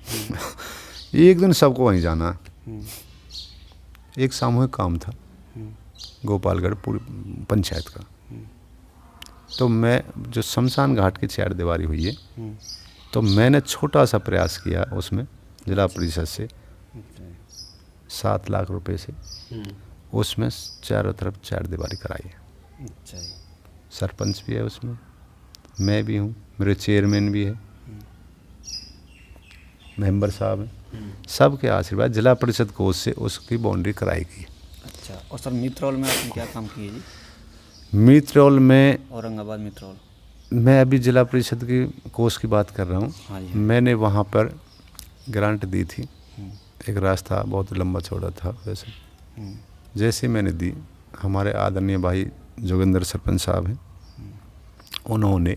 एक दिन सबको वहीं जाना है। एक सामूहिक काम था गोपालगढ़ पूरी पंचायत का, तो मैं जो शमशान घाट की 4 दीवारी हुई है, तो मैंने छोटा सा प्रयास किया उसमें जिला परिषद से 7 लाख रुपए से, उसमें चारों तरफ 4 दीवारी कराई है। अच्छा जी, सरपंच भी है उसमें, मैं भी हूँ, मेरे चेयरमैन भी है, मेंबर साहब हैं, सबके आशीर्वाद जिला परिषद कोष से उसकी बाउंड्री कराई गई। अच्छा। और सर मित्रौल में आपने क्या काम किए जी? मित्रौल में, औरंगाबाद मित्रौल। मैं अभी जिला परिषद की कोष की बात कर रहा हूँ। हाँ जी, मैंने वहाँ पर ग्रांट दी थी, एक रास्ता बहुत लंबा चौड़ा था वैसे, जैसे मैंने दी, हमारे आदरणीय भाई जोगिंदर सरपंच साहब हैं, उन्होंने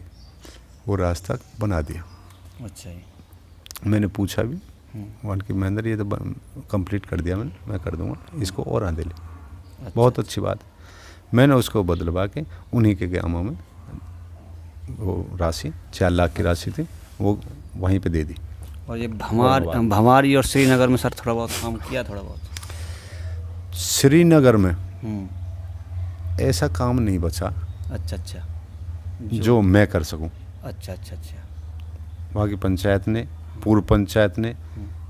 वो रास्ता बना दिया। अच्छा जी, मैंने पूछा भी वन की महेंद्र, ये तो कंप्लीट कर दिया मैंने, मैं कर दूंगा, इसको और आधे ले। अच्छा, बहुत अच्छी बात है। मैंने उसको बदलवा के उन्हीं के गाँवों में वो राशि 4 लाख की राशि थी, वो वहीं पे दे दी। और ये भंवारी और श्रीनगर में सर थोड़ा बहुत काम किया, थोड़ा बहुत? श्रीनगर में ऐसा काम नहीं बचा अच्छा अच्छा, जो मैं कर सकूं। अच्छा अच्छा अच्छा, वहाँ की पंचायत ने, पूर्व पंचायत ने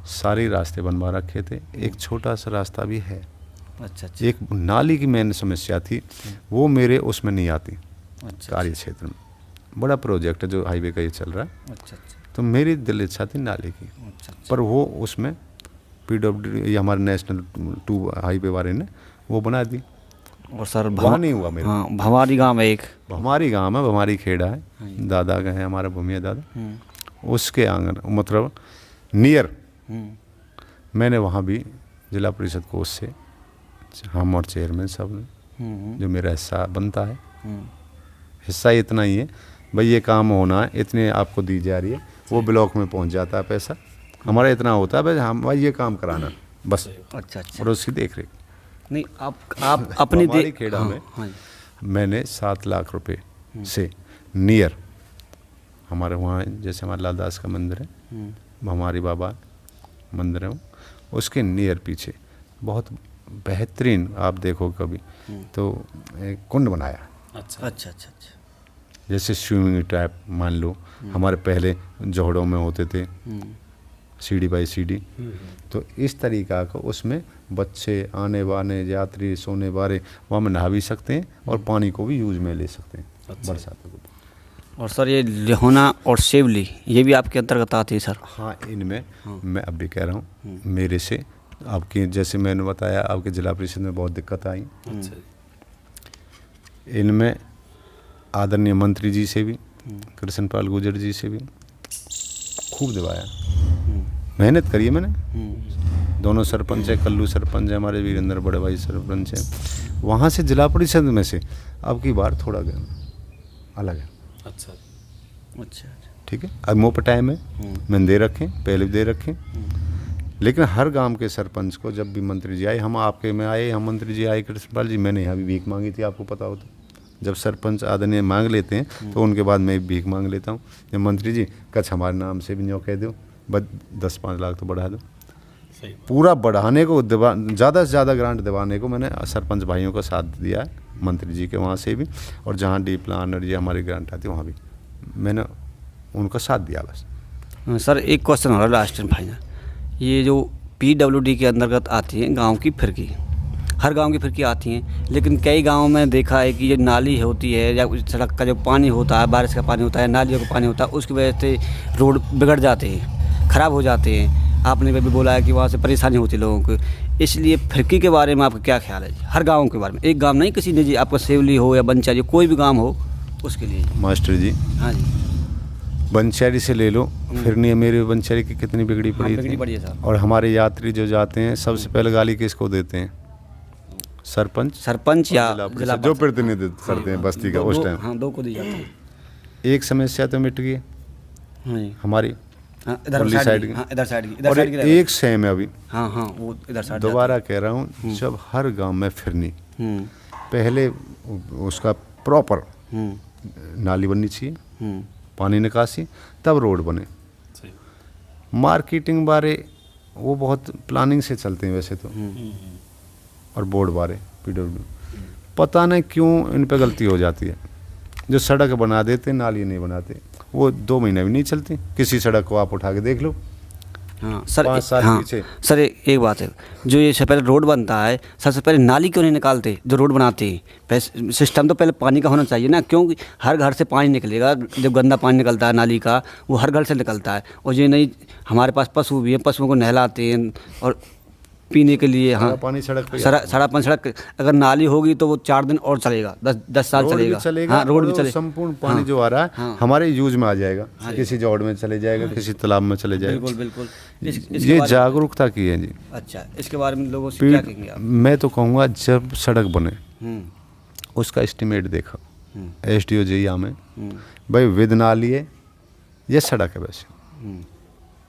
सारे रास्ते बनवा रखे थे, एक छोटा सा रास्ता भी है। अच्छा अच्छा, एक नाली की मेन समस्या थी, वो मेरे उसमें नहीं आती, अच्छा कार्य क्षेत्र में। बड़ा प्रोजेक्ट है जो हाईवे का ये चल रहा है, अच्छा अच्छा, तो मेरी दिल इच्छा थी नाले की, अच्छा अच्छा, पर वो उसमें PWD ये हमारे नेशनल 2 हाईवे वाले ने वो बना दी। और सर वहाँ नहीं हुआ मेरा। हाँ, भंवारी गांव है एक, हमारी गाँव है, हमारी खेड़ा है, दादा का है, हमारा भूमिया दादा, उसके आंगन मतलब नियर मैंने वहाँ भी जिला परिषद कोष से, हम और चेयरमैन साहब ने, जो मेरा हिस्सा बनता है, हिस्सा इतना ही है भाई, ये काम होना है, इतने आपको दी जा रही है, वो ब्लॉक में पहुंच जाता है पैसा, हमारा इतना होता है भाई, हम भाई ये काम कराना बस, अच्छा अच्छा, और उसकी देख रेख। नहीं आप अपनी हमारी खेड़ा में हाँ, मैंने 7 लाख रुपए से नियर हमारे वहाँ जैसे हमारे लालदास का मंदिर है, हमारी बाबा मंदिर है, उसके नियर पीछे बहुत बेहतरीन आप देखो कभी तो एक कुंड बनाया। अच्छा अच्छा अच्छा अच्छा। जैसे स्विमिंग टाइप मान लो, हमारे पहले जोहड़ों में होते थे सीढ़ी बाई सीढ़ी, तो इस तरीका का उसमें बच्चे आने वाने यात्री सोने वाले वहाँ में नहा भी सकते हैं और पानी को भी यूज में ले सकते हैं बरसातों को। और सर ये लिहोना और शिवली ये भी आपके अंतर्गत आती है सर? हाँ, इनमें मैं अब भी कह रहा हूँ मेरे से आपके जैसे मैंने बताया आपके जिला परिषद में बहुत दिक्कत आई। इनमें आदरणीय मंत्री जी से भी कृष्णपाल गुर्जर जी से भी खूब दबाया, मेहनत करी है मैंने। दोनों सरपंच है, कल्लू सरपंच है, हमारे वीरेंद्र बड़े भाई सरपंच है। वहाँ से जिला परिषद में से अब की बार थोड़ा अलग है। अच्छा अच्छा, ठीक है, अब मोह पर टाइम है, मैंने दे रखे, पहले भी दे रखे। लेकिन हर गांव के सरपंच को जब भी मंत्री जी आए, हम आपके में आए, हम मंत्री जी आए कृष्णपाल जी, मैंने यहाँ भी भीख मांगी थी, आपको पता हो तो। जब सरपंच आदरणीय मांग लेते हैं तो उनके बाद मैं भीख मांग लेता हूँ। जब मंत्री जी कच्छ हमारे नाम से भी न्यों कह दो, बस 10-5 लाख तो बढ़ा दो। पूरा बढ़ाने को ज़्यादा से ज़्यादा ग्रांट दिवाने को मैंने सरपंच भाइयों का साथ दिया है, मंत्री जी के वहाँ से भी, और जहाँ डी प्लान और ये हमारी ग्रांट आती है वहाँ भी मैंने उनका साथ दिया बस। सर एक क्वेश्चन हो रहा है लास्ट टाइम फाइनल, ये जो PWD के अंतर्गत आती है गांव की फिरकी, हर गांव की फिरकी आती हैं, लेकिन कई गांवों में देखा है कि ये नाली होती है या सड़क का जो पानी होता है, बारिश का पानी होता है, नालियों का पानी होता है, उसकी वजह से रोड बिगड़ जाते हैं, ख़राब हो जाते हैं। आपने भी बोला है कि वहाँ से परेशानी होती है लोगों को, इसलिए फिरकी के बारे में आपका क्या ख्याल है? हर गाँव के बारे में, एक गाँव नहीं, किसी निजी, आपका सेवली हो या बंचारी कोई भी गाँव हो उसके लिए। मास्टर जी, हाँ जी, बंचारी से ले लो, फिरनी है मेरे बंचारी की कितनी बिगड़ी पड़ी बिगड़ी पड़ी है थी। साहब। और हमारे यात्री जो जाते हैं सबसे पहले गाली किसको देते हैं? सरपंच या जिला जो प्रतिनिधित्व करते हैं बस्ती का उस टाइम। हाँ, 2 को दी जाती है। एक समस्या तो मिट गई हाँ जी, हमारी हाँ, इधर उरली साइड की, हाँ, इधर साइड की, और एक सेम है अभी। हाँ हाँ, वो इधर साइड दोबारा कह रहा हूँ, जब हर गांव में फिरनी, पहले उसका प्रॉपर नाली बननी चाहिए, पानी निकासी, तब रोड बने। मार्केटिंग बारे वो बहुत प्लानिंग से चलते हैं वैसे तो, और बोर्ड बारे PWD पता नहीं क्यों इन पे गलती हो जाती है। जो सड़क बना देते नाली नहीं बनाते, वो 2 महीने भी नहीं चलती। किसी सड़क को आप उठा के देख लो। हाँ सर, 5 साल हाँ पीछे। सर एक बात है, जो ये सबसे पहले रोड बनता है, सबसे पहले नाली क्यों नहीं निकालते जो रोड बनाते हैं? सिस्टम तो पहले पानी का होना चाहिए ना, क्योंकि हर घर से पानी निकलेगा, जब गंदा पानी निकलता है नाली का वो हर घर से निकलता है। और ये नहीं, हमारे पास पशु भी हैं, पशुओं को नहलाते हैं और पीने के लिए। हाँ, पानी सड़क पे, सड़क अगर नाली होगी तो वो 4 दिन और चलेगा, 10 साल चलेगा। हाँ, रोड भी चलेगा। संपूर्ण पानी जो आ रहा है हमारे यूज में आ जाएगा, किसी जोड़ में चले जाएगा, किसी तालाब में चले जाएगा। बिल्कुल बिल्कुल, ये जागरूकता की है जी। अच्छा, इसके बारे में लोगों से क्या कहेंगे आप? मैं तो कहूँगा जब सड़क बने उसका एस्टिमेट देखा SDO जिया में, भाई विद नाली है ये सड़क है, वैसे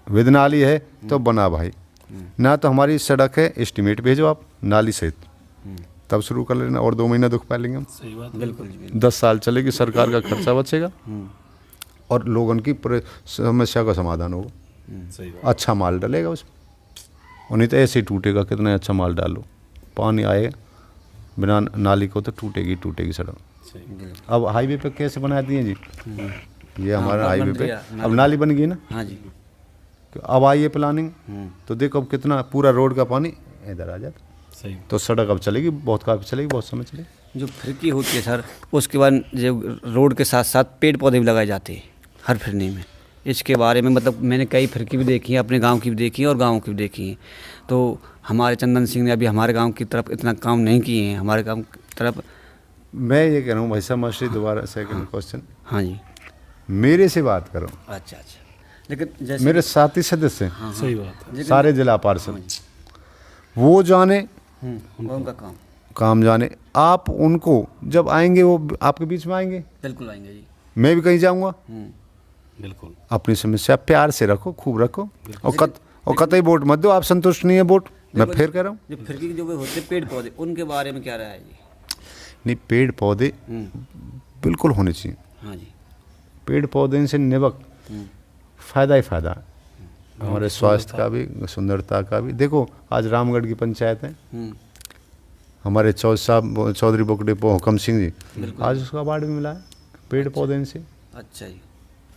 विद नाली है तो बना भाई, ना तो हमारी सड़क है एस्टिमेट भेजो आप नाली सहित, तब शुरू कर लेना, और 2 महीना दुख पा लेंगे हम। सही बात, बिल्कुल 10 साल चलेगी, सरकार का खर्चा बचेगा और लोगों की समस्या का समाधान होगा। अच्छा माल डलेगा उसमें, और नहीं तो ऐसे ही टूटेगा। कितना अच्छा माल डालो, पानी आएगा बिना नाली को तो टूटेगी सड़क। अब हाईवे पे कैसे बना दिए जी, ये हमारा हाईवे पे अब नाली बन गई ना। हाँ जी, अब आई है प्लानिंग, तो देखो अब कितना पूरा रोड का पानी इधर आ जाता। सही। तो सड़क अब चलेगी, बहुत काफ़ी चलेगी, बहुत समय चलेगी। जो फिरकी होती है सर, उसके बाद जो रोड के साथ साथ पेड़ पौधे भी लगाए जाते हैं हर फिरनी में। इसके बारे में मतलब मैंने कई फिरकी भी देखी है, अपने गांव की भी देखी है और गाँव की भी देखी है। तो हमारे चंदन सिंह ने अभी हमारे गाँव की तरफ इतना काम नहीं किए हैं, हमारे गाँव की तरफ। मैं ये कह रहा हूँ भाई साहब, मास्टर दोबारा सेकंड क्वेश्चन। हाँ जी, मेरे से बात करो। अच्छा, लेकिन जैसे मेरे साथी सदस्य हैं, हाँ, सही बात है। सारे जिला पार्षद, वो जाने उनका काम जाने। आप उनको जब आएंगे वो आपके बीच में आएंगे, बिल्कुल आएंगे जी। मैं भी कहीं जाऊंगा। बिल्कुल। अपनी समस्या प्यार से रखो, खूब रखो, और कतई वोट मत दो। आप संतुष्ट नहीं है वोट, मैं फिर कह रहा हूँ। जो फिरकी जो होते पेड़ पौधे, उनके बारे में क्या राय है जी? नहीं, पेड़ पौधे बिल्कुल होने चाहिए। हाँ जी, पेड़ पौधे से निवक फ़ायदा ही फ़ायदा है, हमारे स्वास्थ्य का भी, सुंदरता का भी। देखो आज रामगढ़ की पंचायत है, हमारे चौधरी बोकड़े हुकम सिंह जी, आज उसका अवार्ड भी मिला है पेड़ पौधे से। अच्छा जी।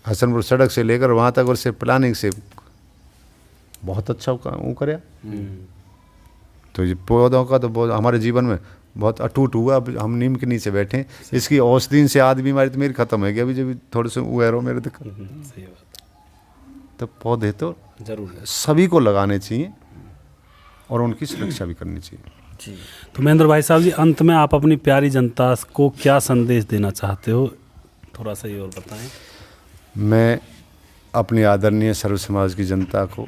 हसनपुर सड़क से लेकर वहाँ तक और से प्लानिंग से बहुत अच्छा वो करे। तो ये पौधों का तो बहुत हमारे जीवन में बहुत अटूट हुआ। अब हम नीम के नीचे बैठे, इसकी औषधि से आदि बीमारी तो मेरी खत्म है गया अभी, जब थोड़े से हुए रहो मेरे दिक्कत। सही बात तो पौधे तो जरूर है। सभी को लगाने चाहिए और उनकी सुरक्षा भी करनी चाहिए। जी। तो महेंद्र भाई साहब जी, अंत में आप अपनी प्यारी जनता को क्या संदेश देना चाहते हो, थोड़ा सा ये और बताएं। मैं अपनी आदरणीय सर्व समाज की जनता को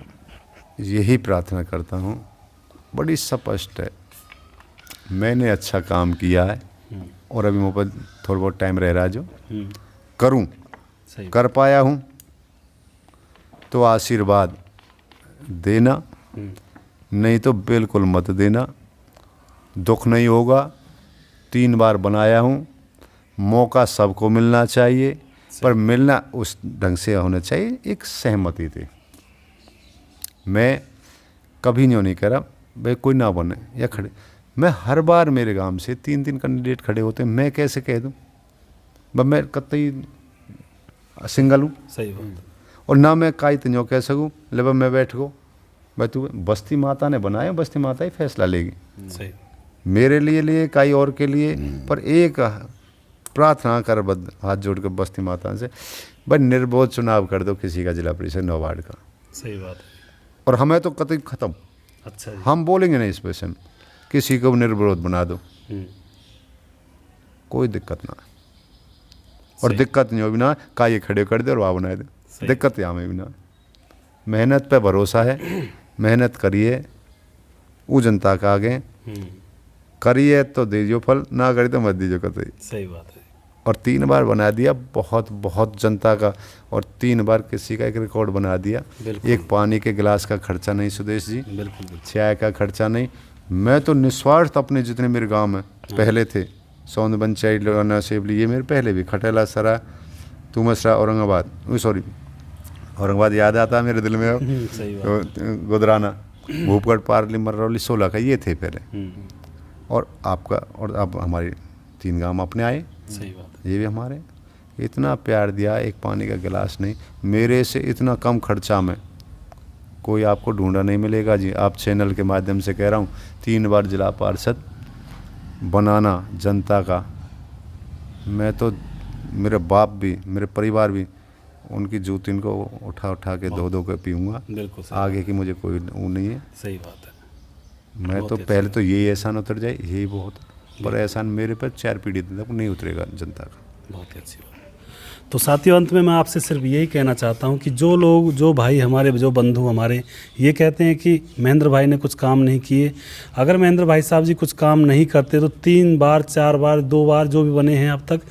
यही प्रार्थना करता हूँ, बड़ी स्पष्ट है, मैंने अच्छा काम किया है और अभी मुझ पर थोड़ा बहुत टाइम रह रहा है जो करूँ, सही कर पाया हूँ तो आशीर्वाद देना, नहीं तो बिल्कुल मत देना। दुख नहीं होगा, 3 बार बनाया हूँ, मौका सबको मिलना चाहिए, पर मिलना उस ढंग से होना चाहिए, एक सहमति थी। मैं कभी नहीं कह रहा भाई कोई ना बने या खड़े, मैं हर बार मेरे गांव से 3-3 कैंडिडेट खड़े होते हैं, मैं कैसे कह दूं भाई मैं कतई सिंगल हूँ, सही बात। और ना मैं काई तंजो कह सकूँ ले भाई मैं बैठ गो भाई तू, बस्ती माता ने बनाया, बस्ती माता ही फैसला लेगी, सही। मेरे लिए काई और के लिए। पर एक प्रार्थना कर हाथ जोड़ कर बस्ती माता से, भाई निर्विरोध चुनाव कर दो किसी का जिला परिषद 9 वार्ड का, सही बात है। और हमें तो कतई खत्म, अच्छा जी। हम बोलेंगे नहीं इस विषय में, किसी को निर्विरोध बना दो, कोई दिक्कत ना है। और दिक्कत नहीं हो बिना का ये खड़े कर दे और वहाँ बनाए दे, दिक्कत यहाँ में भी ना। मेहनत पे भरोसा है, मेहनत करिए, वो जनता का आगे करिए तो दीजिए फल, ना करिए तो मत दीजिए कतई। सही बात है। और 3 बार बना दिया, बहुत बहुत जनता का, और 3 बार किसी का एक रिकॉर्ड बना दिया। एक पानी के गिलास का खर्चा नहीं सुदेश जी, बिल्कुल। चाय का खर्चा नहीं। मैं तो निस्वार्थ अपने जितने मेरे गांव में पहले थे, सौंद पंचायत लोना सेवली, ये मेरे पहले भी खटेला सरा तुमसरा औरंगाबाद, सॉरी औरंगाबाद याद आता है मेरे दिल में अब, सही बात। तो गुदराना भूपगढ़ पारली मरौली 16 का ये थे पहले। और आपका और अब हमारी 3 गांव अपने आए, सही बात है। ये भी हमारे, इतना प्यार दिया, एक पानी का गिलास नहीं, मेरे से इतना कम खर्चा में कोई आपको ढूंढा नहीं मिलेगा जी। आप चैनल के माध्यम से कह रहा हूँ, 3 बार जिला पार्षद बनाना जनता का, मैं तो मेरे बाप भी मेरे परिवार भी उनकी जूती इनको उठा के धो के पीऊँगा, बिल्कुल सही। आगे की मुझे कोई वो नहीं है। सही बात है। मैं तो पहले तो यही एहसान उतर जाए यही बहुत, पर एहसान मेरे पर 4 पीढ़ी तक नहीं उतरेगा जनता का। बहुत ही अच्छी बात। तो साथियों, अंत में मैं आपसे सिर्फ यही कहना चाहता हूं कि जो लोग, जो भाई हमारे, जो बंधु हमारे ये कहते हैं कि महेंद्र भाई ने कुछ काम नहीं किए, अगर महेंद्र भाई साहब जी कुछ काम नहीं करते तो 3 बार 4 बार 2 बार जो भी बने हैं अब तक,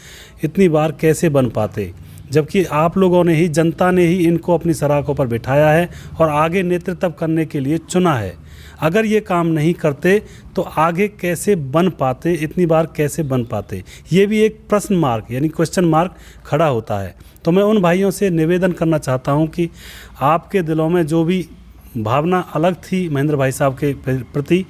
इतनी बार कैसे बन पाते, जबकि आप लोगों ने ही, जनता ने ही इनको अपनी सराखों पर बिठाया है और आगे नेतृत्व करने के लिए चुना है। अगर ये काम नहीं करते तो आगे कैसे बन पाते, इतनी बार कैसे बन पाते, ये भी एक प्रश्न मार्क यानी क्वेश्चन मार्क खड़ा होता है। तो मैं उन भाइयों से निवेदन करना चाहता हूं कि आपके दिलों में जो भी भावना अलग थी महेंद्र भाई साहब के प्रति,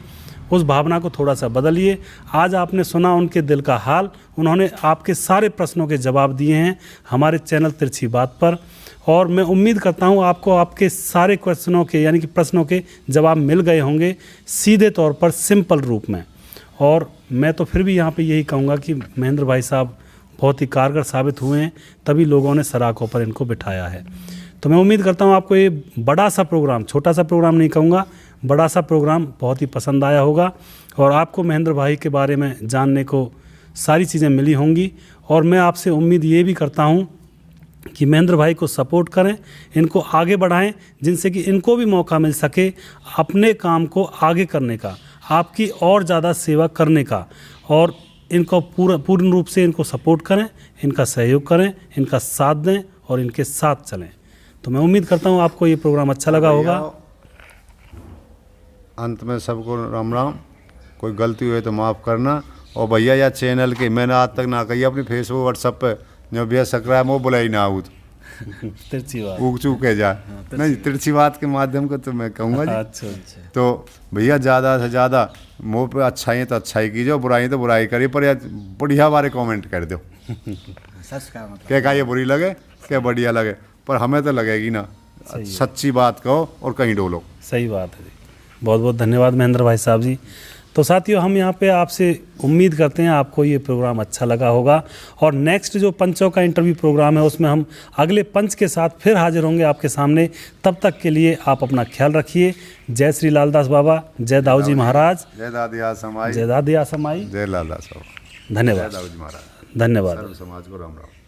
उस भावना को थोड़ा सा बदलिए। आज आपने सुना उनके दिल का हाल, उन्होंने आपके सारे प्रश्नों के जवाब दिए हैं हमारे चैनल तिरछी बात पर, और मैं उम्मीद करता हूं आपको आपके सारे क्वेश्चनों के यानी कि प्रश्नों के जवाब मिल गए होंगे सीधे तौर पर, सिंपल रूप में। और मैं तो फिर भी यहाँ पे यही कहूँगा कि महेंद्र भाई साहब बहुत ही कारगर साबित हुए हैं, तभी लोगों ने सराखों पर इनको बिठाया है। तो मैं उम्मीद करता हूँ आपको ये बड़ा सा प्रोग्राम, छोटा सा प्रोग्राम नहीं कहूँगा, बड़ा सा प्रोग्राम बहुत ही पसंद आया होगा और आपको महेंद्र भाई के बारे में जानने को सारी चीज़ें मिली होंगी। और मैं आपसे उम्मीद ये भी करता हूँ कि महेंद्र भाई को सपोर्ट करें, इनको आगे बढ़ाएं, जिनसे कि इनको भी मौका मिल सके अपने काम को आगे करने का, आपकी और ज़्यादा सेवा करने का, और इनको पूर्ण रूप से इनको सपोर्ट करें, इनका सहयोग करें, इनका साथ दें और इनके साथ चलें। तो मैं उम्मीद करता हूँ आपको ये प्रोग्राम अच्छा लगा होगा। अंत में सबको राम राम, कोई गलती हुई तो माफ़ करना। और भैया या चैनल के मैंने आज तक ना कही अपनी फेसबुक व्हाट्सएप पे जो बिया सकरा वो बुलाई ना आऊँ तिरछी बात। उग चूके जा नहीं तिरछी बात के माध्यम को तो मैं कहूँगा जी। अच्छा। तो भैया ज़्यादा से ज़्यादा मुँह पे अच्छाई है तो अच्छाई कीजिए, बुराई तो बुराई करिए, पर यार बढ़िया बारे कमेंट कर दो। सच का मतलब क्या का ये बुरी लगे क्या बढ़िया लगे, पर हमें तो लगेगी ना, सच्ची बात कहो और कहीं डोलो। सही बात है जी। बहुत बहुत धन्यवाद महेंद्र भाई साहब जी। तो साथियों, हम यहाँ पे आपसे उम्मीद करते हैं आपको ये प्रोग्राम अच्छा लगा होगा, और नेक्स्ट जो पंचों का इंटरव्यू प्रोग्राम है उसमें हम अगले पंच के साथ फिर हाजिर होंगे आपके सामने। तब तक के लिए आप अपना ख्याल रखिए। जय श्री लालदास बाबा, जय दाऊजी महाराज, जय दादी आसमाई, जय दादी आसमाई, जय लालदास बाबा, धन्यवाद, दाऊजी महाराज, धन्यवाद। सर्व समाज को राम राम।